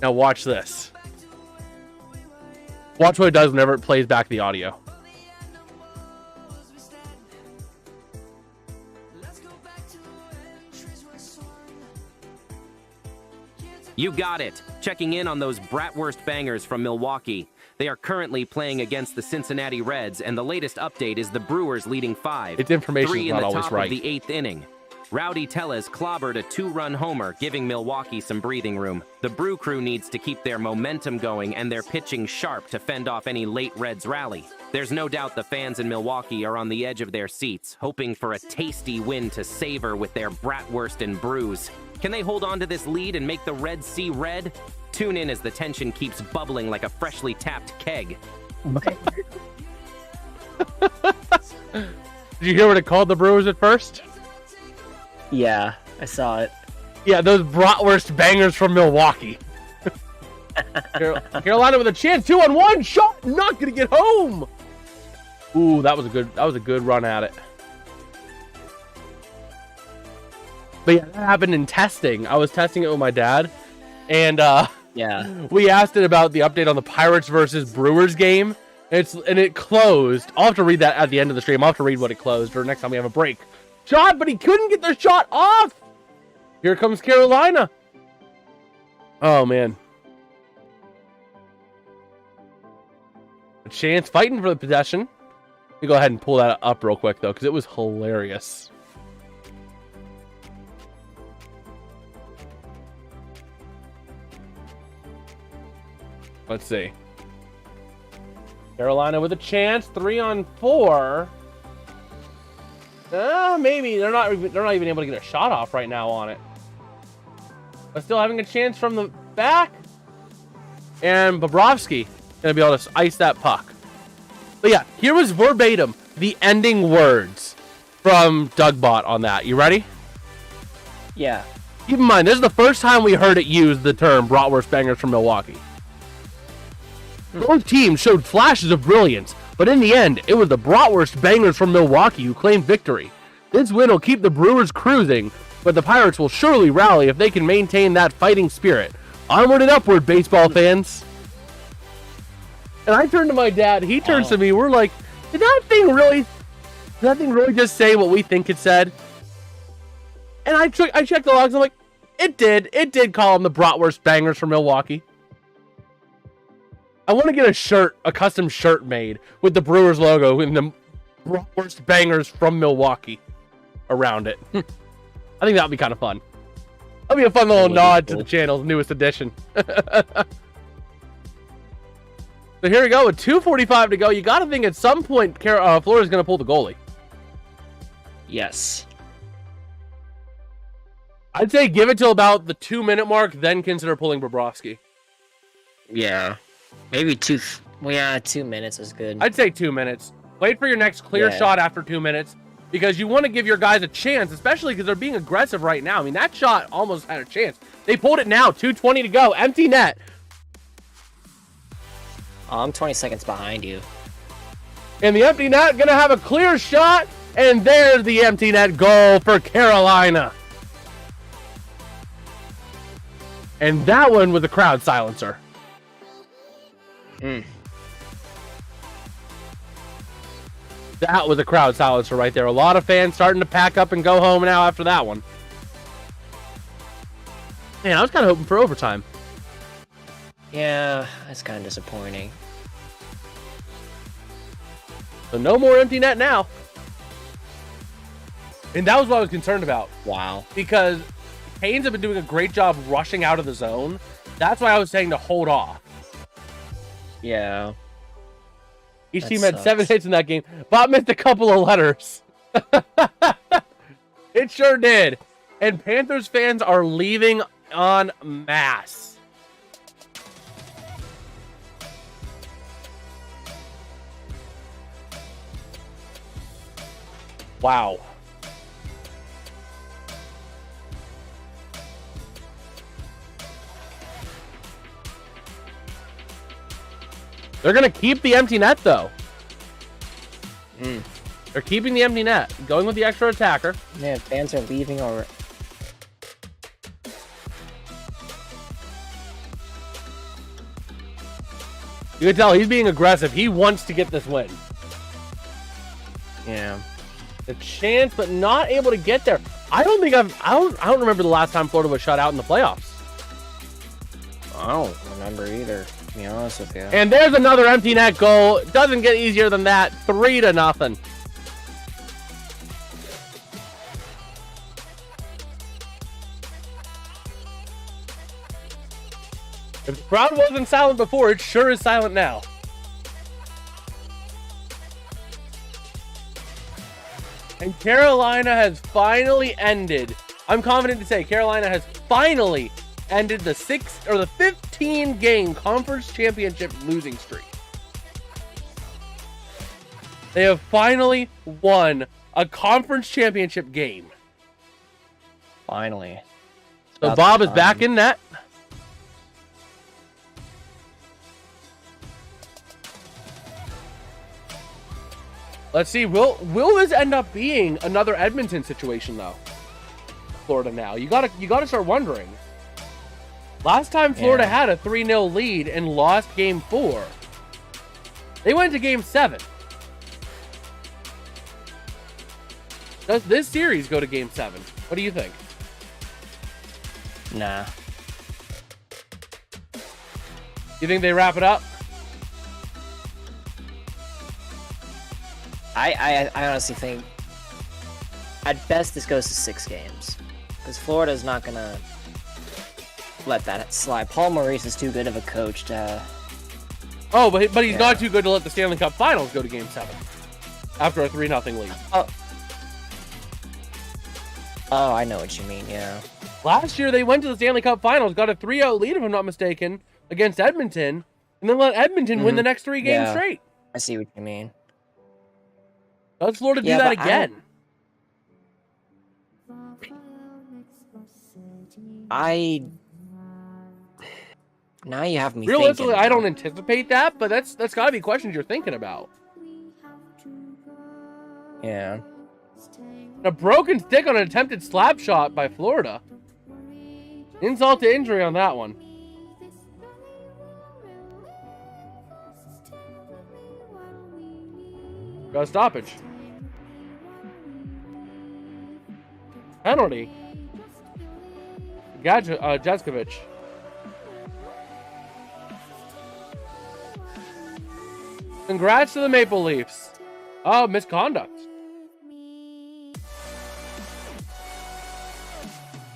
Now watch this. Watch what it does whenever it plays back the audio. You got it. Checking in on those bratwurst bangers from Milwaukee. They are currently playing against the Cincinnati Reds, and the latest update is the Brewers leading 5. Its information is Three in not the always top right. of the 8th inning. Rowdy Tellez clobbered a 2-run homer, giving Milwaukee some breathing room. The Brew Crew needs to keep their momentum going and their pitching sharp to fend off any late Reds rally. There's no doubt the fans in Milwaukee are on the edge of their seats, hoping for a tasty win to savor with their bratwurst and brews. Can they hold on to this lead and make the Reds see red? Tune in as the tension keeps bubbling like a freshly tapped keg. Did you hear what it called the Brewers at first? Yeah, I saw it. Yeah, those bratwurst bangers from Milwaukee. Carolina with a chance, 2-on-1 shot, not gonna get home. Ooh, that was a good run at it. But yeah, that happened in testing. I was testing it with my dad, and Yeah. we asked it about the update on the Pirates versus Brewers game. And it closed. I'll have to read that at the end of the stream. I'll have to read what it closed or next time we have a break. Shot, but he couldn't get the shot off. Here comes Carolina. Oh man. A chance fighting for the possession. Let me go ahead and pull that up real quick though, because it was hilarious. Let's see. Carolina with a chance, 3-on-4. Maybe they're not even able to get a shot off right now on it. But still having a chance from the back. And Bobrovsky gonna be able to ice that puck. But yeah, here was verbatim the ending words from Dugbot on that. You ready? Yeah. Keep in mind, this is the first time we heard it use the term bratwurst bangers from Milwaukee. Both teams showed flashes of brilliance, but in the end, it was the bratwurst bangers from Milwaukee who claimed victory. This win will keep the Brewers cruising, but the Pirates will surely rally if they can maintain that fighting spirit. Onward and upward, baseball fans. And I turned to my dad, he turns to me, we're like, did that thing really just say what we think it said? And I checked the logs, I'm like, it did call them the bratwurst bangers from Milwaukee. I want to get a custom shirt made with the Brewers logo and the bratwurst bangers from Milwaukee around it. I think that would be kind of fun. That'll be a fun little nod to the channel's newest edition. So here we go with 2:45 to go. You got to think at some point Florida's going to pull the goalie. Yes. I'd say give it till about the 2-minute mark, then consider pulling Bobrovsky. Yeah. Maybe 2. Well, yeah, 2 minutes is good. I'd say 2 minutes. Wait for your next clear shot after 2 minutes, because you want to give your guys a chance, especially because they're being aggressive right now. I mean, that shot almost had a chance. They pulled it now. 2:20 to go. Empty net. I'm 20 seconds behind you. And the empty net going to have a clear shot, and there's the empty net goal for Carolina. And that one was a crowd silencer. That was a crowd silencer right there. A lot of fans starting to pack up and go home now after that one. Man, I was kind of hoping for overtime. Yeah, that's kind of disappointing. So no more empty net now. And that was what I was concerned about. Wow. Because Canes have been doing a great job rushing out of the zone. That's why I was saying to hold off. Yeah. Each That team had sucks. 7 hits in that game. Bob missed a couple of letters. It sure did. And Panthers fans are leaving en masse. Wow. They're going to keep the empty net, though. They're keeping the empty net. Going with the extra attacker. Man, fans are leaving already. You can tell he's being aggressive. He wants to get this win. Yeah. The chance, but not able to get there. I don't remember the last time Florida was shut out in the playoffs. I don't remember either, to be honest with you. And there's another empty net goal. It doesn't get easier than that. 3-0. If the crowd wasn't silent before, it sure is silent now. And Carolina has finally ended. I'm confident to say Carolina has finally ended the 15-game conference championship losing streak. They have finally won a conference championship game. Finally. So Bob is back in net. Let's see. Will this end up being another Edmonton situation though? Florida now. You gotta start wondering. Last time Florida had a 3-0 lead and lost game 4. They went to game 7. Does this series go to game 7? What do you think? Nah. You think they wrap it up? I honestly think at best this goes to 6 games. Because Florida's not going to let that slide. Paul Maurice is too good of a coach to... Oh, but he's not too good to let the Stanley Cup Finals go to game 7 after a 3-0 lead. Oh, I know what you mean, yeah. Last year, they went to the Stanley Cup Finals, got a 3-0 lead, if I'm not mistaken, against Edmonton, and then let Edmonton win the next 3 games straight. I see what you mean. Does Florida do that again? Now you have me Realistically, thinking. I don't anticipate that, but that's got to be questions you're thinking about. Yeah. A broken stick on an attempted slap shot by Florida. Insult to injury on that one. Got a stoppage. Penalty. Jaskovich. Congrats to the Maple Leafs. Oh, misconduct.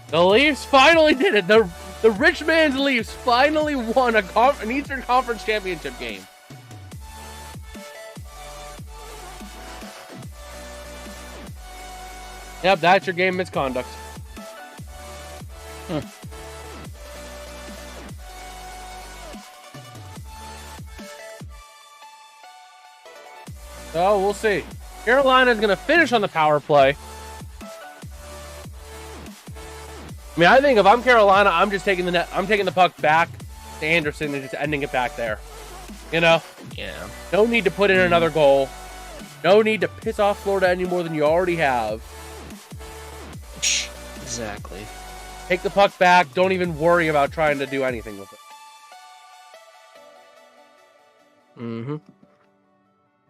The Leafs finally did it. The rich man's Leafs finally won an Eastern Conference Championship game. Yep, that's your game misconduct. So we'll see. Carolina's going to finish on the power play. I mean, I think if I'm Carolina, I'm just taking the net. I'm taking the puck back to Anderson and just ending it back there. You know? Yeah. No need to put in another goal. No need to piss off Florida any more than you already have. Exactly. Take the puck back. Don't even worry about trying to do anything with it. Mm-hmm.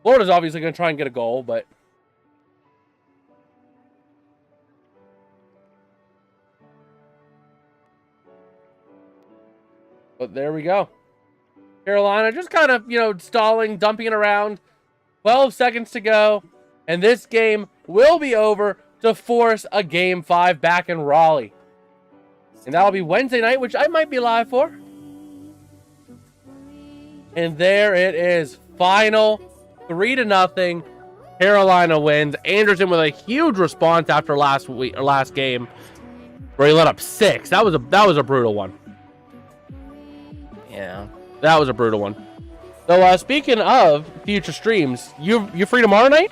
Florida's obviously going to try and get a goal, but there we go. Carolina just kind of, stalling, dumping it around. 12 seconds to go. And this game will be over to force a Game 5 back in Raleigh. And that'll be Wednesday night, which I might be live for. And there it is. Final 3-0. Carolina wins. Anderson with a huge response after last game, where he let up 6. That was a brutal one. Yeah. That was a brutal one. So speaking of future streams, you free tomorrow night?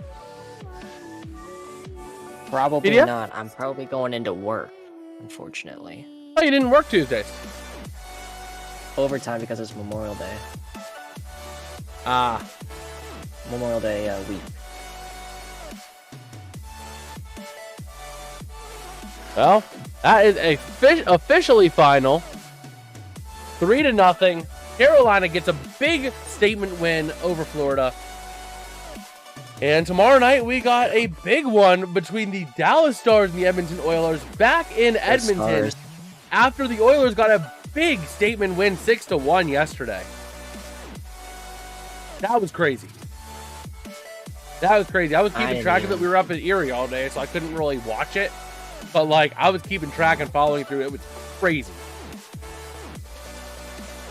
Probably Yeah? not. I'm probably going into work, unfortunately. Oh, you didn't work Tuesdays. Overtime because it's Memorial Day. Ah. Memorial Day week. Well, that is officially final. 3-0. Carolina gets a big statement win over Florida. And tomorrow night, we got a big one between the Dallas Stars and the Edmonton Oilers back in Edmonton Stars. after the Oilers got a big statement win 6-1 yesterday. That was crazy. That was crazy. I was keeping track of it. We were up in Erie all day, so I couldn't really watch it. But, I was keeping track and following through. It was crazy.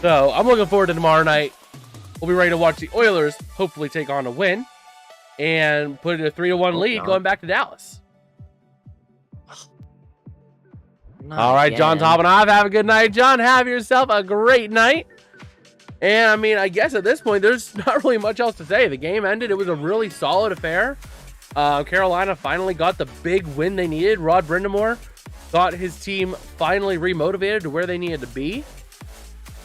So, I'm looking forward to tomorrow night. We'll be ready to watch the Oilers hopefully take on a win and put it in a 3-1 lead going back to Dallas. All right, John topping off. Have a good night, John. Have yourself a great night. And, I mean, I guess at this point, there's not really much else to say. The game ended. It was a really solid affair. Carolina finally got the big win they needed. Rod Brindamore got his team finally remotivated to where they needed to be.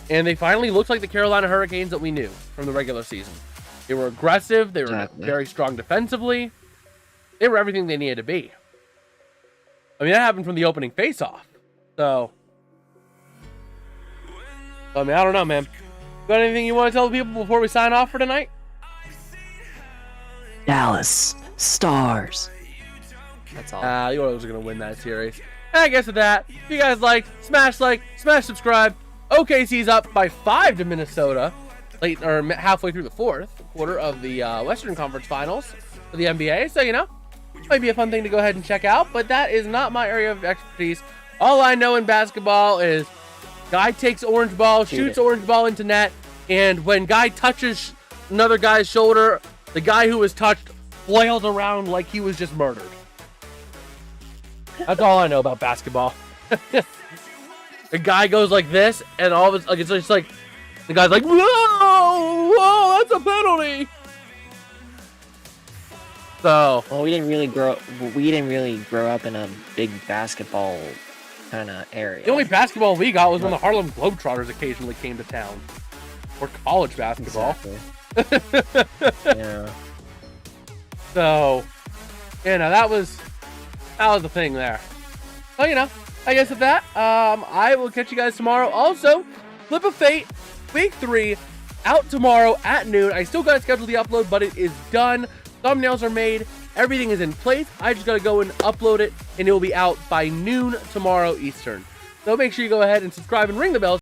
And they finally looked like the Carolina Hurricanes that we knew from the regular season. They were aggressive. They were very strong defensively. They were everything they needed to be. I mean, that happened from the opening faceoff. So, I mean, I don't know, man. Got anything you want to tell the people before we sign off for tonight? Dallas Stars. That's all. The Oilers are going to win that series. And I guess with that, if you guys smash subscribe. OKC's up by 5 to Minnesota, halfway through the fourth quarter of the Western Conference Finals for the NBA. So, might be a fun thing to go ahead and check out, but that is not my area of expertise. All I know in basketball is guy takes orange ball, shoots orange ball into net, and when guy touches another guy's shoulder, the guy who was touched flails around like he was just murdered. That's all I know about basketball. The guy goes like this, and all of it's just like the guy's like, whoa, that's a penalty. So, well, we didn't really grow up in a big basketball kind of area. The only basketball we got was when the Harlem Globetrotters occasionally came to town. Or college basketball. Exactly. Yeah. So, you know, that was the thing there. Well, you know, I guess with that, I will catch you guys tomorrow. Also, Flip of Fate, Week 3, out tomorrow at noon. I still got to schedule the upload, but it is done. Thumbnails are made. Everything is in place. I just got to go and upload it, and it will be out by noon tomorrow Eastern. So make sure you go ahead and subscribe and ring the bell